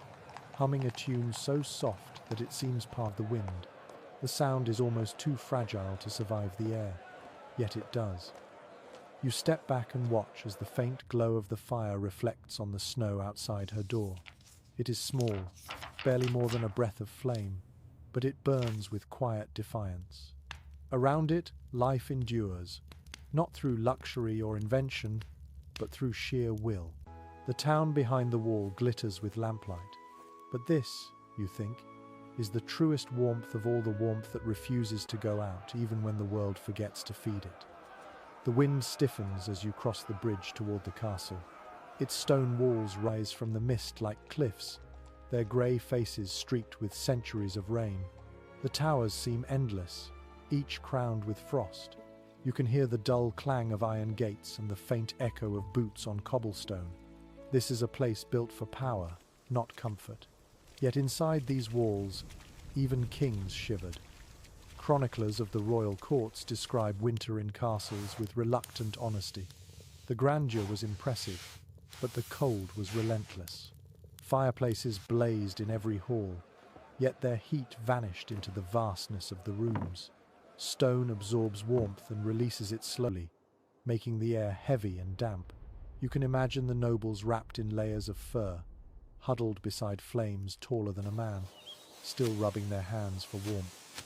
Speaker 1: humming a tune so soft that it seems part of the wind. The sound is almost too fragile to survive the air, yet it does. You step back and watch as the faint glow of the fire reflects on the snow outside her door. It is small, barely more than a breath of flame, but it burns with quiet defiance. Around it, life endures, not through luxury or invention, but through sheer will. The town behind the wall glitters with lamplight. But this, you think, is the truest warmth of all the warmth that refuses to go out even when the world forgets to feed it. The wind stiffens as you cross the bridge toward the castle. Its stone walls rise from the mist like cliffs, their grey faces streaked with centuries of rain. The towers seem endless, each crowned with frost. You can hear the dull clang of iron gates and the faint echo of boots on cobblestone. This is a place built for power, not comfort. Yet inside these walls, even kings shivered. Chroniclers of the royal courts describe winter in castles with reluctant honesty. The grandeur was impressive, but the cold was relentless. Fireplaces blazed in every hall, yet their heat vanished into the vastness of the rooms. Stone absorbs warmth and releases it slowly, making the air heavy and damp. You can imagine the nobles wrapped in layers of fur, huddled beside flames taller than a man, still rubbing their hands for warmth.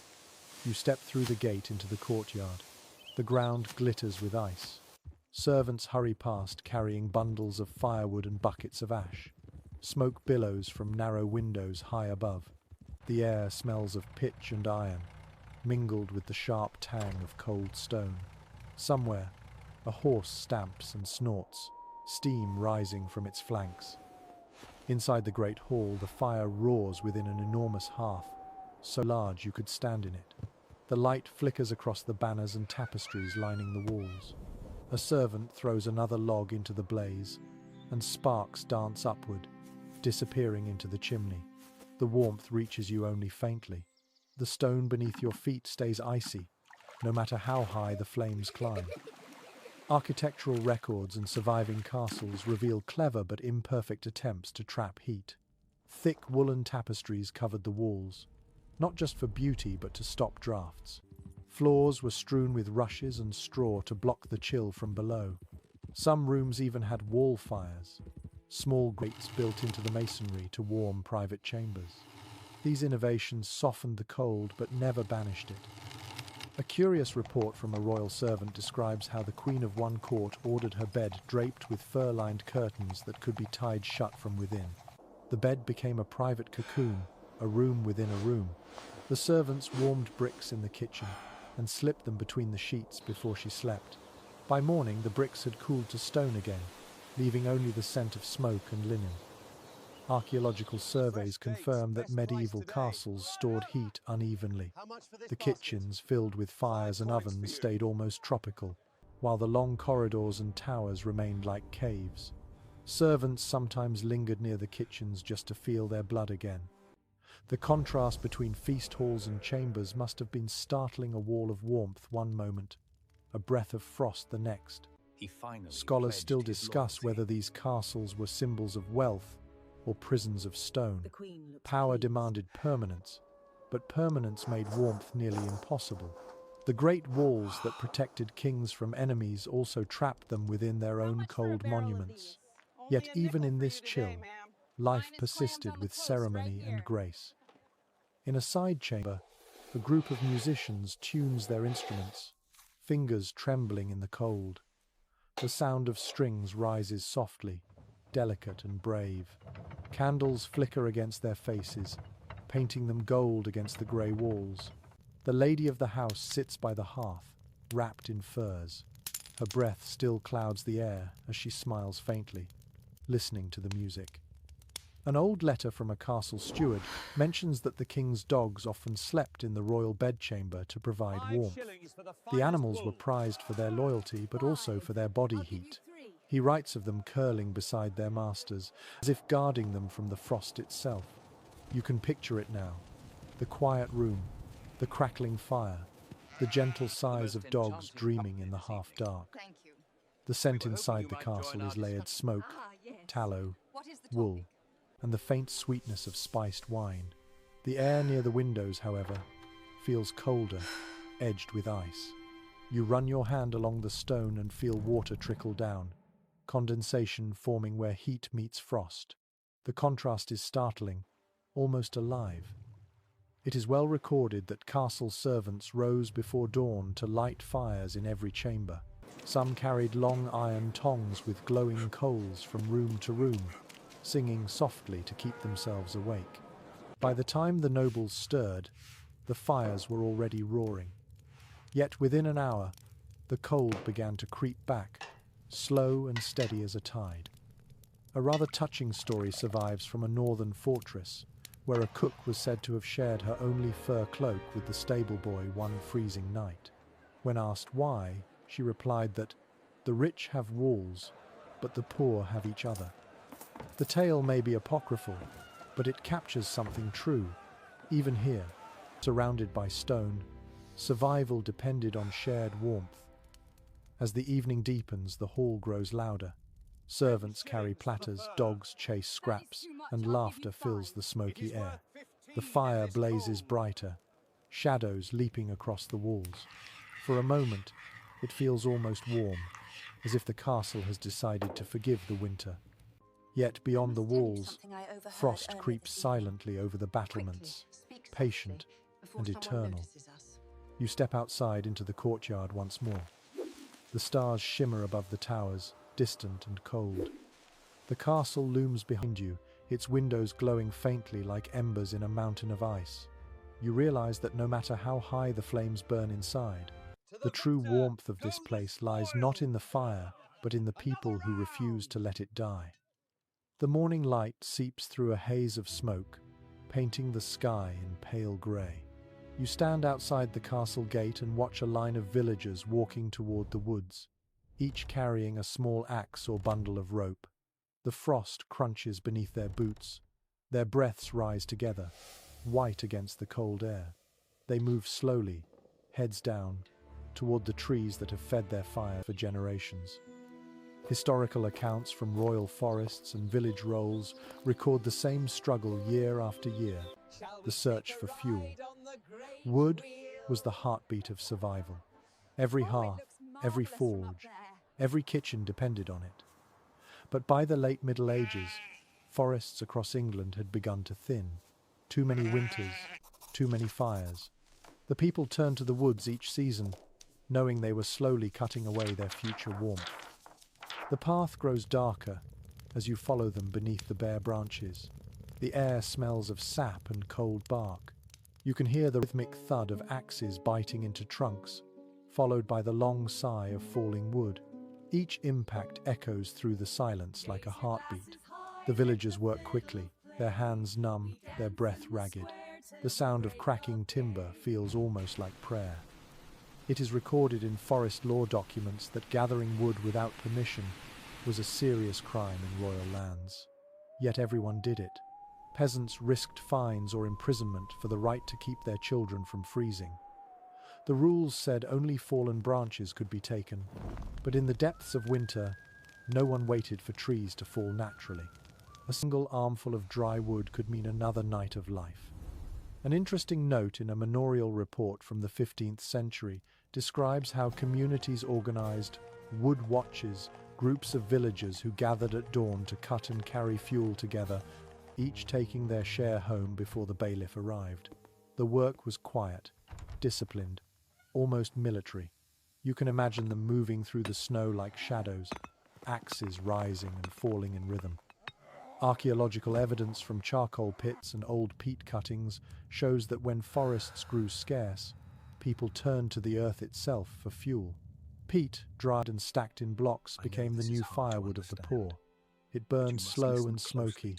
Speaker 1: You step through the gate into the courtyard. The ground glitters with ice. Servants hurry past carrying bundles of firewood and buckets of ash. Smoke billows from narrow windows high above. The air smells of pitch and iron, mingled with the sharp tang of cold stone. Somewhere, a horse stamps and snorts, steam rising from its flanks. Inside the great hall, the fire roars within an enormous hearth, so large you could stand in it. The light flickers across the banners and tapestries lining the walls. A servant throws another log into the blaze, and sparks dance upward, disappearing into the chimney. The warmth reaches you only faintly. The stone beneath your feet stays icy, no matter how high the flames climb. Architectural records and surviving castles reveal clever but imperfect attempts to trap heat. Thick woolen tapestries covered the walls, not just for beauty but to stop drafts. Floors were strewn with rushes and straw to block the chill from below. Some rooms even had wall fires, small grates built into the masonry to warm private chambers. These innovations softened the cold but never banished it. A curious report from a royal servant describes how the queen of one court ordered her bed draped with fur-lined curtains that could be tied shut from within. The bed became a private cocoon, a room within a room. The servants warmed bricks in the kitchen and slipped them between the sheets before she slept. By morning, the bricks had cooled to stone again, leaving only the scent of smoke and linen. Archaeological surveys confirm that medieval castles stored heat unevenly. The kitchens, filled with fires and ovens, stayed almost tropical, while the long corridors and towers remained like caves. Servants sometimes lingered near the kitchens just to feel their blood again. The contrast between feast halls and chambers must have been startling. A wall of warmth one moment, a breath of frost the next. Scholars still discuss whether these castles were symbols of wealth or prisons of stone. Power demanded permanence, but permanence made warmth nearly impossible. The great walls that protected kings from enemies also trapped them within their own cold monuments. Yet even in this chill, life persisted with ceremony and grace. In a side chamber, a group of musicians tunes their instruments, fingers trembling in the cold. The sound of strings rises softly, delicate and brave. Candles flicker against their faces, painting them gold against the grey walls. The lady of the house sits by the hearth, wrapped in furs. Her breath still clouds the air as she smiles faintly, listening to the music. An old letter from a castle steward mentions that the king's dogs often slept in the royal bedchamber to provide warmth. The animals were prized for their loyalty, but also for their body heat. He writes of them curling beside their masters, as if guarding them from the frost itself. You can picture it now. The quiet room, the crackling fire, the gentle sighs of dogs dreaming in the half-dark. The scent inside the castle is layered smoke, tallow, wool, and the faint sweetness of spiced wine. The air near the windows, however, feels colder, edged with ice. You run your hand along the stone and feel water trickle down, condensation forming where heat meets frost. The contrast is startling, almost alive. It is well recorded that castle servants rose before dawn to light fires in every chamber. Some carried long iron tongs with glowing coals from room to room, singing softly to keep themselves awake. By the time the nobles stirred, the fires were already roaring. Yet within an hour, the cold began to creep back, slow and steady as a tide. A rather touching story survives from a northern fortress, where a cook was said to have shared her only fur cloak with the stable boy one freezing night. When asked why, she replied that the rich have walls, but the poor have each other. The tale may be apocryphal, but it captures something true. Even here, surrounded by stone, survival depended on shared warmth. As the evening deepens, the hall grows louder. Servants carry platters, dogs chase scraps, and laughter fills the smoky air. The fire blazes brighter, shadows leaping across the walls. For a moment, it feels almost warm, as if the castle has decided to forgive the winter. Yet beyond the walls, frost creeps silently over the battlements, patient and eternal. You step outside into the courtyard once more. The stars shimmer above the towers, distant and cold. The castle looms behind you, its windows glowing faintly like embers in a mountain of ice. You realize that no matter how high the flames burn inside, the true warmth of this place lies not in the fire, but in the people who refuse to let it die. The morning light seeps through a haze of smoke, painting the sky in pale grey. You stand outside the castle gate and watch a line of villagers walking toward the woods, each carrying a small axe or bundle of rope. The frost crunches beneath their boots. Their breaths rise together, white against the cold air. They move slowly, heads down, toward the trees that have fed their fire for generations. Historical accounts from royal forests and village rolls record the same struggle year after year, the search for fuel. Wood was the heartbeat of survival. Every hearth, every forge, every kitchen depended on it. But by the late Middle Ages, forests across England had begun to thin. Too many winters, too many fires. The people turned to the woods each season, knowing they were slowly cutting away their future warmth. The path grows darker as you follow them beneath the bare branches. The air smells of sap and cold bark. You can hear the rhythmic thud of axes biting into trunks, followed by the long sigh of falling wood. Each impact echoes through the silence like a heartbeat. The villagers work quickly, their hands numb, their breath ragged. The sound of cracking timber feels almost like prayer. It is recorded in forest law documents that gathering wood without permission was a serious crime in royal lands. Yet everyone did it. Peasants risked fines or imprisonment for the right to keep their children from freezing. The rules said only fallen branches could be taken, but in the depths of winter, no one waited for trees to fall naturally. A single armful of dry wood could mean another night of life. An interesting note in a manorial report from the 15th century describes how communities organized wood watches, groups of villagers who gathered at dawn to cut and carry fuel together, each taking their share home before the bailiff arrived. The work was quiet, disciplined, almost military. You can imagine them moving through the snow like shadows, axes rising and falling in rhythm. Archaeological evidence from charcoal pits and old peat cuttings shows that when forests grew scarce, people turned to the earth itself for fuel. Peat, dried and stacked in blocks, became the new firewood of the poor. It burned slow and smoky,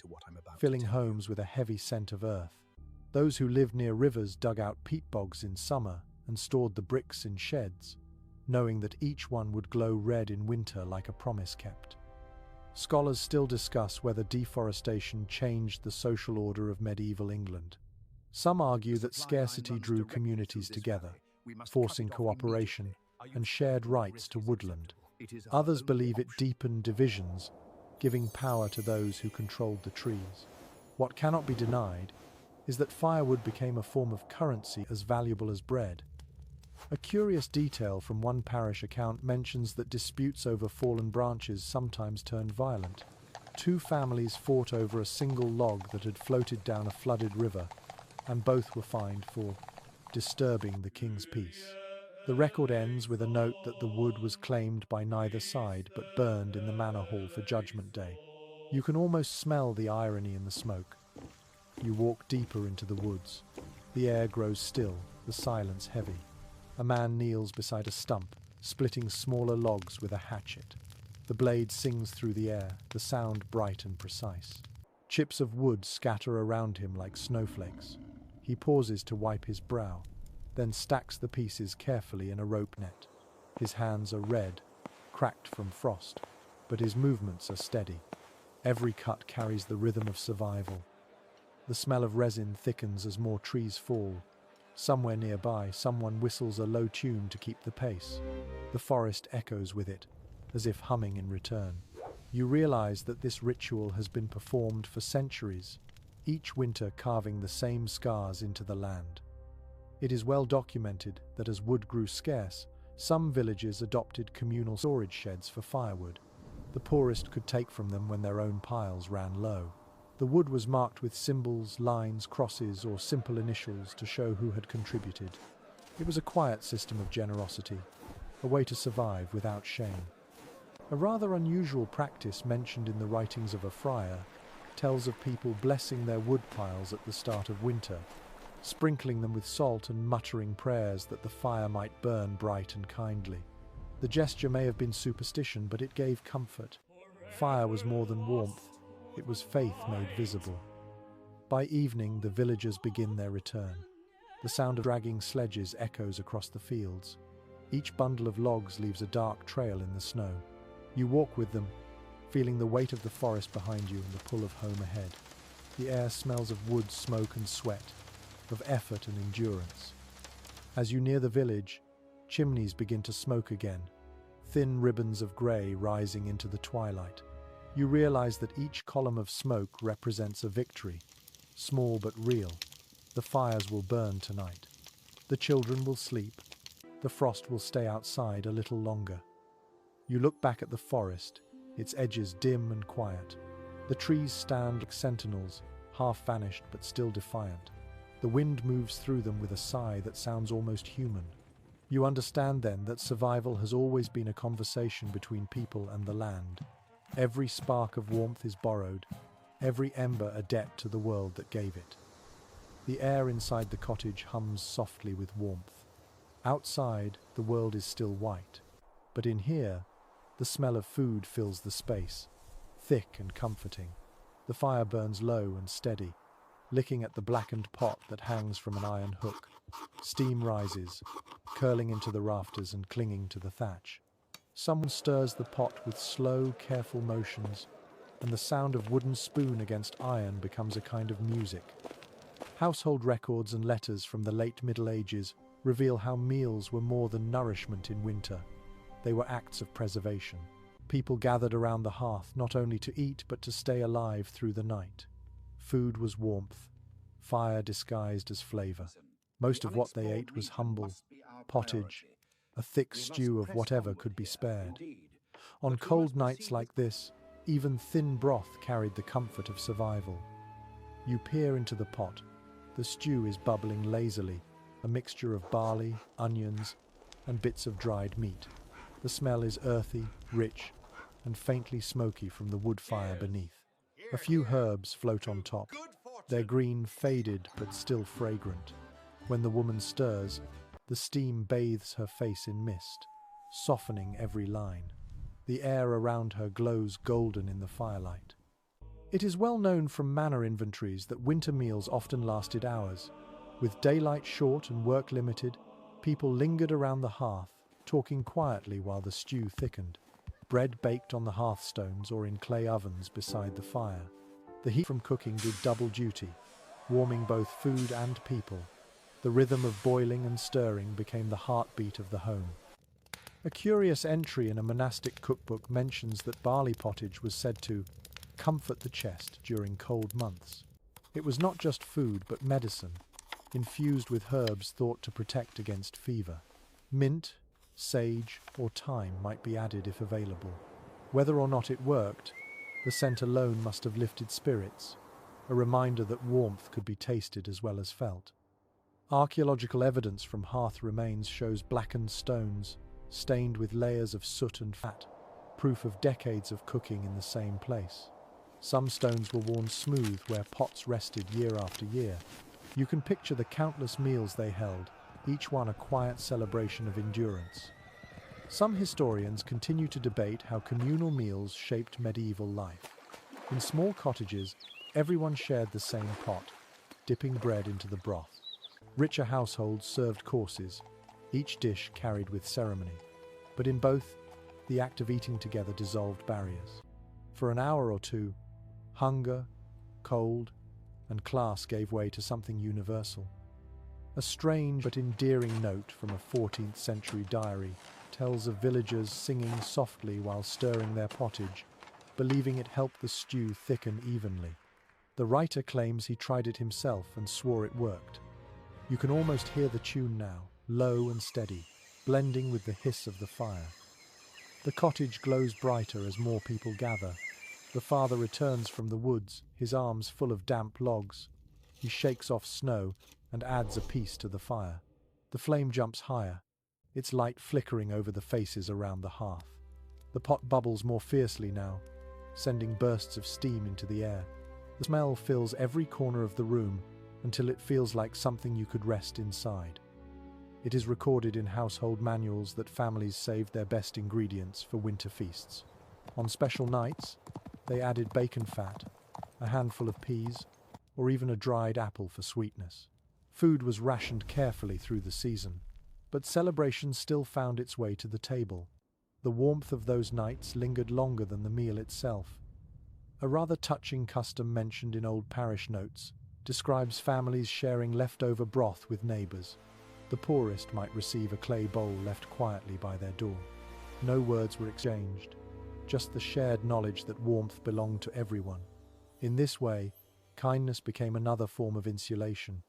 Speaker 1: filling homes with a heavy scent of earth. Those who lived near rivers dug out peat bogs in summer and stored the bricks in sheds, knowing that each one would glow red in winter like a promise kept. Scholars still discuss whether deforestation changed the social order of medieval England. Some argue that scarcity drew communities together, forcing cooperation and shared rights to woodland. Others believe it deepened divisions, giving power to those who controlled the trees. What cannot be denied is that firewood became a form of currency as valuable as bread. A curious detail from one parish account mentions that disputes over fallen branches sometimes turned violent. Two families fought over a single log that had floated down a flooded river, and both were fined for disturbing the king's peace. The record ends with a note that the wood was claimed by neither side but burned in the manor hall for Judgment Day. You can almost smell the irony in the smoke. You walk deeper into the woods. The air grows still, the silence heavy. A man kneels beside a stump, splitting smaller logs with a hatchet. The blade sings through the air, the sound bright and precise. Chips of wood scatter around him like snowflakes. He pauses to wipe his brow, then stacks the pieces carefully in a rope net. His hands are red, cracked from frost, but his movements are steady. Every cut carries the rhythm of survival. The smell of resin thickens as more trees fall. Somewhere nearby, someone whistles a low tune to keep the pace. The forest echoes with it, as if humming in return. You realize that this ritual has been performed for centuries, each winter carving the same scars into the land. It is well documented that as wood grew scarce, some villages adopted communal storage sheds for firewood. The poorest could take from them when their own piles ran low. The wood was marked with symbols, lines, crosses, or simple initials to show who had contributed. It was a quiet system of generosity, a way to survive without shame. A rather unusual practice mentioned in the writings of a friar tells of people blessing their wood piles at the start of winter, sprinkling them with salt and muttering prayers that the fire might burn bright and kindly. The gesture may have been superstition, but it gave comfort. Fire was more than warmth. It was faith made visible. By evening, the villagers begin their return. The sound of dragging sledges echoes across the fields. Each bundle of logs leaves a dark trail in the snow. You walk with them, feeling the weight of the forest behind you and the pull of home ahead. The air smells of wood, smoke and sweat, of effort and endurance. As you near the village, chimneys begin to smoke again, thin ribbons of grey rising into the twilight. You realize that each column of smoke represents a victory, small but real. The fires will burn tonight. The children will sleep. The frost will stay outside a little longer. You look back at the forest, its edges dim and quiet. The trees stand like sentinels, half vanished but still defiant. The wind moves through them with a sigh that sounds almost human. You understand then that survival has always been a conversation between people and the land. Every spark of warmth is borrowed, every ember a debt to the world that gave it. The air inside the cottage hums softly with warmth. Outside, the world is still white, but in here, the smell of food fills the space, thick and comforting. The fire burns low and steady, licking at the blackened pot that hangs from an iron hook. Steam rises, curling into the rafters and clinging to the thatch. Someone stirs the pot with slow, careful motions, and the sound of wooden spoon against iron becomes a kind of music. Household records and letters from the late Middle Ages reveal how meals were more than nourishment in winter. They were acts of preservation. People gathered around the hearth not only to eat but to stay alive through the night. Food was warmth, fire disguised as flavor. Most of what they ate was humble pottage, a thick stew of whatever could be spared. On cold nights like this, even thin broth carried the comfort of survival. You peer into the pot. The stew is bubbling lazily, a mixture of barley, onions, and bits of dried meat. The smell is earthy, rich, and faintly smoky from the wood fire beneath. A few herbs float on top. Their green faded but still fragrant. When the woman stirs, the steam bathes her face in mist, softening every line. The air around her glows golden in the firelight. It is well known from manor inventories that winter meals often lasted hours. With daylight short and work limited, people lingered around the hearth, talking quietly while the stew thickened. Bread baked on the hearthstones or in clay ovens beside the fire. The heat from cooking did double duty, warming both food and people. The rhythm of boiling and stirring became the heartbeat of the home. A curious entry in a monastic cookbook mentions that barley pottage was said to comfort the chest during cold months. It was not just food but medicine, infused with herbs thought to protect against fever. Mint, sage, or thyme might be added if available. Whether or not it worked, the scent alone must have lifted spirits, a reminder that warmth could be tasted as well as felt. Archaeological evidence from hearth remains shows blackened stones, stained with layers of soot and fat, proof of decades of cooking in the same place. Some stones were worn smooth where pots rested year after year. You can picture the countless meals they held, each one a quiet celebration of endurance. Some historians continue to debate how communal meals shaped medieval life. In small cottages, everyone shared the same pot, dipping bread into the broth. Richer households served courses, each dish carried with ceremony. But in both, the act of eating together dissolved barriers. For an hour or two, hunger, cold, and class gave way to something universal. A strange but endearing note from a 14th century diary tells of villagers singing softly while stirring their pottage, believing it helped the stew thicken evenly. The writer claims he tried it himself and swore it worked. You can almost hear the tune now, low and steady, blending with the hiss of the fire. The cottage glows brighter as more people gather. The father returns from the woods, his arms full of damp logs. He shakes off snow and adds a piece to the fire. The flame jumps higher, its light flickering over the faces around the hearth. The pot bubbles more fiercely now, sending bursts of steam into the air. The smell fills every corner of the room until it feels like something you could rest inside. It is recorded in household manuals that families saved their best ingredients for winter feasts. On special nights, they added bacon fat, a handful of peas, or even a dried apple for sweetness. Food was rationed carefully through the season, but celebration still found its way to the table. The warmth of those nights lingered longer than the meal itself. A rather touching custom mentioned in old parish notes describes families sharing leftover broth with neighbours. The poorest might receive a clay bowl left quietly by their door. No words were exchanged, just the shared knowledge that warmth belonged to everyone. In this way, kindness became another form of insulation,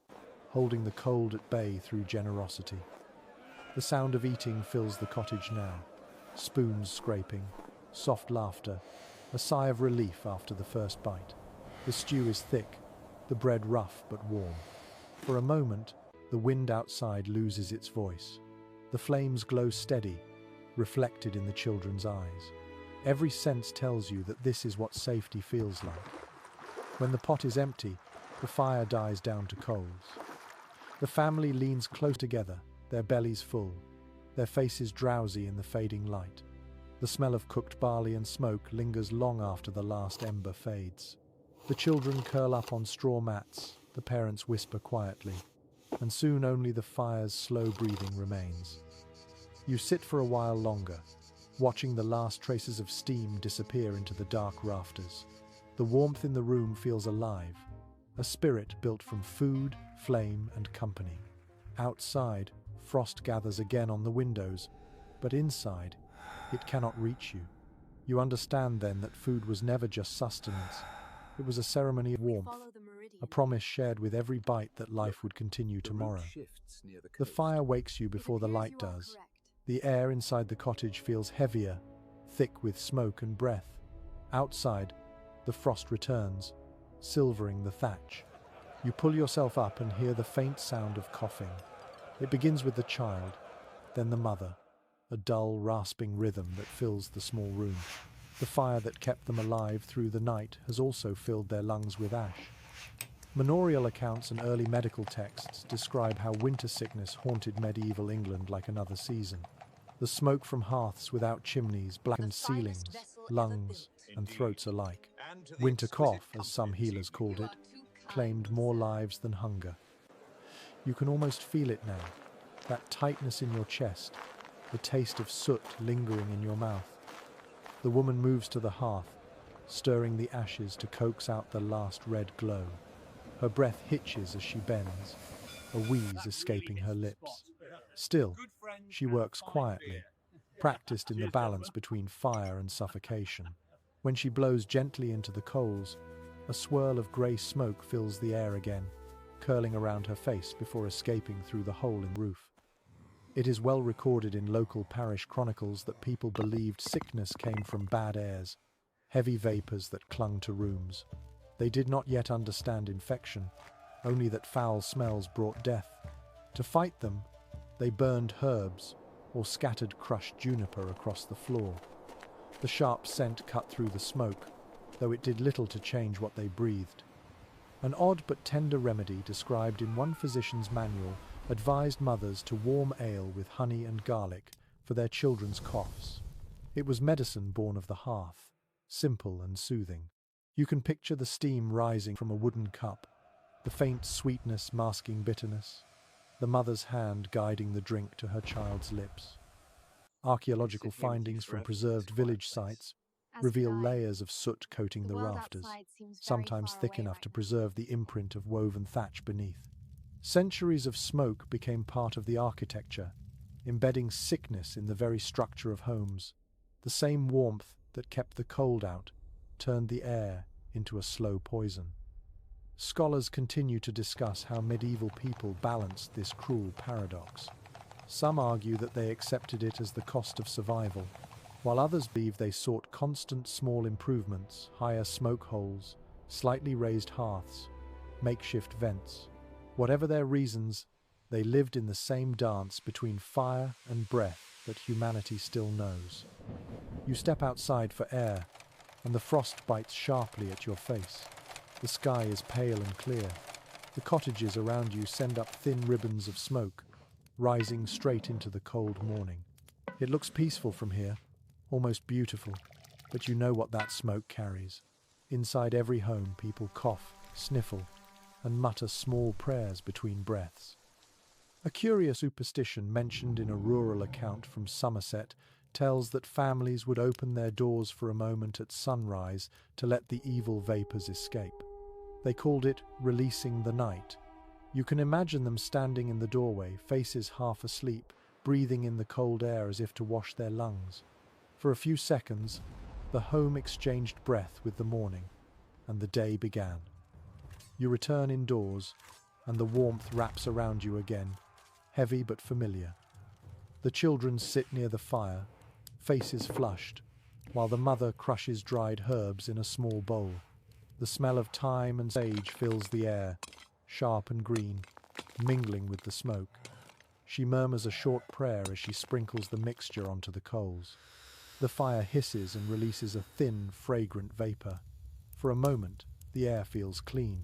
Speaker 1: holding the cold at bay through generosity. The sound of eating fills the cottage now. Spoons scraping, soft laughter, a sigh of relief after the first bite. The stew is thick, the bread rough but warm. For a moment, the wind outside loses its voice. The flames glow steady, reflected in the children's eyes. Every sense tells you that this is what safety feels like. When the pot is empty, the fire dies down to coals. The family leans close together, their bellies full, their faces drowsy in the fading light. The smell of cooked barley and smoke lingers long after the last ember fades. The children curl up on straw mats, the parents whisper quietly, and soon only the fire's slow breathing remains. You sit for a while longer, watching the last traces of steam disappear into the dark rafters. The warmth in the room feels alive, a spirit built from food, flame, and company. Outside, frost gathers again on the windows, but inside, it cannot reach you. You understand then that food was never just sustenance. It was a ceremony of warmth, a promise shared with every bite that life would continue tomorrow. The fire wakes you before the light does. The air inside the cottage feels heavier, thick with smoke and breath. Outside, the frost returns, silvering the thatch. You pull yourself up and hear the faint sound of coughing. It begins with the child, then the mother, a dull, rasping rhythm that fills the small room. The fire that kept them alive through the night has also filled their lungs with ash. Manorial accounts and early medical texts describe how winter sickness haunted medieval England like another season. The smoke from hearths without chimneys blackened ceilings, lungs, and throats alike. Winter cough, as some healers called it, claimed more lives than hunger. You can almost feel it now, that tightness in your chest, the taste of soot lingering in your mouth. The woman moves to the hearth, stirring the ashes to coax out the last red glow. Her breath hitches as she bends, a wheeze escaping her lips. Still, she works quietly, practiced in the balance between fire and suffocation. When she blows gently into the coals, a swirl of grey smoke fills the air again, curling around her face before escaping through the hole in the roof. It is well recorded in local parish chronicles that people believed sickness came from bad airs, heavy vapours that clung to rooms. They did not yet understand infection, only that foul smells brought death. To fight them, they burned herbs or scattered crushed juniper across the floor. The sharp scent cut through the smoke, though it did little to change what they breathed. An odd but tender remedy described in one physician's manual advised mothers to warm ale with honey and garlic for their children's coughs. It was medicine born of the hearth, simple and soothing. You can picture the steam rising from a wooden cup, the faint sweetness masking bitterness, the mother's hand guiding the drink to her child's lips. Archaeological findings from preserved village sites reveal layers of soot coating the rafters, sometimes thick enough to preserve the imprint of woven thatch beneath. Centuries of smoke became part of the architecture, embedding sickness in the very structure of homes. The same warmth that kept the cold out turned the air into a slow poison. Scholars continue to discuss how medieval people balanced this cruel paradox. Some argue that they accepted it as the cost of survival, while others believe they sought constant small improvements, higher smoke holes, slightly raised hearths, makeshift vents. Whatever their reasons, they lived in the same dance between fire and breath that humanity still knows. You step outside for air, and the frost bites sharply at your face. The sky is pale and clear. The cottages around you send up thin ribbons of smoke, rising straight into the cold morning. It looks peaceful from here, almost beautiful, but you know what that smoke carries. Inside every home, people cough, sniffle, and mutter small prayers between breaths. A curious superstition mentioned in a rural account from Somerset tells that families would open their doors for a moment at sunrise to let the evil vapours escape. They called it releasing the night. You can imagine them standing in the doorway, faces half asleep, breathing in the cold air as if to wash their lungs. For a few seconds, the home exchanged breath with the morning, and the day began. You return indoors, and the warmth wraps around you again, heavy but familiar. The children sit near the fire, faces flushed, while the mother crushes dried herbs in a small bowl. The smell of thyme and sage fills the air, sharp and green, mingling with the smoke. She murmurs a short prayer as she sprinkles the mixture onto the coals. The fire hisses and releases a thin, fragrant vapor. For a moment, the air feels clean.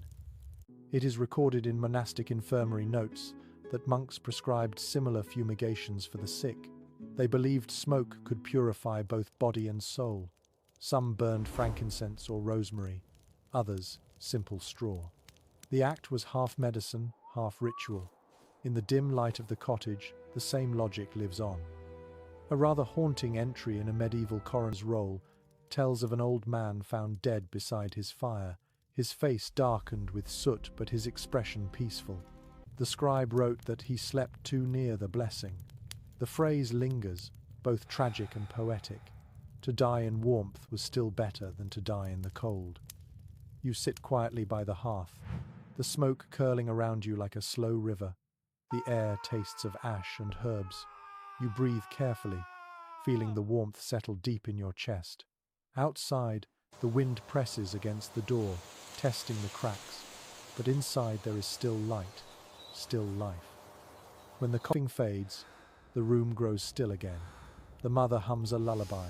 Speaker 1: It is recorded in monastic infirmary notes that monks prescribed similar fumigations for the sick. They believed smoke could purify both body and soul. Some burned frankincense or rosemary, others simple straw. The act was half medicine, half ritual. In the dim light of the cottage, the same logic lives on. A rather haunting entry in a medieval coroner's roll tells of an old man found dead beside his fire, his face darkened with soot but his expression peaceful. The scribe wrote that he slept too near the blessing. The phrase lingers, both tragic and poetic. To die in warmth was still better than to die in the cold. You sit quietly by the hearth, the smoke curling around you like a slow river. The air tastes of ash and herbs. You breathe carefully, feeling the warmth settle deep in your chest. Outside, the wind presses against the door, testing the cracks, but inside there is still light, still life. When the coughing fades, the room grows still again. The mother hums a lullaby,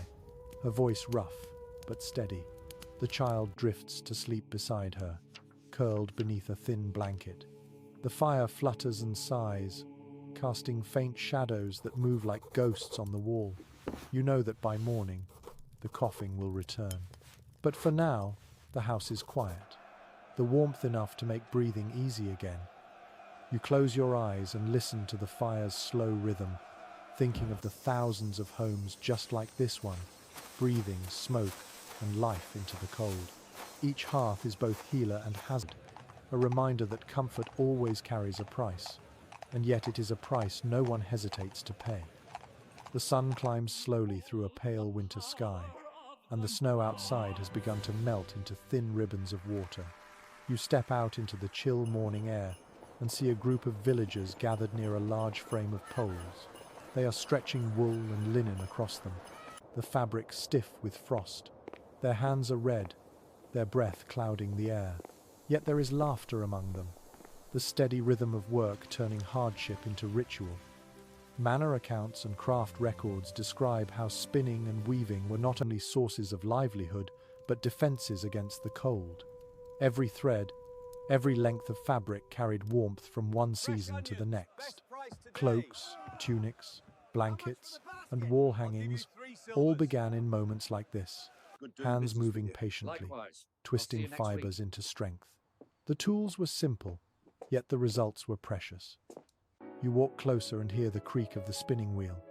Speaker 1: her voice rough but steady. The child drifts to sleep beside her, curled beneath a thin blanket. The fire flutters and sighs, casting faint shadows that move like ghosts on the wall. You know that by morning, the coughing will return. But for now, the house is quiet, the warmth enough to make breathing easy again. You close your eyes and listen to the fire's slow rhythm, thinking of the thousands of homes just like this one, breathing smoke and life into the cold. Each hearth is both healer and hazard, a reminder that comfort always carries a price, and yet it is a price no one hesitates to pay. The sun climbs slowly through a pale winter sky, and the snow outside has begun to melt into thin ribbons of water. You step out into the chill morning air and see a group of villagers gathered near a large frame of poles. They are stretching wool and linen across them, the fabric stiff with frost. Their hands are red, their breath clouding the air. Yet there is laughter among them, the steady rhythm of work turning hardship into ritual. Manor accounts and craft records describe how spinning and weaving were not only sources of livelihood, but defenses against the cold. Every thread, every length of fabric carried warmth from one season to the next. Cloaks, tunics, blankets, and wall hangings all began in moments like this, hands moving patiently, twisting fibers into strength. The tools were simple, yet the results were precious. You walk closer and hear the creak of the spinning wheel.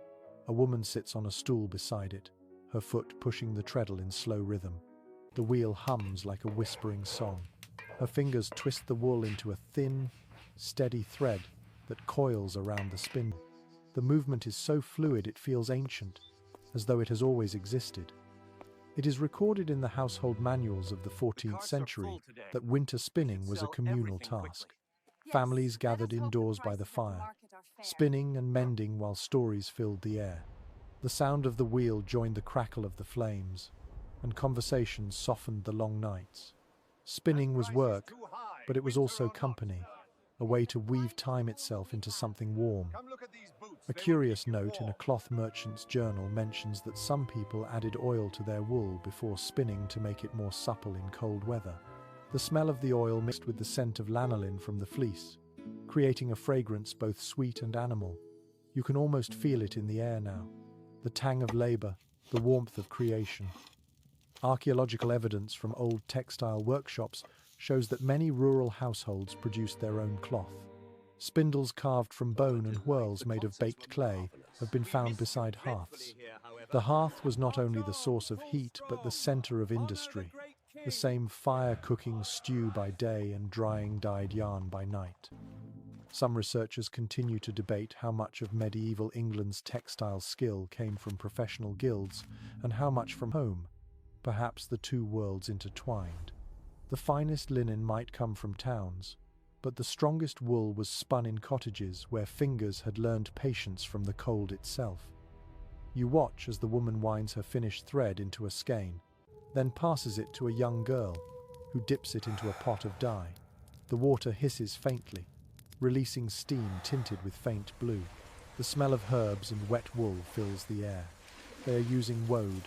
Speaker 1: A woman sits on a stool beside it, her foot pushing the treadle in slow rhythm. The wheel hums like a whispering song. Her fingers twist the wool into a thin, steady thread that coils around the spindle. The movement is so fluid it feels ancient, as though it has always existed. It is recorded in the household manuals of the 14th century that winter spinning was a communal task. Families gathered indoors by the fire, spinning and mending while stories filled the air. The sound of the wheel joined the crackle of the flames, and conversations softened the long nights. Spinning was work, but it was also company, a way to weave time itself into something warm. A curious note in a cloth merchant's journal mentions that some people added oil to their wool before spinning to make it more supple in cold weather. The smell of the oil mixed with the scent of lanolin from the fleece, creating a fragrance both sweet and animal. You can almost feel it in the air now. The tang of labor, the warmth of creation. Archaeological evidence from old textile workshops shows that many rural households produced their own cloth. Spindles carved from bone and whorls made of baked clay have been found beside hearths. The hearth was not only the source of heat but the center of industry, the same fire cooking stew by day and drying dyed yarn by night. Some researchers continue to debate how much of medieval England's textile skill came from professional guilds and how much from home, perhaps the two worlds intertwined. The finest linen might come from towns, but the strongest wool was spun in cottages where fingers had learned patience from the cold itself. You watch as the woman winds her finished thread into a skein, then passes it to a young girl, who dips it into a pot of dye. The water hisses faintly, releasing steam tinted with faint blue. The smell of herbs and wet wool fills the air. They are using woad,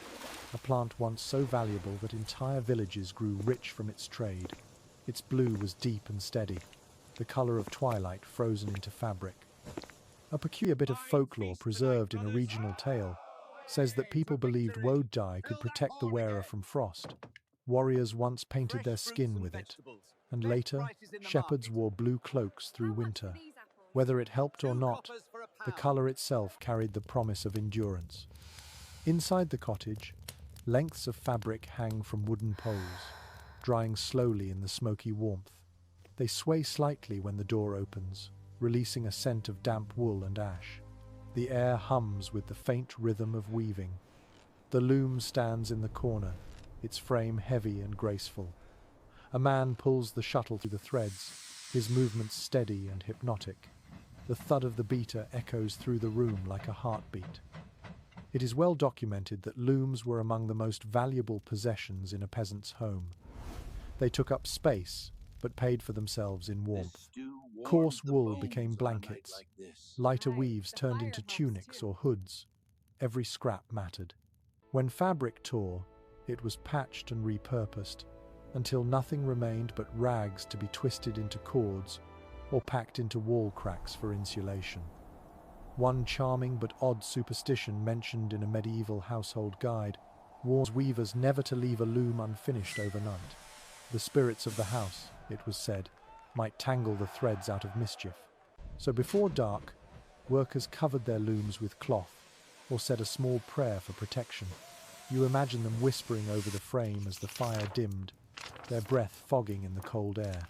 Speaker 1: a plant once so valuable that entire villages grew rich from its trade. Its blue was deep and steady, the color of twilight frozen into fabric. A peculiar bit of folklore preserved in a regional tale says that people believed woad dye could protect the wearer from frost. Warriors once painted their skin with it, and later, shepherds wore blue cloaks through winter. Whether it helped or not, the color itself carried the promise of endurance. Inside the cottage, lengths of fabric hang from wooden poles, drying slowly in the smoky warmth. They sway slightly when the door opens, releasing a scent of damp wool and ash. The air hums with the faint rhythm of weaving. The loom stands in the corner, its frame heavy and graceful. A man pulls the shuttle through the threads, his movements steady and hypnotic. The thud of the beater echoes through the room like a heartbeat. It is well documented that looms were among the most valuable possessions in a peasant's home. They took up space, but paid for themselves in warmth. Coarse wool became blankets. Lighter weaves turned into tunics or hoods. Every scrap mattered. When fabric tore, it was patched and repurposed, until nothing remained but rags to be twisted into cords or packed into wall cracks for insulation. One charming but odd superstition mentioned in a medieval household guide warns weavers never to leave a loom unfinished overnight. The spirits of the house, it was said, might tangle the threads out of mischief. So before dark, workers covered their looms with cloth or said a small prayer for protection. You imagine them whispering over the frame as the fire dimmed, their breath fogging in the cold air.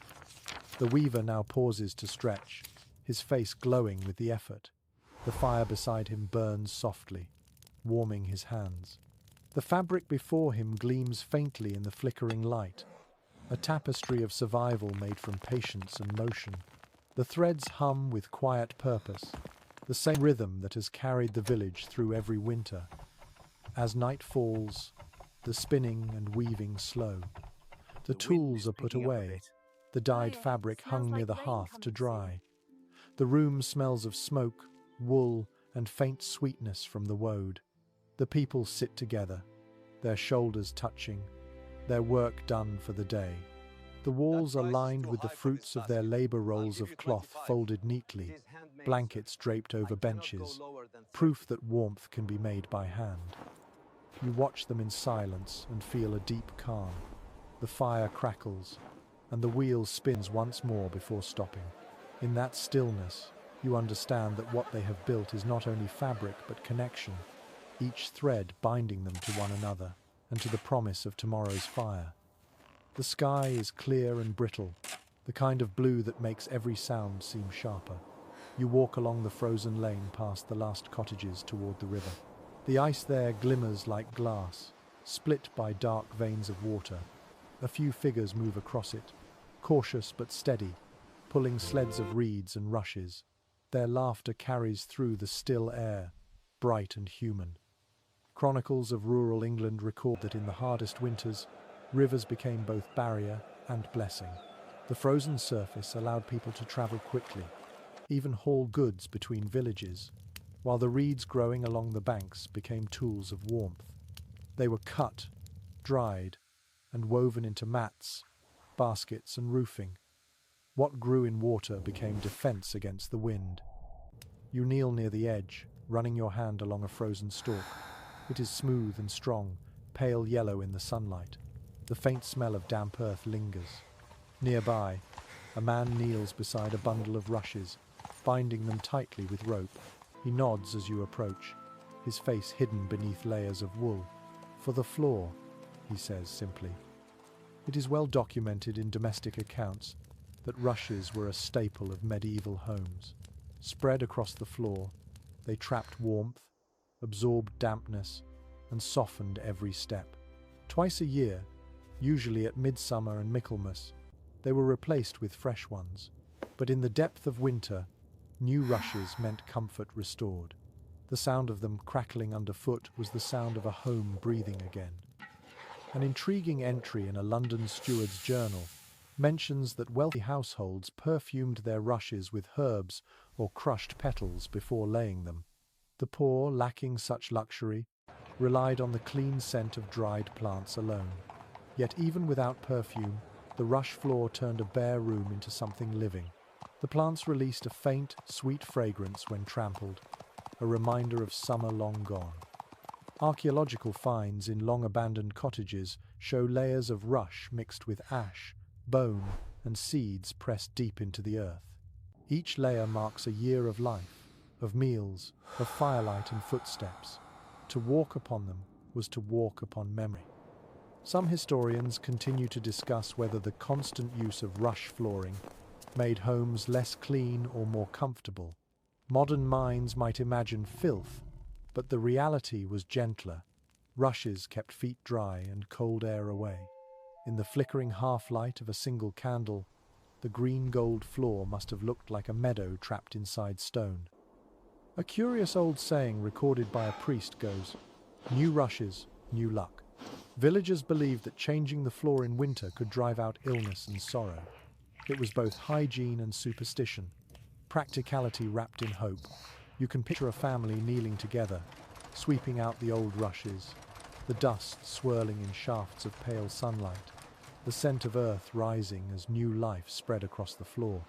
Speaker 1: The weaver now pauses to stretch, his face glowing with the effort. The fire beside him burns softly, warming his hands. The fabric before him gleams faintly in the flickering light, a tapestry of survival made from patience and motion. The threads hum with quiet purpose, the same rhythm that has carried the village through every winter. As night falls, the spinning and weaving slow. The tools are put away, the dyed fabric hung near the hearth to dry. The room smells of smoke, wool, and faint sweetness from the woad. The people sit together, their shoulders touching, their work done for the day. The walls are lined with the fruits of their labor, rolls of cloth folded neatly, blankets draped over benches, proof that warmth can be made by hand. You watch them in silence and feel a deep calm. The fire crackles, and the wheel spins once more before stopping. In that stillness, you understand that what they have built is not only fabric but connection, each thread binding them to one another and to the promise of tomorrow's fire. The sky is clear and brittle, the kind of blue that makes every sound seem sharper. You walk along the frozen lane past the last cottages toward the river. The ice there glimmers like glass, split by dark veins of water. A few figures move across it, cautious but steady, pulling sleds of reeds and rushes. Their laughter carries through the still air, bright and human. Chronicles of rural England record that in the hardest winters, rivers became both barrier and blessing. The frozen surface allowed people to travel quickly, even haul goods between villages, while the reeds growing along the banks became tools of warmth. They were cut, dried, and woven into mats, baskets, and roofing. What grew in water became defense against the wind. You kneel near the edge, running your hand along a frozen stalk. It is smooth and strong, pale yellow in the sunlight. The faint smell of damp earth lingers. Nearby, a man kneels beside a bundle of rushes, binding them tightly with rope. He nods as you approach, his face hidden beneath layers of wool. "For the floor," he says simply. It is well documented in domestic accounts that rushes were a staple of medieval homes. Spread across the floor, they trapped warmth, absorbed dampness, and softened every step. Twice a year, usually at midsummer and Michaelmas, they were replaced with fresh ones. But in the depth of winter, new rushes meant comfort restored. The sound of them crackling underfoot was the sound of a home breathing again. An intriguing entry in a London steward's journal mentions that wealthy households perfumed their rushes with herbs or crushed petals before laying them. The poor, lacking such luxury, relied on the clean scent of dried plants alone. Yet even without perfume, the rush floor turned a bare room into something living. The plants released a faint, sweet fragrance when trampled, a reminder of summer long gone. Archaeological finds in long-abandoned cottages show layers of rush mixed with ash, bone, and seeds pressed deep into the earth. Each layer marks a year of life, of meals, of firelight and footsteps. To walk upon them was to walk upon memory. Some historians continue to discuss whether the constant use of rush flooring made homes less clean or more comfortable. Modern minds might imagine filth, but the reality was gentler. Rushes kept feet dry and cold air away. In the flickering half-light of a single candle, the green-gold floor must have looked like a meadow trapped inside stone. A curious old saying recorded by a priest goes, "New rushes, new luck." Villagers believed that changing the floor in winter could drive out illness and sorrow. It was both hygiene and superstition, practicality wrapped in hope. You can picture a family kneeling together, sweeping out the old rushes, the dust swirling in shafts of pale sunlight, the scent of earth rising as new life spread across the floor.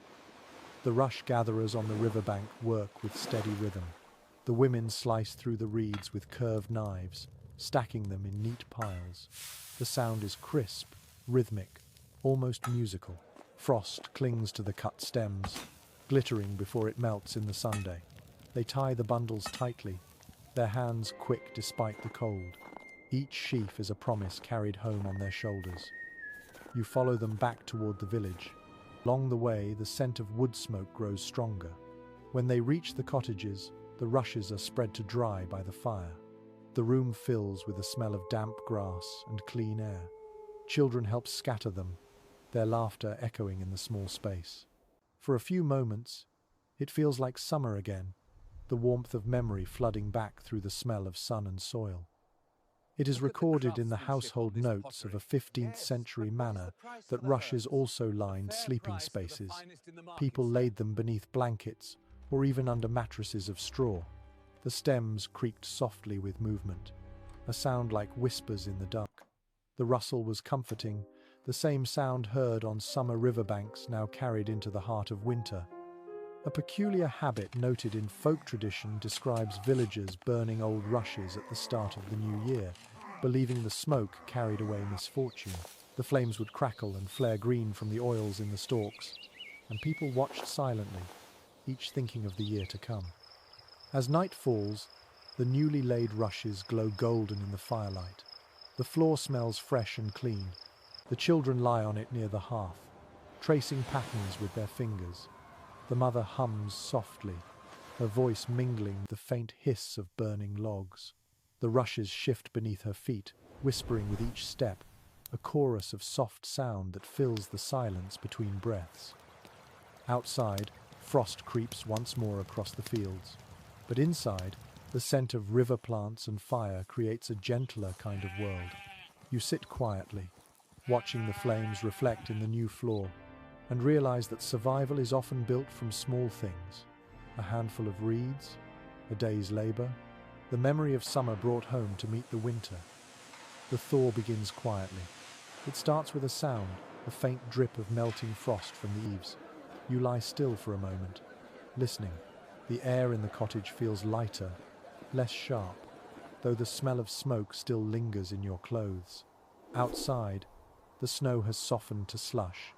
Speaker 1: The rush gatherers on the riverbank work with steady rhythm. The women slice through the reeds with curved knives, stacking them in neat piles. The sound is crisp, rhythmic, almost musical. Frost clings to the cut stems, glittering before it melts in the sunday. They tie the bundles tightly, their hands quick despite the cold. Each sheaf is a promise carried home on their shoulders. You follow them back toward the village. Along the way, the scent of wood smoke grows stronger. When they reach the cottages, the rushes are spread to dry by the fire. The room fills with the smell of damp grass and clean air. Children help scatter them, their laughter echoing in the small space. For a few moments, it feels like summer again, the warmth of memory flooding back through the smell of sun and soil. It is recorded in the household notes of a 15th century manor that rushes also lined sleeping spaces. People laid them beneath blankets or even under mattresses of straw. The stems creaked softly with movement, a sound like whispers in the dark. The rustle was comforting, the same sound heard on summer riverbanks now carried into the heart of winter. A peculiar habit noted in folk tradition describes villagers burning old rushes at the start of the new year, believing the smoke carried away misfortune. The flames would crackle and flare green from the oils in the stalks, and people watched silently, each thinking of the year to come. As night falls, the newly laid rushes glow golden in the firelight. The floor smells fresh and clean. The children lie on it near the hearth, tracing patterns with their fingers. The mother hums softly, her voice mingling with the faint hiss of burning logs. The rushes shift beneath her feet, whispering with each step, a chorus of soft sound that fills the silence between breaths. Outside, frost creeps once more across the fields, but inside, the scent of river plants and fire creates a gentler kind of world. You sit quietly, watching the flames reflect in the new floor, and realize that survival is often built from small things. A handful of reeds, a day's labor, the memory of summer brought home to meet the winter. The thaw begins quietly. It starts with a sound, a faint drip of melting frost from the eaves. You lie still for a moment, listening. The air in the cottage feels lighter, less sharp, though the smell of smoke still lingers in your clothes. Outside, the snow has softened to slush,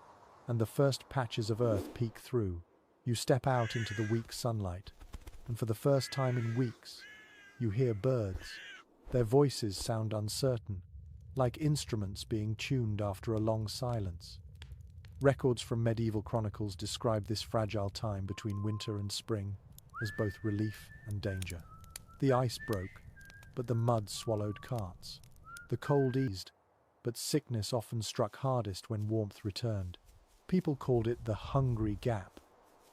Speaker 1: and the first patches of earth peek through. You step out into the weak sunlight, and for the first time in weeks, you hear birds. Their voices sound uncertain, like instruments being tuned after a long silence. Records from medieval chronicles describe this fragile time between winter and spring as both relief and danger. The ice broke, but the mud swallowed carts. The cold eased, but sickness often struck hardest when warmth returned. People called it the hungry gap,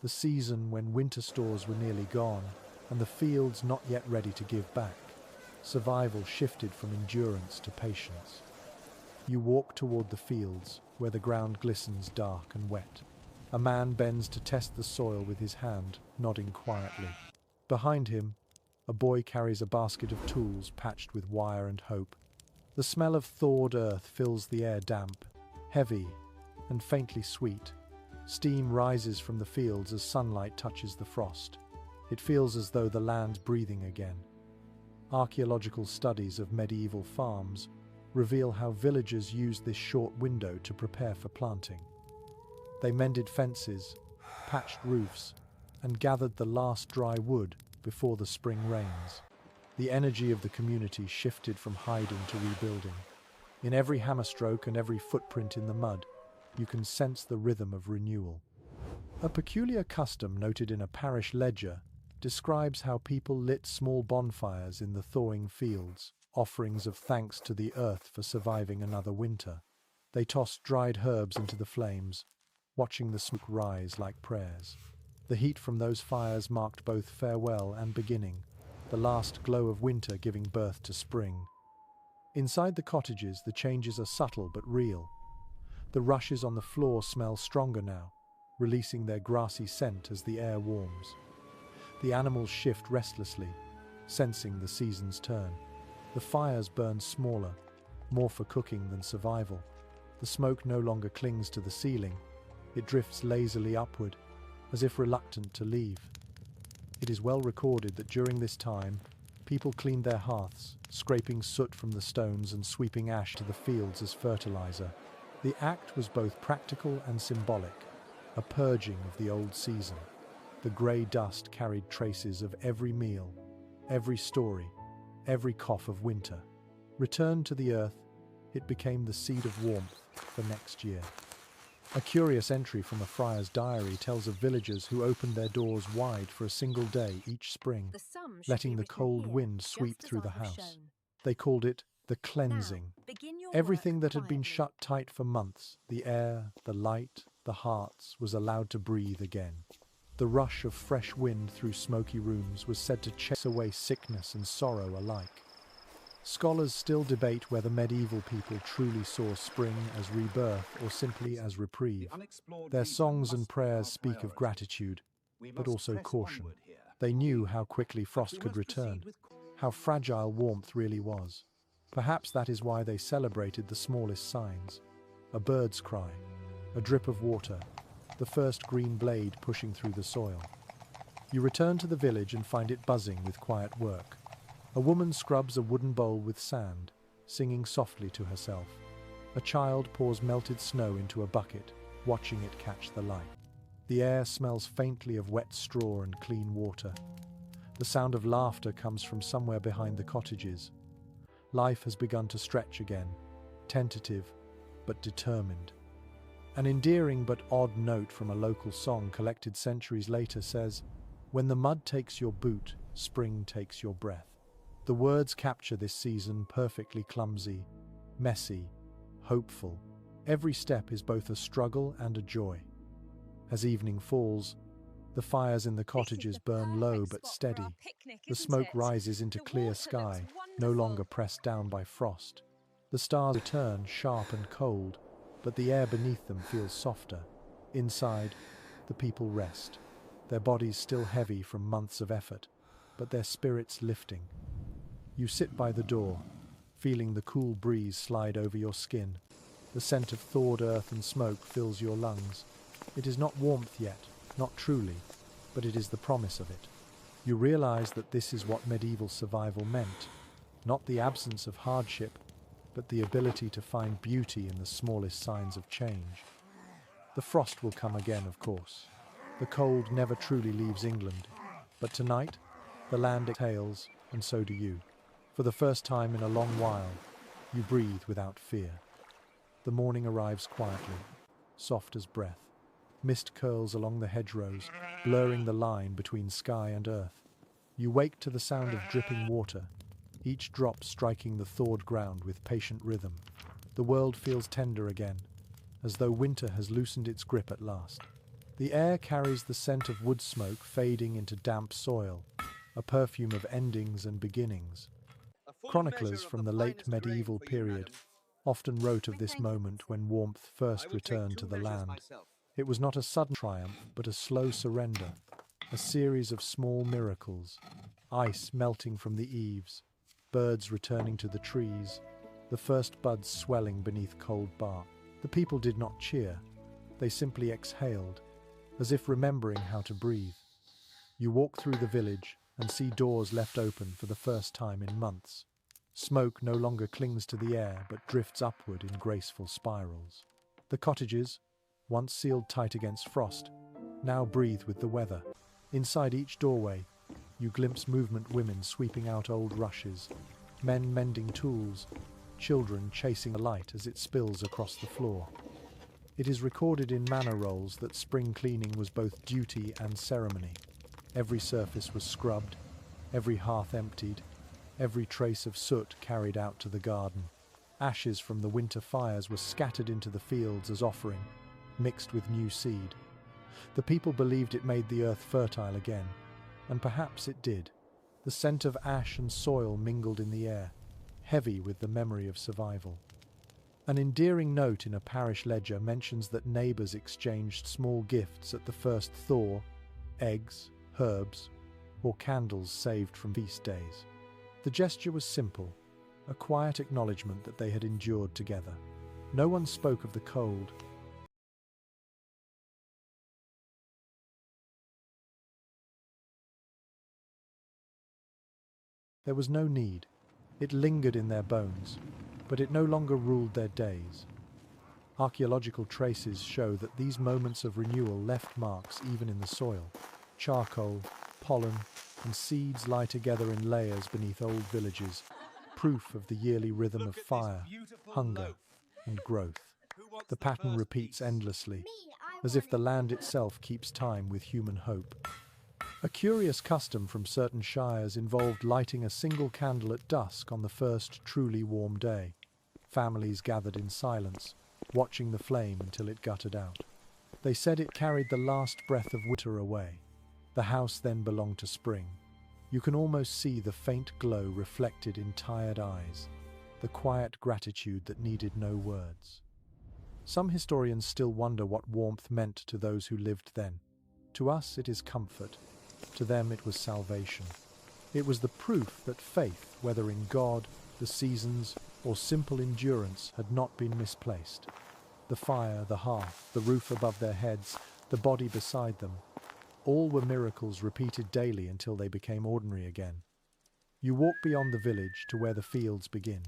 Speaker 1: the season when winter stores were nearly gone and the fields not yet ready to give back. Survival shifted from endurance to patience. You walk toward the fields, where the ground glistens dark and wet. A man bends to test the soil with his hand, nodding quietly. Behind him, a boy carries a basket of tools patched with wire and hope. The smell of thawed earth fills the air, damp, heavy, and faintly sweet. Steam rises from the fields as sunlight touches the frost. It feels as though the land's breathing again. Archaeological studies of medieval farms reveal how villagers used this short window to prepare for planting. They mended fences, patched roofs, and gathered the last dry wood before the spring rains. The energy of the community shifted from hiding to rebuilding. In every hammerstroke and every footprint in the mud, you can sense the rhythm of renewal. A peculiar custom noted in a parish ledger describes how people lit small bonfires in the thawing fields, offerings of thanks to the earth for surviving another winter. They tossed dried herbs into the flames, watching the smoke rise like prayers. The heat from those fires marked both farewell and beginning, the last glow of winter giving birth to spring. Inside the cottages, the changes are subtle but real. The rushes on the floor smell stronger now, releasing their grassy scent as the air warms. The animals shift restlessly, sensing the season's turn. The fires burn smaller, more for cooking than survival. The smoke no longer clings to the ceiling. It drifts lazily upward, as if reluctant to leave. It is well recorded that during this time, people cleaned their hearths, scraping soot from the stones and sweeping ash to the fields as fertilizer. The act was both practical and symbolic, a purging of the old season. The grey dust carried traces of every meal, every story, every cough of winter. Returned to the earth, it became the seed of warmth for next year. A curious entry from a friar's diary tells of villagers who opened their doors wide for a single day each spring,
Speaker 2: The sum should
Speaker 1: letting
Speaker 2: be
Speaker 1: the
Speaker 2: written
Speaker 1: cold
Speaker 2: here,
Speaker 1: wind sweep
Speaker 2: just as
Speaker 1: through the
Speaker 2: I have
Speaker 1: house.
Speaker 2: shown.
Speaker 1: They called it the cleansing.
Speaker 2: Now, begin your
Speaker 1: Everything
Speaker 2: work
Speaker 1: that had been
Speaker 2: quietly.
Speaker 1: shut tight for months, the air, the light, the hearts, was allowed to breathe again. The rush of fresh wind through smoky rooms was said to chase away sickness and sorrow alike. Scholars still debate whether medieval people truly saw spring as rebirth or simply as reprieve. Their songs and prayers speak of gratitude, but also caution. They knew how quickly frost could return, how fragile warmth really was. Perhaps that is why they celebrated the smallest signs. A bird's cry, a drip of water, the first green blade pushing through the soil. You return to the village and find it buzzing with quiet work. A woman scrubs a wooden bowl with sand, singing softly to herself. A child pours melted snow into a bucket, watching it catch the light. The air smells faintly of wet straw and clean water. The sound of laughter comes from somewhere behind the cottages. Life has begun to stretch again, tentative but determined. An endearing but odd note from a local song collected centuries later says, "When the mud takes your boot, spring takes your breath." The words capture this season perfectly: clumsy, messy, hopeful. Every step is both a struggle and a joy. As evening falls, the fires in the cottages burn low but steady. The smoke rises into clear sky, no longer pressed down by frost. The stars return sharp and cold, but the air beneath them feels softer. Inside, the people rest, their bodies still heavy from months of effort, but their spirits lifting. You sit by the door, feeling the cool breeze slide over your skin. The scent of thawed earth and smoke fills your lungs. It is not warmth yet, not truly, but it is the promise of it. You realize that this is what medieval survival meant, not the absence of hardship, but the ability to find beauty in the smallest signs of change. The frost will come again, of course. The cold never truly leaves England, but tonight, the land exhales, and so do you. For the first time in a long while, you breathe without fear. The morning arrives quietly, soft as breath. Mist curls along the hedgerows, blurring the line between sky and earth. You wake to the sound of dripping water, each drop striking the thawed ground with patient rhythm. The world feels tender again, as though winter has loosened its grip at last. The air carries the scent of wood smoke fading into damp soil, a perfume of endings and beginnings. Chroniclers from the late medieval period often wrote of this moment when warmth first returned to the land. It was not a sudden triumph, but a slow surrender, a series of small miracles: ice melting from the eaves, birds returning to the trees, the first buds swelling beneath cold bark. The people did not cheer, they simply exhaled, as if remembering how to breathe. You walk through the village and see doors left open for the first time in months. Smoke no longer clings to the air but drifts upward in graceful spirals. The cottages, once sealed tight against frost, now breathe with the weather. Inside each doorway, you glimpse movement: women sweeping out old rushes, men mending tools, children chasing the light as it spills across the floor. It is recorded in manor rolls that spring cleaning was both duty and ceremony. Every surface was scrubbed, every hearth emptied, every trace of soot carried out to the garden. Ashes from the winter fires were scattered into the fields as offering, mixed with new seed. The people believed it made the earth fertile again, and perhaps it did. The scent of ash and soil mingled in the air, heavy with the memory of survival. An endearing note in a parish ledger mentions that neighbours exchanged small gifts at the first thaw: eggs, herbs, or candles saved from feast days. The gesture was simple, a quiet acknowledgement that they had endured together. No one spoke of the cold. There was no need. It lingered in their bones, but it no longer ruled their days. Archaeological traces show that these moments of renewal left marks even in the soil. Charcoal, pollen, and seeds lie together in layers beneath old villages, proof of the yearly rhythm of fire, hunger, and growth. The pattern repeats endlessly, as if the land itself keeps time with human hope. A curious custom from certain shires involved lighting a single candle at dusk on the first truly warm day. Families gathered in silence, watching the flame until it guttered out. They said it carried the last breath of winter away. The house then belonged to spring. You can almost see the faint glow reflected in tired eyes, the quiet gratitude that needed no words. Some historians still wonder what warmth meant to those who lived then. To us, it is comfort. To them, it was salvation. It was the proof that faith, whether in God, the seasons, or simple endurance, had not been misplaced. The fire, the hearth, the roof above their heads, the body beside them, all were miracles repeated daily until they became ordinary again. You walk beyond the village to where the fields begin.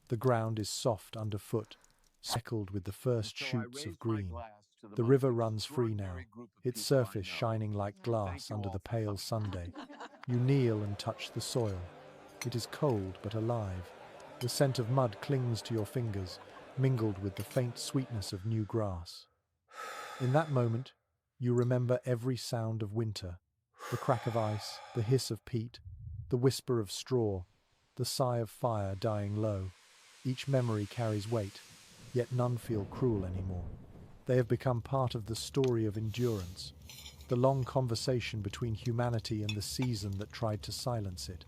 Speaker 1: The ground is soft underfoot, speckled with the first shoots of green. The river runs free now, its surface shining like glass under the pale Sunday. You kneel and touch the soil. It is cold but alive. The scent of mud clings to your fingers, mingled with the faint sweetness of new grass. In that moment, you remember every sound of winter, the crack of ice, the hiss of peat, the whisper of straw, the sigh of fire dying low. Each memory carries weight, yet none feel cruel anymore. They have become part of the story of endurance, the long conversation between humanity and the season that tried to silence it.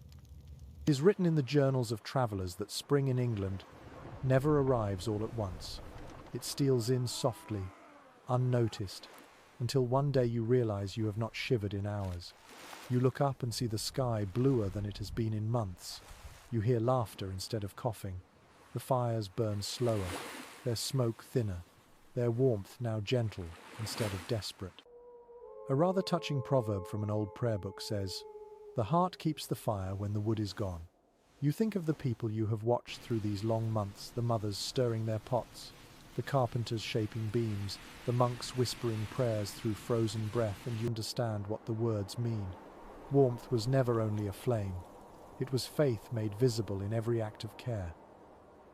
Speaker 1: It is written in the journals of travelers that spring in England never arrives all at once. It steals in softly, unnoticed, until one day you realize you have not shivered in hours. You look up and see the sky bluer than it has been in months. You hear laughter instead of coughing. The fires burn slower, their smoke thinner, their warmth now gentle instead of desperate. A rather touching proverb from an old prayer book says, "The heart keeps the fire when the wood is gone." You think of the people you have watched through these long months, the mothers stirring their pots, the carpenters shaping beams, the monks whispering prayers through frozen breath, and you understand what the words mean. Warmth was never only a flame. It was faith made visible in every act of care.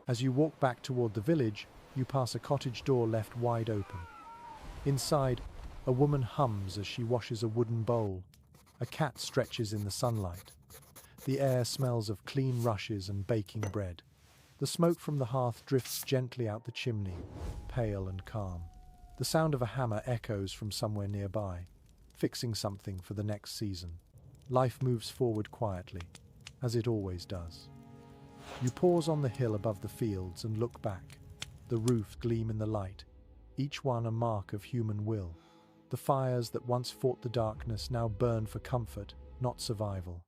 Speaker 1: As you walk back toward the village, you pass a cottage door left wide open. Inside, a woman hums as she washes a wooden bowl. A cat stretches in the sunlight. The air smells of clean rushes and baking bread. The smoke from the hearth drifts gently out the chimney, pale and calm. The sound of a hammer echoes from somewhere nearby, fixing something for the next season. Life moves forward quietly, as it always does. You pause on the hill above the fields and look back. The roofs gleam in the light, each one a mark of human will. The fires that once fought the darkness now burn for comfort, not survival.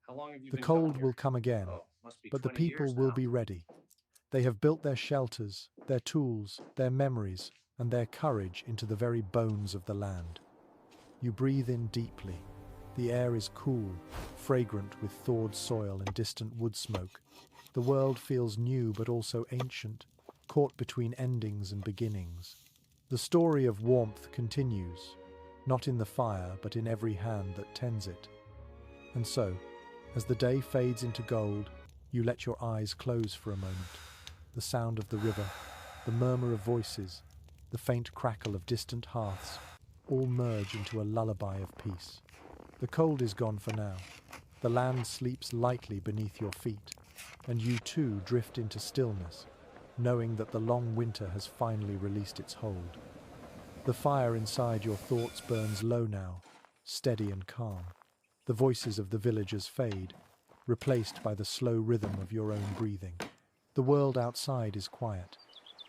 Speaker 1: The cold will come again, but the people will be ready. They have built their shelters, their tools, their memories, and their courage into the very bones of the land. You breathe in deeply. The air is cool, fragrant with thawed soil and distant wood smoke. The world feels new but also ancient, caught between endings and beginnings. The story of warmth continues, not in the fire but in every hand that tends it. And so, as the day fades into gold, you let your eyes close for a moment. The sound of the river, the murmur of voices, the faint crackle of distant hearths, all merge into a lullaby of peace. The cold is gone for now. The land sleeps lightly beneath your feet, and you too drift into stillness, knowing that the long winter has finally released its hold. The fire inside your thoughts burns low now, steady and calm. The voices of the villagers fade, replaced by the slow rhythm of your own breathing. The world outside is quiet.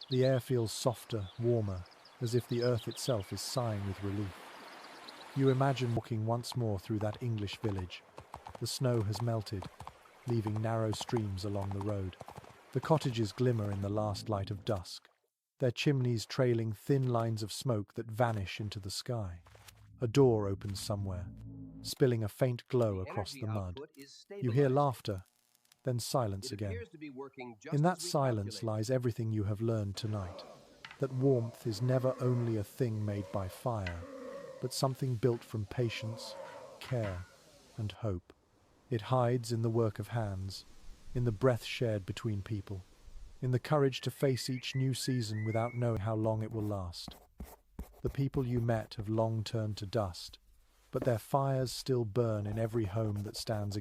Speaker 1: The air feels softer, warmer, as if the earth itself is sighing with relief. You imagine walking once more through that English village. The snow has melted, leaving narrow streams along the road. The cottages glimmer in the last light of dusk, their chimneys trailing thin lines of smoke that vanish into the sky. A door opens somewhere, spilling a faint glow across the mud. You hear laughter, then silence again. In that silence lies everything you have learned tonight, that warmth is never only a thing made by fire, but something built from patience, care, and hope. It hides in the work of hands, in the breath shared between people, in the courage to face each new season without knowing how long it will last. The people you met have long turned to dust, but their fires still burn in every home that stands